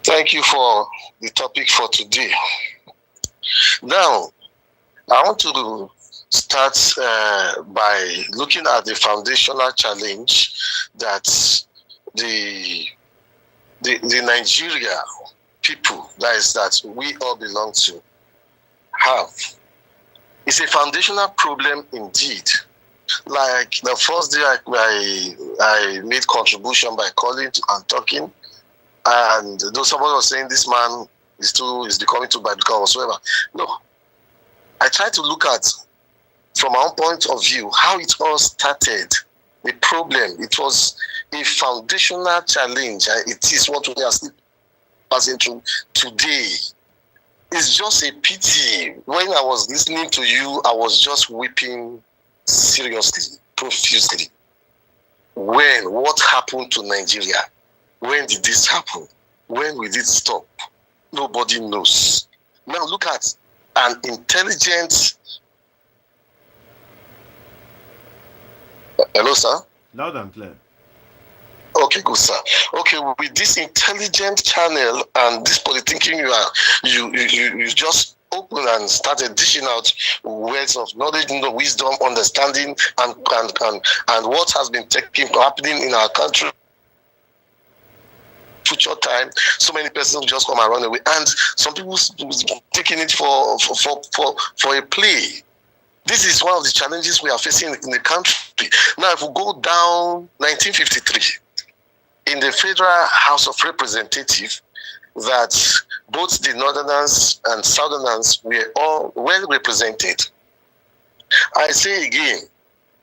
Thank you for the topic for today. Now, I want to start by looking at the foundational challenge that the Nigeria people, that we all belong to, have. It's a foundational problem indeed. Like the first day I made contribution by calling and talking, and though somebody was saying this man is becoming too biblical or whatsoever. No. I try to look at, from my own point of view, how it all started. The problem, it was a foundational challenge, and it is what we are still passing through today. It's just a pity. When I was listening to you, I was just weeping seriously, profusely. What happened to Nigeria? When did this happen? When will it stop? Nobody knows. Now look at an intelligent... Hello, sir? Loud and clear. Okay, good, sir. Okay, with this intelligent channel and this politicking, you just open and started dishing out words of knowledge, wisdom, understanding, and what has been happening in our country. Future time, so many persons just come and run away, and some people taking it for a play. This is one of the challenges we are facing in the country. Now, if we go down 1953, in the Federal House of Representatives, that both the Northerners and Southerners were all well represented. I say again,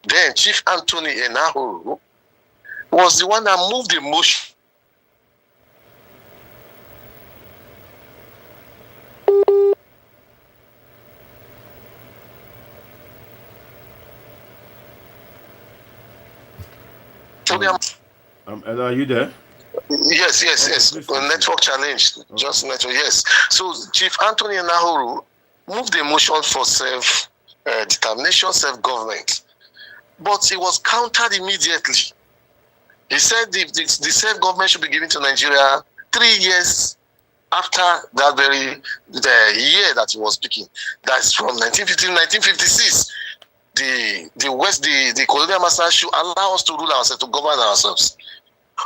then Chief Anthony Enahoro was the one that moved the motion. Ella, are you there? Yes. Network challenge, okay. Just network, yes. So Chief Anthony Enahoro moved the motion for self-determination, self-government. But it was countered immediately. He said the self-government should be given to Nigeria 3 years after that the year that he was speaking. That's from 1950 to 1956. The colonial masters should allow us to rule ourselves, to govern ourselves.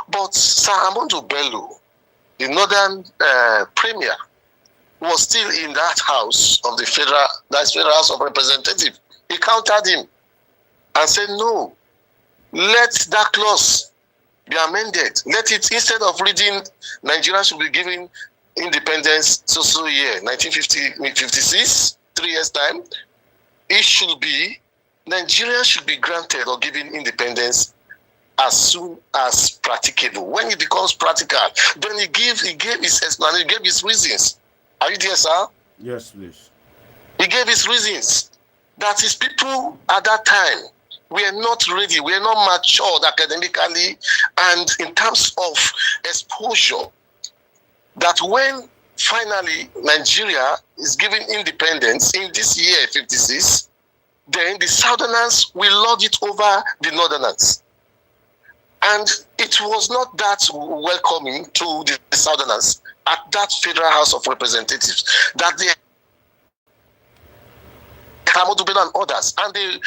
But Sir Amondo Bello, the northern premier, was still in that house of the Federal House of Representatives. He countered him and said, no, let that clause be amended. Let it, instead of reading Nigeria should be given independence so year, 1956, 3 years time, it should be Nigeria should be granted or given independence as soon as practicable. When it becomes practical, then he gave his explanation, he gave his reasons. Are you there, sir? Yes, please. He gave his reasons that his people at that time were not ready, were not matured academically and in terms of exposure. That when finally Nigeria is given independence in this year 56, then the Southerners will lord it over the Northerners. And it was not that welcoming to the Southerners at that Federal House of Representatives that they Ahmadu Bello and others, and they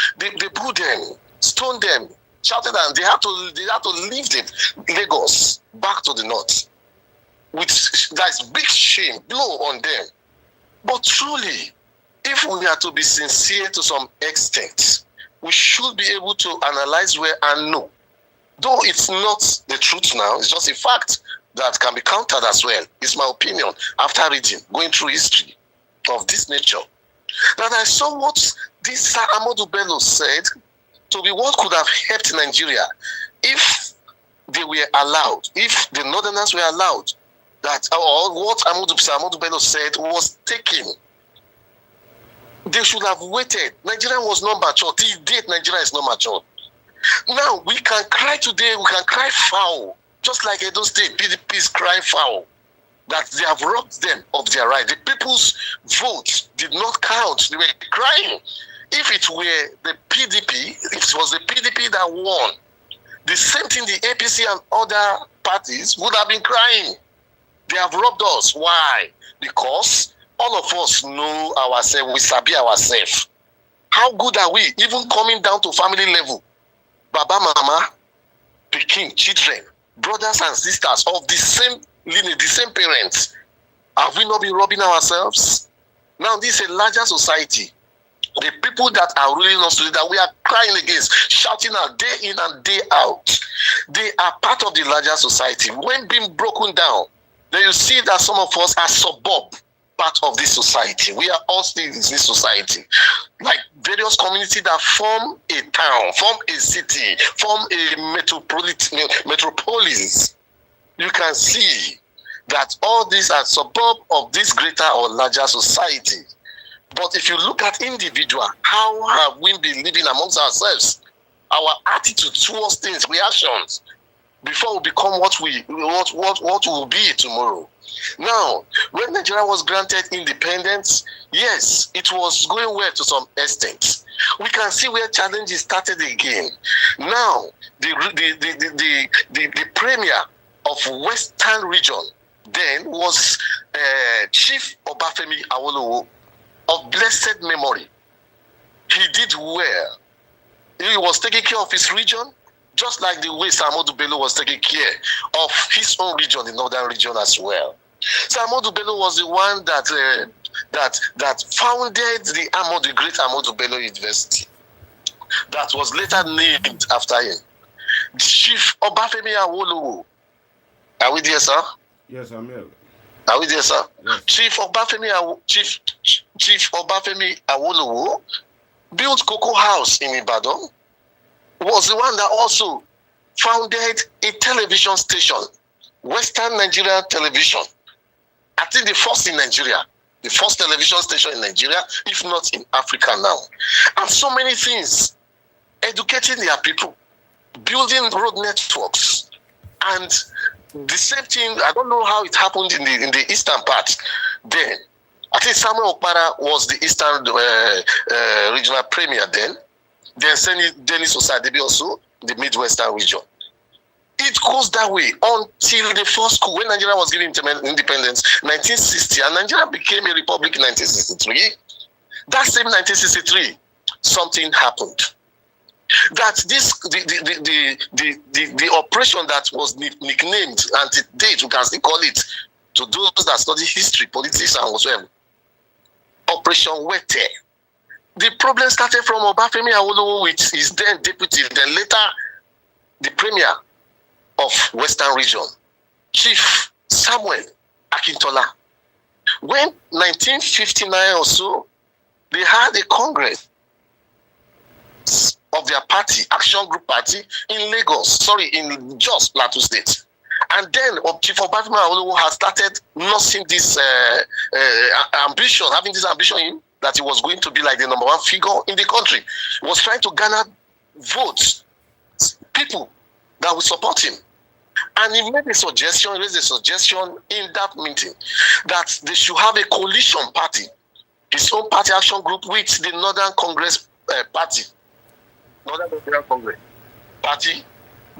booed them, stoned them, shouted, and they had to leave Lagos back to the north. That's big shame, blow on them. But truly, if we are to be sincere to some extent, we should be able to analyze where and know. Though it's not the truth now, it's just a fact that can be countered as well. It's my opinion after reading, going through history of this nature, that I saw what this Sir Ahmadu Bello said to be what could have helped Nigeria if they were allowed, if the Northerners were allowed, that or what Sir Ahmadu Bello said was taken. They should have waited. Nigeria was not mature. Till date, Nigeria is not mature. Now, we can cry today, we can cry foul, just like Edo State, PDP is crying foul, that they have robbed them of their right. The people's vote did not count. They were crying. If it were the PDP, if it was the PDP that won, the same thing the APC and other parties would have been crying. They have robbed us. Why? Because all of us know ourselves, we sabi ourselves. How good are we, even coming down to family level? Baba, mama, pikin, children, brothers and sisters of the same lineage, the same parents. Have we not been robbing ourselves? Now, this is a larger society. The people that are ruling us today, that we are crying against, shouting out day in and day out, they are part of the larger society. When being broken down, then you see that some of us are suburb part of this society. We are all still in this society. Like various communities that form a town, form a city, form a metropolis. You can see that all these are suburb of this greater or larger society. But if you look at individual, how have we been living amongst ourselves? Our attitude towards things, reactions, before we become what we will be tomorrow. Now, when Nigeria was granted independence, yes, it was going well to some extent. We can see where challenges started again. Now, the premier of Western region then was Chief Obafemi Awolowo of blessed memory. He did well. He was taking care of his region, just like the way Sir Ahmadu Bello was taking care of his own region, the northern region as well. Sir Ahmadu Bello was the one that founded the great Ahmadu Bello University, that was later named after him. Chief Obafemi Awolowo. Are we there, sir? Yes, I'm here. Are we there, sir? Yes. Chief Obafemi Awolowo built Cocoa House in Ibadan. Was the one that also founded a television station, Western Nigeria Television. I think the first in Nigeria, the first television station in Nigeria, if not in Africa now. And so many things, educating their people, building road networks, and the same thing, I don't know how it happened in the eastern part then. I think Samuel Okpara was the eastern regional premier then. Then Dennis Osadebi also, the Midwestern region. It goes that way until the first coup, when Nigeria was given independence, 1960, and Nigeria became a republic in 1963. That same 1963, something happened. That the operation that was nicknamed anti-date, we can still call it, to those that study history, politics, and whatsoever, Operation Wete. The problem started from Obafemi Awolowo, which is then deputy, then later the premier of Western region, Chief Samuel Akintola. When 1959 or so, they had a congress of their party, Action Group Party, in Jos, Plateau State. And then Chief Obafemi Awolowo has started nursing this ambition, having this ambition in that he was going to be like the number one figure in the country. He was trying to garner votes, people that would support him. And he made a suggestion, raised a suggestion in that meeting that they should have a coalition party, his own party action group with the Northern Congress Party, Northern Nigerian Congress Party.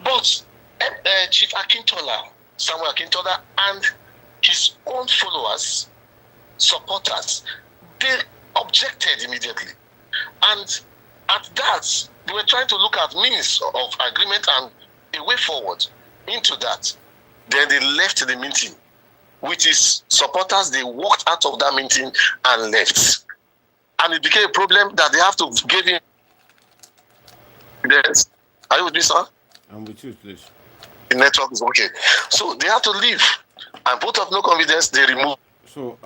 But Chief Akintola, Samuel Akintola, and his own followers, supporters, they objected immediately. And at that, they were trying to look at means of agreement and a way forward into that. Then they left the meeting. With his supporters, they walked out of that meeting and left. And it became a problem that they have to give him. Are you with me, sir? I'm with you, please. The network is okay. So they have to leave. And vote of no confidence, they removed. So,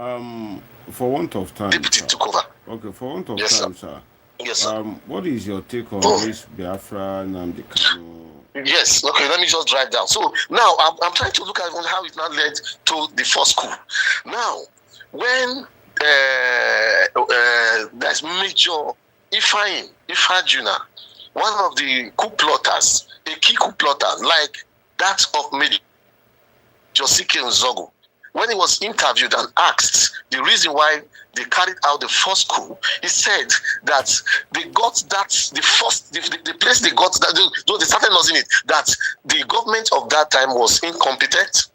for want of time, Deputy took over. Okay, for want of Yes, time, sir. sir. Yes, sir. What is your take on this Biafra Nnamdi Kanu? Yes, okay, let me just drive down. So now I'm trying to look at how it now led to the first coup. Now, when there's Major Ifajuna, one of the coup plotters, a key coup plotter, like that of Major Josike Nzogo, when he was interviewed and asked the reason why they carried out the first coup, he said that they got that the place they got that they started losing it, that the government of that time was incompetent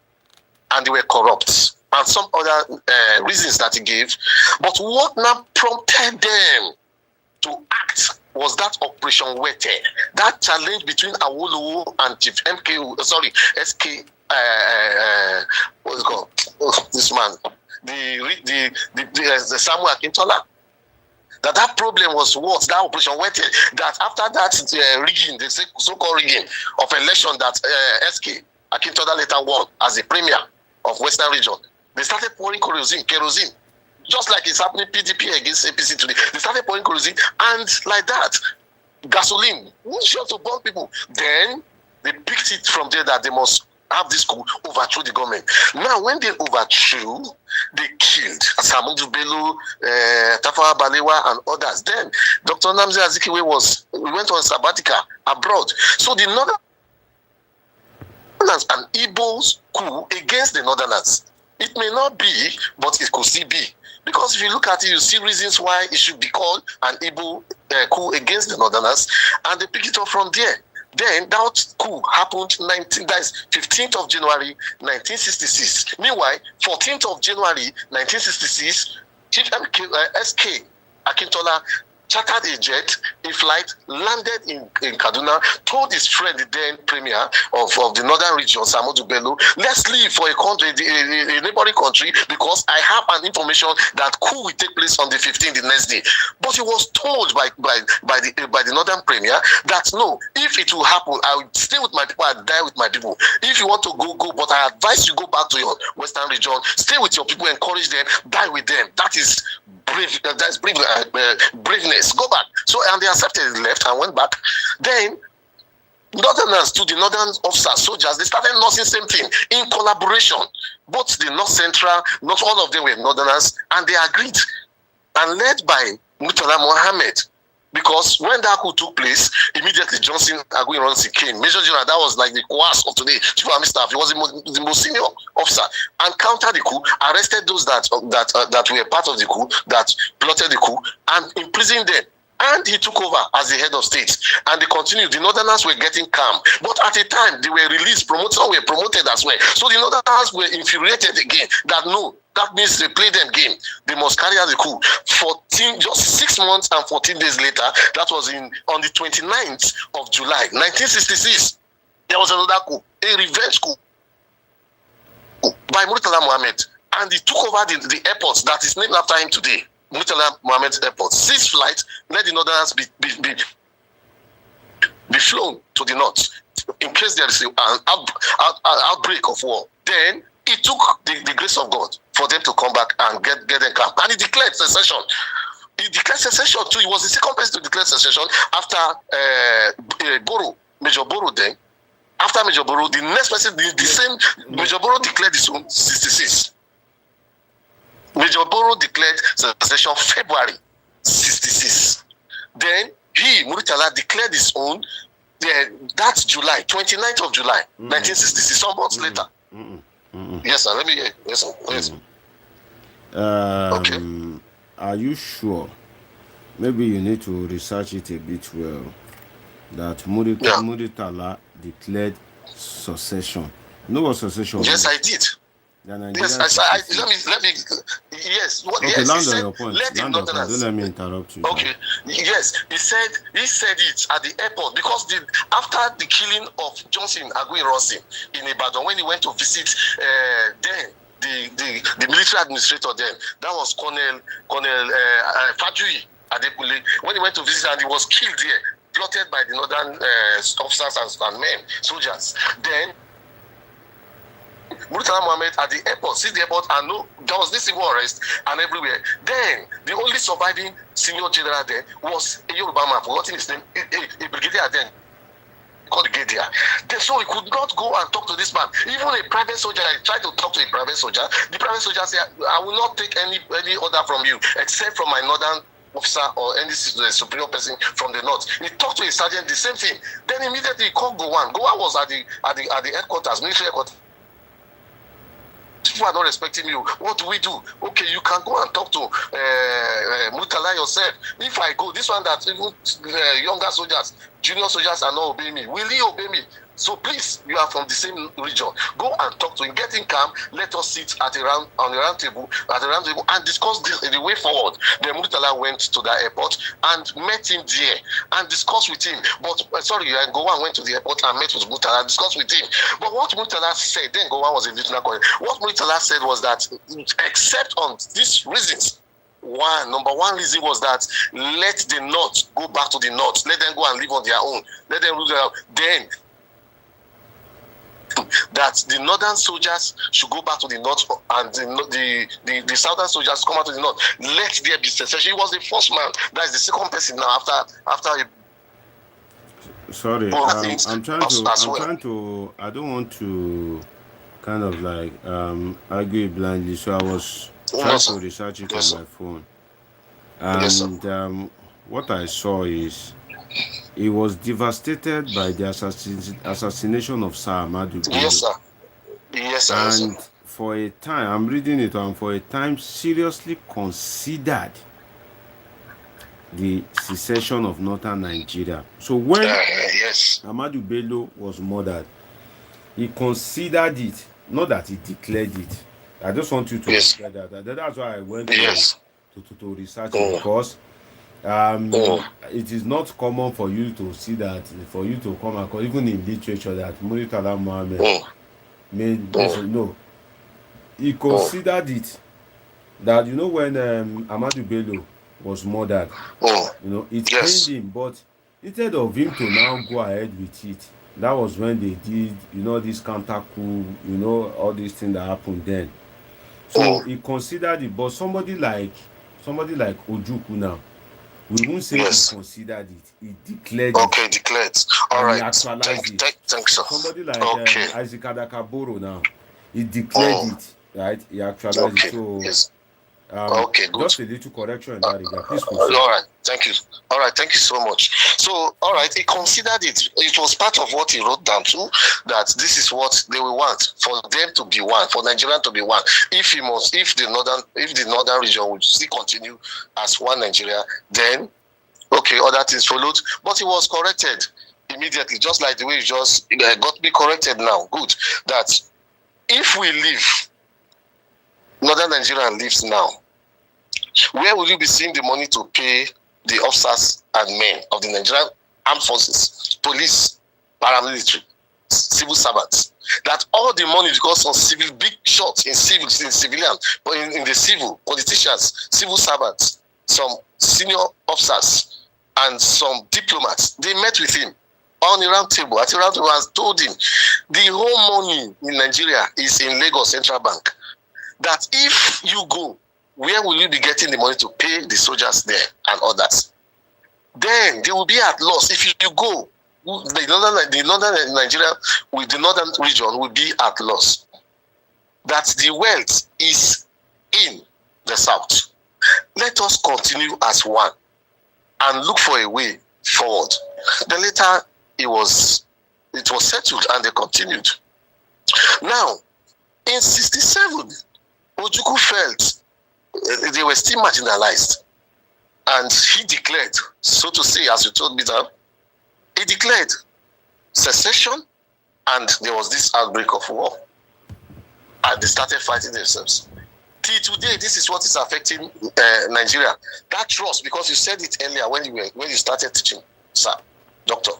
and they were corrupt and some other reasons that he gave. But what now prompted them to act was that Operation Wete, that challenge between Awolowo and Chief SK. What's it called? This man, the Samuel Akintola. That problem was what? That Operation Wete. That after that rigging, the so-called rigging of election that SK Akintola later won as the premier of Western Region, they started pouring kerosene, just like it's happening PDP against APC today. They started pouring kerosene, and like that, gasoline, sure to burn people. Then they picked it from there that they must have this coup, overthrow the government. Now, when they overthrew, they killed Samuel Bello, Tafawa Balewa, and others. Then Dr. Nnamdi Azikiwe went on sabbatical abroad. So the Northerners and Igbos coup against the Northerners. It may not be, but it could still be. Because if you look at it, you see reasons why it should be called an Igbo coup against the Northerners, and they pick it up from there. Then that coup happened 15th of January 1966. Meanwhile, 14th of January 1966, Chief SK Akintola chartered a jet, a flight, landed in Kaduna, told his friend, the then premier of the northern region, Samuel Bello, let's leave for a country, a neighboring country, because I have an information that coup will take place on the 15th the next day. But he was told by the northern premier that no, if it will happen, I will stay with my people, I'll die with my people. If you want to go, but I advise you go back to your western region, stay with your people, encourage them, die with them. That is brave. That's braveness. Go back. So, and they accepted, left and went back. Then Northerners to the northern officers, soldiers, they started nursing same thing in collaboration. Both the North Central, not all of them were Northerners, and they agreed. And led by Murtala Mohammed, because when that coup took place, immediately Johnson Aguiyi-Ironsi came. Major General, that was like the coas of today, Chief of Army Staff. He was the most senior officer, and countered the coup, arrested those that were part of the coup, that plotted the coup, and imprisoned them. And he took over as the head of state. And they continued. The Northerners were getting calm. But at a time, they were released, some were promoted as well. So the Northerners were infuriated again that no, that means they play them game. They must carry out the coup. Just 6 months and 14 days later, that was on the 29th of July, 1966, there was another coup, a revenge coup by Murtala Mohammed. And he took over the airport that is named after him today. Murtala Mohammed Airport. 6 flights, let the Northerners be flown to the north in case there is an outbreak of war. Then it took the grace of God for them to come back and get them calm. And he declared secession. He declared secession too. He was the second person to declare secession after Major Boro then. After Major Boro, the next person, the same Major Boro declared his own 66. Major Boro declared secession February 66. Then he, Murtala, declared his own That's July, 29th of July, 1966, some months later. Yes, sir. Let me hear. Yes, sir. Yes. Okay. Are you sure? Maybe you need to research it a bit well. That Muritala declared secession. You know what secession is? Yes, I did. Yes, let me. Yes, okay, yes. Land on your point. Land on don't let me interrupt you. Okay. Yes, he said it at the airport because after the killing of Johnson Aguiyi-Ironsi in Ibadan, when he went to visit then the military administrator then, that was Colonel Fajuyi Adekunle, when he went to visit and he was killed there, plotted by the northern officers and men, soldiers. Then Murtala Mohammed at the airport, see the airport, and no, there was this civil unrest and everywhere. Then the only surviving senior general then was a Yoruba man, forgotten his name, a brigadier then, called the brigadier. So he could not go and talk to this man. Even a private soldier, I tried to talk to a private soldier. The private soldier said, I will not take any order from you except from my northern officer or any superior person from the north. He talked to a sergeant, the same thing. Then immediately he called Gowon. Gowon was at the headquarters, military headquarters. People are not respecting you. What do we do? Okay, you can go and talk to Murtala yourself. If I go, this one that even younger soldiers, junior soldiers are not obeying me. Will he obey me? So please, you are from the same region. Go and talk to him. Get him calm. Let us sit on a round table, and discuss the way forward. Then Murtala went to that airport and met him there and discussed with him. But Gowon went to the airport and met with Murtala and discussed with him. But what Murtala said, then Gowon was a lieutenant colonel. What Murtala said was that, except on these reasons, number one reason was that let the north go back to the north. Let them go and live on their own. Let them rule their own. Then that the northern soldiers should go back to the north and the southern soldiers come out to the north. Let there be secession. He was the first man. That is the second person now after sorry, I'm trying to I don't want to kind of like argue blindly, so I was trying to research it on my phone. And what I saw is he was devastated by the assassination of Sir Ahmadu Bello. Yes, sir. Yes, sir. And for a time, I'm reading it, and for a time seriously considered the secession of northern Nigeria. So when Ahmadu Bello was murdered, he considered it, not that he declared it. I just want you to get that. That's why I went to research it, because it is not common for you to see that, for you to come across, even in literature, that Murtala Mohammed made this. No, he considered it that, when Ahmadu Bello was murdered, it pained him, but instead of him to now go ahead with it, that was when they did, this counter coup, all these things that happened then. So he considered it, but somebody like Ojukwu now, we won't say he considered it. He declared it. Okay, declared. All right. He actualized it. Thanks, sir. Somebody like Isaac Adakaboro now, he declared it, right? He actualized it. So, okay, good. Just a little correction in that regard. Please all right, thank you. All right, thank you so much. So, all right, he considered it. It was part of what he wrote down too, that this is what they will want, for them to be one, for Nigeria to be one. If the northern region would still continue as one Nigeria, then other things followed. But he was corrected immediately, just like the way you just got me corrected now. Good. That if we leave, northern Nigeria leaves now, where will you be seeing the money to pay the officers and men of the Nigerian armed forces, police, paramilitary, civil servants? That all the money, because of big shots in civilian, but in the civil, politicians, civil servants, some senior officers, and some diplomats, they met with him on a round table, and told him the whole money in Nigeria is in Lagos Central Bank. That if you go, where will you be getting the money to pay the soldiers there and others? Then they will be at loss. If you go, the northern Nigeria with the northern region will be at loss. That the wealth is in the south. Let us continue as one and look for a way forward. Then later, it was settled and they continued. Now, in 67, Ojukwu felt they were still marginalized. And he declared, so to say, as you told me that, he declared secession, and there was this outbreak of war. And they started fighting themselves. Till today, this is what is affecting Nigeria. That trust, because you said it earlier when you started teaching, sir, doctor,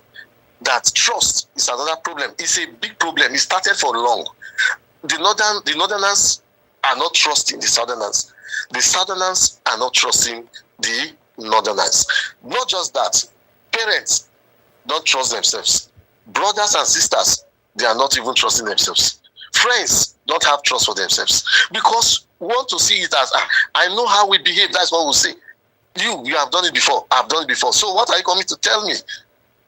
that trust is another problem. It's a big problem. It started for long. The Northerners are not trusting the Southerners. The Southerners are not trusting the Northerners. Not just that, parents don't trust themselves. Brothers and sisters, they are not even trusting themselves. Friends don't have trust for themselves because we want to see it as, I know how we behave. That's what we'll say. You have done it before. I've done it before. So what are you coming to tell me?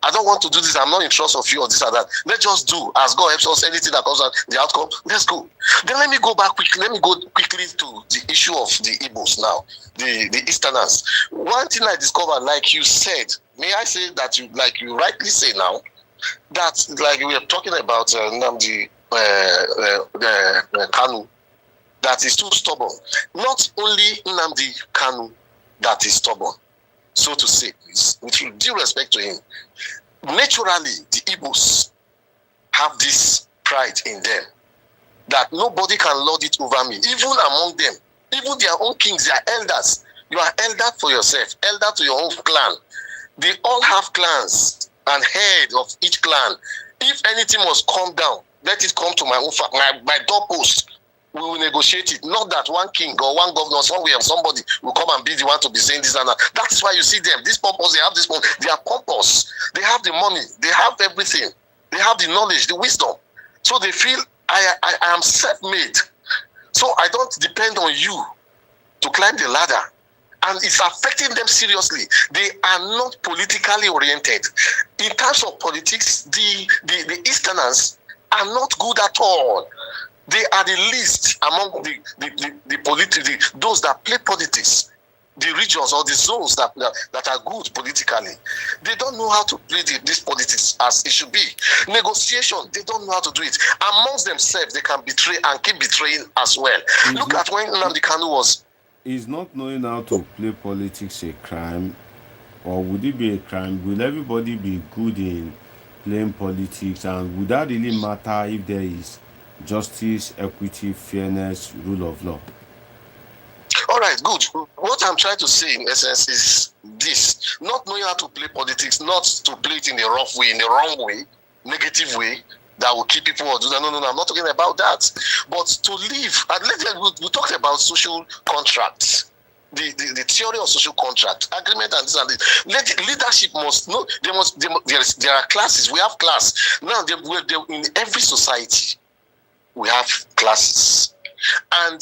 I don't want to do this. I'm not in trust of you or this or that. Let's just do as God helps us. Anything that comes out, the outcome, let's go. Then let me go back quickly. Let me go quickly to the issue of the Igbos now, the Easterners. One thing I discovered, like you said, may I say that you rightly say now, that like we are talking about Nnamdi Kanu, that is too stubborn. Not only Nnamdi Kanu that is stubborn, so to say, with due respect to him. Naturally, the Igbos have this pride in them that nobody can lord it over me, even among them, even their own kings, their elders. You are elder for yourself, elder to your own clan. They all have clans and head of each clan. If anything must come down, let it come to my own my doorpost. We will negotiate it. Not that one king or one governor somewhere, somebody will come and be the one to be saying this and that. That is why you see them. This purpose, they have this one. They are pompous. They have the money. They have everything. They have the knowledge, the wisdom. So they feel I am self-made. So I don't depend on you to climb the ladder. And it's affecting them seriously. They are not politically oriented. In terms of politics, the Easterners are not good at all. They are the least among those that play politics, the regions or the zones that are good politically. They don't know how to play this politics as it should be. Negotiation, they don't know how to do it. Amongst themselves, they can betray and keep betraying as well. Look at when Nnamdi Kanu was... Is not knowing how to play politics a crime? Or would it be a crime? Will everybody be good in playing politics? And would that really matter if there is justice, equity, fairness, rule of law? All right, good. What I'm trying to say in essence is this: not knowing how to play politics, not to play it in the rough way, in the wrong way, negative way, that will keep people or do that. No, I'm not talking about that. But to live, and we talked about social contracts. The theory of social contract, agreement, and this and this. Leadership must know. There are classes. We have class now. In every society, we have classes, and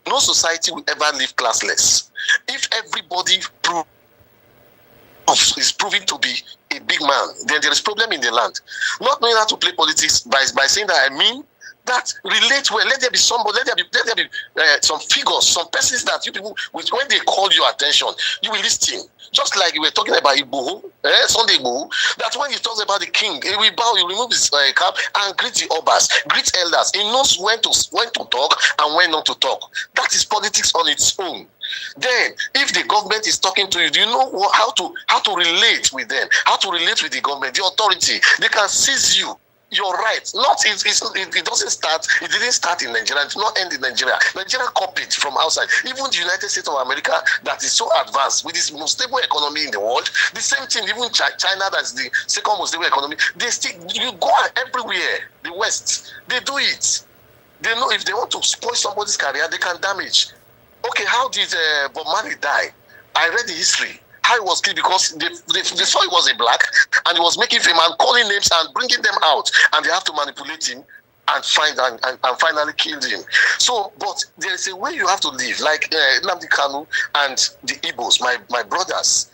no society will ever live classless. If everybody is proving to be a big man, then there is problem in the land. Not knowing how to play politics by saying that, I mean that relate well. Let there be somebody, let there be some figures, some persons that you people, when they call your attention, you will listen. Just like we were talking about Igboho, Sunday Igboho, that when he talks about the king, he will bow, he will remove his cap and greet the obas, greet elders. He knows when to talk and when not to talk. That is politics on its own. Then, if the government is talking to you, do you know how to relate with them? How to relate with the government, the authority? They can seize you. You're right. It doesn't start. It didn't start in Nigeria. It did not end in Nigeria. Nigeria copied from outside. Even the United States of America, that is so advanced with this most stable economy in the world. The same thing. Even China, that's the second most stable economy. You go everywhere. The West, they do it. They know if they want to spoil somebody's career, they can damage. Okay, how did Bob Marley die? I read the history. How he was killed because they saw he was a black and he was making fame and calling names and bringing them out, and they have to manipulate him and finally killed him. So, but there is a way you have to live, like Nnamdi Kanu and the Igbos, my brothers.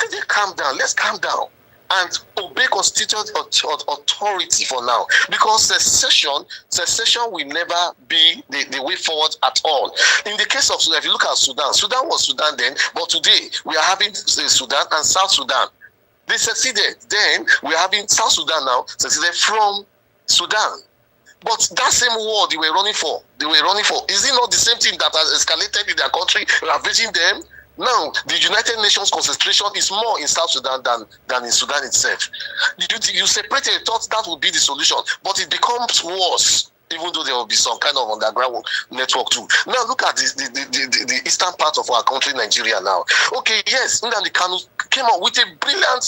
Let them calm down. Let's calm down and obey constituted authority for now, because secession will never be the way forward at all. In the case of Sudan, if you look at Sudan was Sudan then, but today we are having Sudan and South Sudan. They seceded. Then we're having South Sudan now seceded from Sudan. But that same war they were running for, is it not the same thing that has escalated in their country, ravaging them? Now, the United Nations concentration is more in South Sudan than in Sudan itself. You separate it, thought that would be the solution, but it becomes worse, even though there will be some kind of underground network too. Now, look at the eastern part of our country, Nigeria now. Okay, yes, Nnamdi Kanu came up with a brilliant,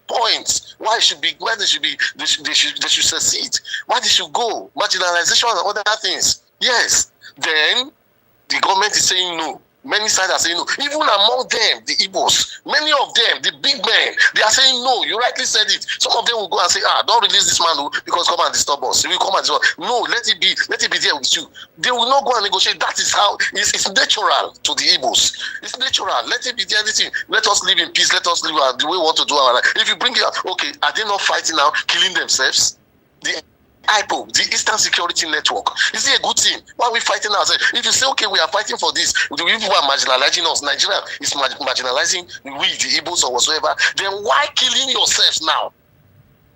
point. Why they should succeed. Why they should go. Marginalization and other things. Yes. Then, the government is saying no. Many sides are saying no. Even among them, the Igbos, many of them, the big men, they are saying no. You rightly said it. Some of them will go and say, don't release this man because come and disturb us. He will come and disturb us. No, let it be there with you. They will not go and negotiate. That is how it's natural to the Igbos. It's natural. Let it be there. Let us live in peace. Let us live the way we want to do our life. If you bring it out, okay, are they not fighting now, killing themselves? The IPO, the Eastern Security Network. Is it a good thing? Why are we fighting ourselves? If you say, okay, we are fighting for this, the people are marginalizing us, Nigeria is marginalizing we, the Igbos or whatsoever, then why killing yourselves now?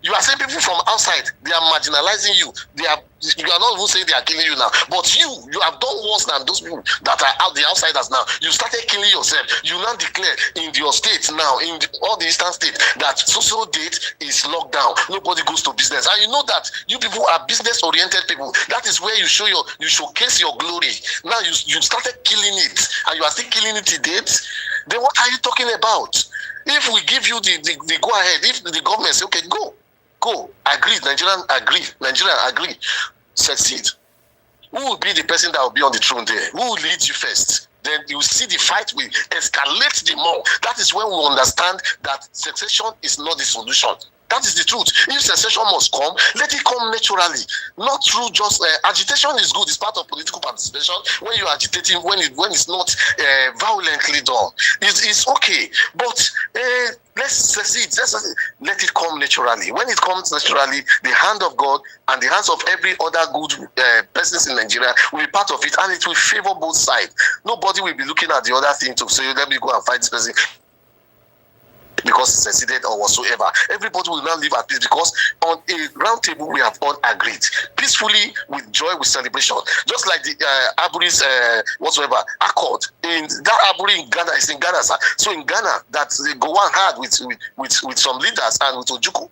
You are saying people from outside, they are marginalizing you. You are not even saying they are killing you now. But you have done worse than those people that are out, the outsiders now. You started killing yourself. You now declare in your state now, in all the eastern states, that social date is locked down. Nobody goes to business. And you know that you people are business-oriented people. That is where you showcase your glory. Now you started killing it, and you are still killing it to date. Then what are you talking about? If we give you the go-ahead, if the government say, okay, go, agree, Nigerian agree, succeed. Who will be the person that will be on the throne there? Who will lead you first? Then you see the fight will escalate the more. That is when we understand that secession is not the solution. That is the truth. If secession must come, let it come naturally, not through just agitation is good. It's part of political participation. When you're agitating, when it's not violently done, it's okay. But let's succeed. Let it come naturally. When it comes naturally, the hand of God and the hands of every other good persons in Nigeria will be part of it, and it will favor both sides. Nobody will be looking at the other thing to say, let me go and fight this person because he succeeded or whatsoever. Everybody will now live at peace because on a round table we have all agreed peacefully, with joy, with celebration. Just like the Aburi's whatsoever Accord. In that Aburi in Ghana is in Ghana, sir. So in Ghana, that they go on hard with some leaders and with Ojukwu.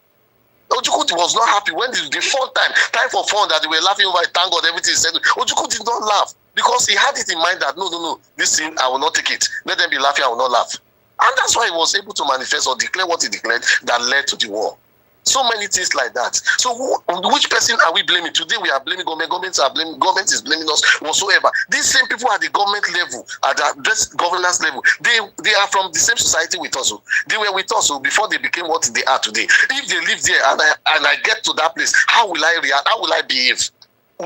Ojukwu was not happy when the fun time for fun that they were laughing over. Thank God everything is settled. Ojukwu did not laugh because he had it in mind that no, this thing I will not take it. Let them be laughing, I will not laugh. And that's why he was able to manifest or declare what he declared that led to the war. So many things like that. So which person are we blaming? Today we are blaming government. Government is blaming us whatsoever. These same people at the government level, at the governance level, they are from the same society with us. They were with us before they became what they are today. If they live there and I get to that place, how will I react? How will I behave?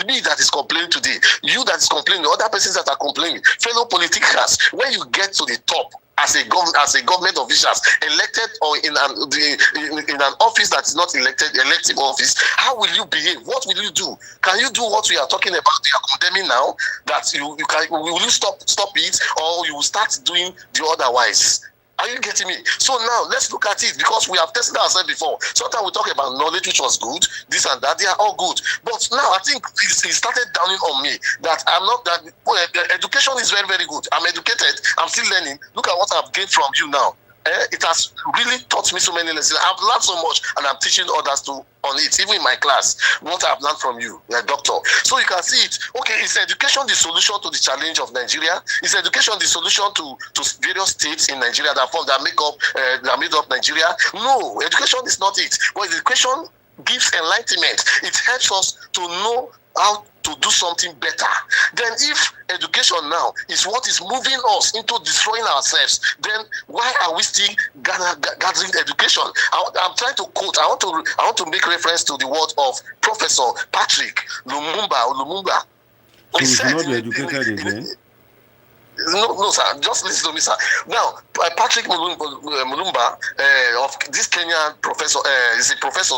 Me that is complaining today, you that is complaining, other persons that are complaining, fellow politicians, when you get to the top, as a government officials elected or in an office that is not elective office, how will you behave? What will you do? Can you do what we are talking about? You are condemning now. That will you stop it, or you will start doing the otherwise? Are you getting me? So now let's look at it, because we have tested ourselves before. Sometimes we talk about knowledge, which was good, this and that, they are all good. But now I think it started dawning on me that I'm not that education is very, very good. I'm educated, I'm still learning. Look at what I've gained from you now. It has really taught me so many lessons. I've learned so much, and I'm teaching others too on it, even in my class, what I've learned from you, doctor. So you can see it. Okay, is education the solution to the challenge of Nigeria? Is education the solution to various states in Nigeria that made up Nigeria? No, education is not it. But education gives enlightenment. It helps us to know how to do something better. Then if education now is what is moving us into destroying ourselves, then why are we still gathering education? I'm trying to quote, I want to make reference to the word of Professor Patrick Lumumba. He said, not be educated again? No, sir. Just listen to me, sir. Now, Patrick Mulumba, of this Kenyan professor, is a professor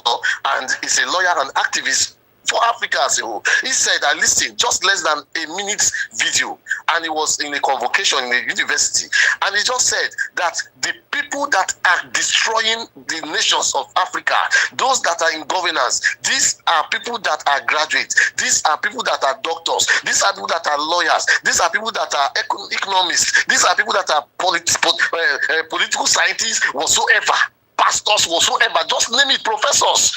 and is a lawyer and activist, for Africa as a whole. He said, I listened, just less than a minute video, and he was in a convocation in a university, and he just said that the people that are destroying the nations of Africa, those that are in governance, these are people that are graduates, these are people that are doctors, these are people that are lawyers, these are people that are economists, these are people that are political scientists whatsoever, pastors whatsoever, just name it, professors.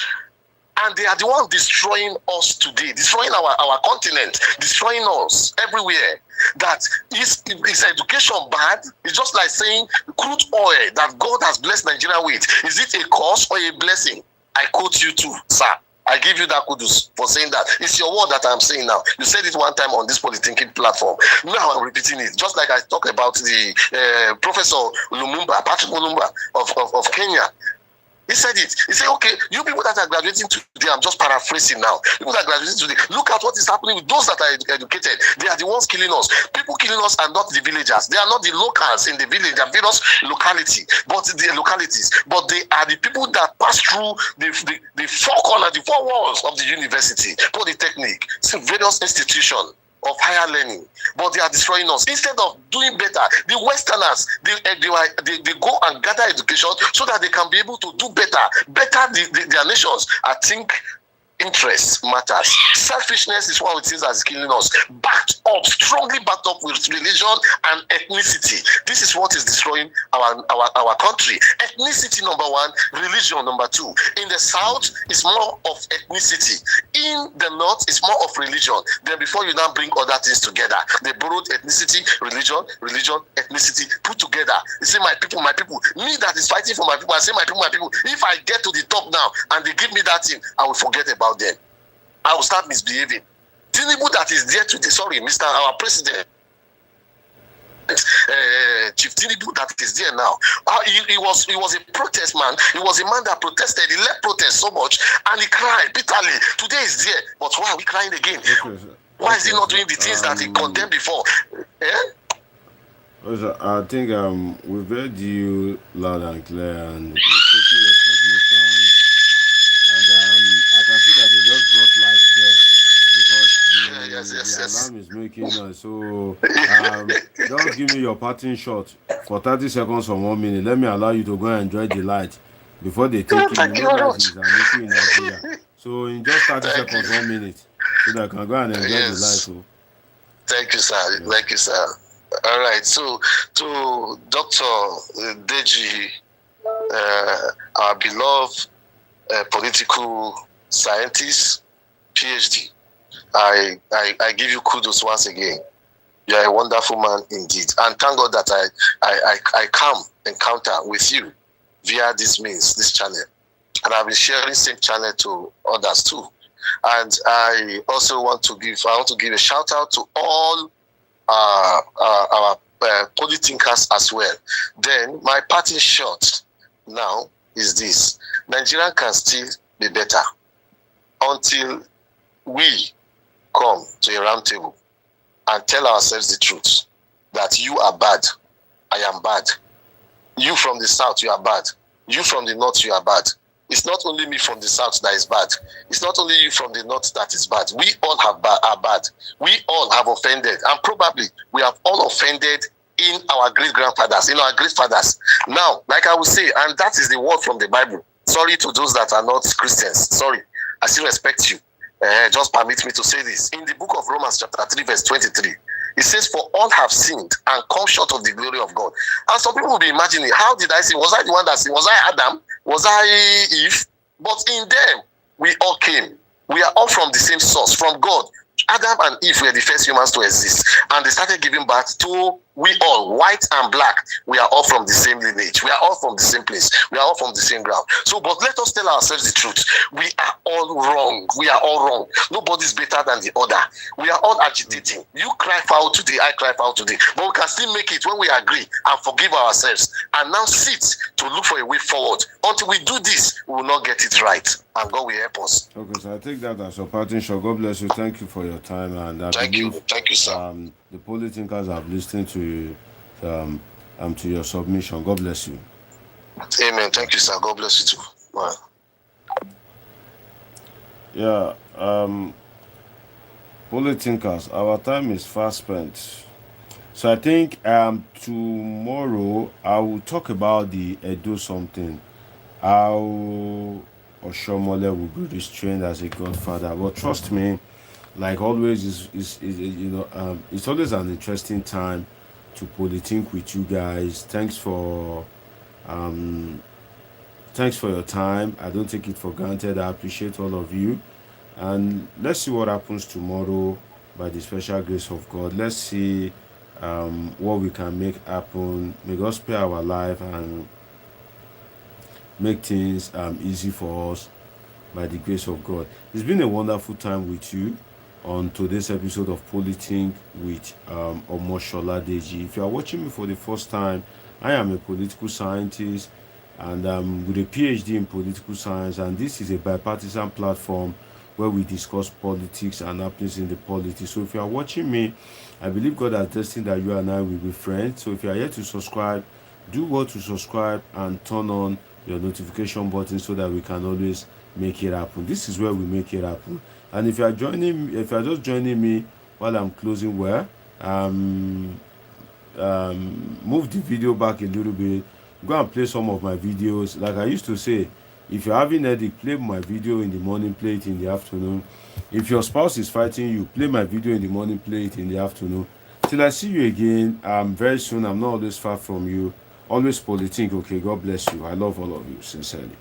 And they are the ones destroying us today, destroying our continent, destroying us everywhere. That is education bad? It's just like saying crude oil that God has blessed Nigeria with. Is it a curse or a blessing? I quote you too, sir. I give you that kudos for saying that. It's your word that I'm saying now. You said it one time on this Polythinking platform. Now I'm repeating it. Just like I talk about the Professor Lumumba, Patrick Lumumba of Kenya. He said it. He said, okay, you people that are graduating today, I'm just paraphrasing now. People that are graduating today, look at what is happening with those that are educated. They are the ones killing us. People killing us are not the villagers. They are not the locals in the village. They are various localities, but they are the people that pass through the four corners, the four walls of the university, polytechnic, various institutions of higher learning, but they are destroying us. Instead of doing better, the Westerners, they go and gather education so that they can be able to do better their nations. I think interest matters. Selfishness is one of the things that is killing us. Strongly backed up with religion and ethnicity. This is what is destroying our country. Ethnicity number one, religion number two. In the south, it's more of ethnicity. In the north, it's more of religion. Then before you now bring other things together, they borrowed ethnicity, religion, ethnicity, put together. You say, my people. Me that is fighting for my people, I say, my people. If I get to the top now and they give me that thing, I will forget about them. I will start misbehaving. Tinubu that is there today, Mr. Our President, Chief Tinubu that is there now. He was a protest man. He was a man that protested. He led protest so much and he cried bitterly. Today is there, but why are we crying again? Why is he not doing the things that he condemned before? I think we've heard you loud and clear, and we've taken your submission. And I can see that they just brought light there because the alarm is making noise. So just give me your parting shot for 30 seconds or 1 minute. Let me allow you to go and enjoy the light before they take you. You know that is an issue in Nigeria. So in just 30 seconds, 1 minute, so that I can go and enjoy the light. So. Thank you, sir. Yeah. Thank you, sir. All right. So to Dr. Deji, our beloved political scientist, PhD, I give you kudos once again. You are a wonderful man indeed, and thank God that I come encounter with you via this means, this channel, and I've been sharing same channel to others too. And I also want to give a shout out to all our polythinkers as well. Then my parting shot now is this: Nigeria can still be better until we come to a round table and tell ourselves the truth that you are bad, I am bad. You from the south, you are bad. You from the north, you are bad. It's not only me from the south that is bad. It's not only you from the north that is bad. We all are bad. We all have offended, and probably we have all offended in our great-grandfathers, in our great-fathers. Now, like I will say, and that is the word from the Bible. Sorry to those that are not Christians. Sorry. I still respect you. Just permit me to say this. In the book of Romans chapter 3 verse 23, it says, for all have sinned and come short of the glory of God. And some people will be imagining, how did I sin? Was I the one that sinned? Was I Adam? Was I Eve? But in them, we all came. We are all from the same source, from God. Adam and Eve were the first humans to exist. And they started giving birth to we all, white and black. We are all from the same lineage. We are all from the same place. We are all from the same ground. So, but let us tell ourselves the truth. We are all wrong. We are all wrong. Nobody's better than the other. We are all agitating. You cry foul today, I cry foul today. But we can still make it when we agree and forgive ourselves and now sit to look for a way forward. Until we do this, we will not get it right. And God will help us. Okay, so I take that as a parting shot. God bless you. Thank you for your time. And thank you, sir. The polythinkers have listened to you, to your submission. God bless you. Amen. Thank you, sir. God bless you too. Bye. Yeah, thinkers, our time is fast spent. So I think tomorrow I will talk about the Edo something, how Oshiomole will be restrained as a godfather. But trust me, like always, it's always an interesting time to politic with you guys. Thanks for your time. I don't take it for granted. I appreciate all of you. And let's see what happens tomorrow by the special grace of God. Let's see what we can make happen. May God spare our life and make things easy for us by the grace of God. It's been a wonderful time with you on today's episode of Politing with Omoshola Deji. If you are watching me for the first time, I am a political scientist and with a PhD in political science, and this is a bipartisan platform where we discuss politics and happenings in the politics. So if you are watching me, I believe God has destined that you and I will be friends. So if you are yet to subscribe, do well to subscribe and turn on your notification button so that we can always make it happen. This is where we make it happen. And if you are just joining me while I'm closing, move the video back a little bit. Go and play some of my videos. Like I used to say, if you're having a headache, play my video in the morning, play it in the afternoon. If your spouse is fighting you, play my video in the morning, play it in the afternoon. Till I see you again, very soon. I'm not always far from you. Always politic, okay? God bless you. I love all of you, sincerely.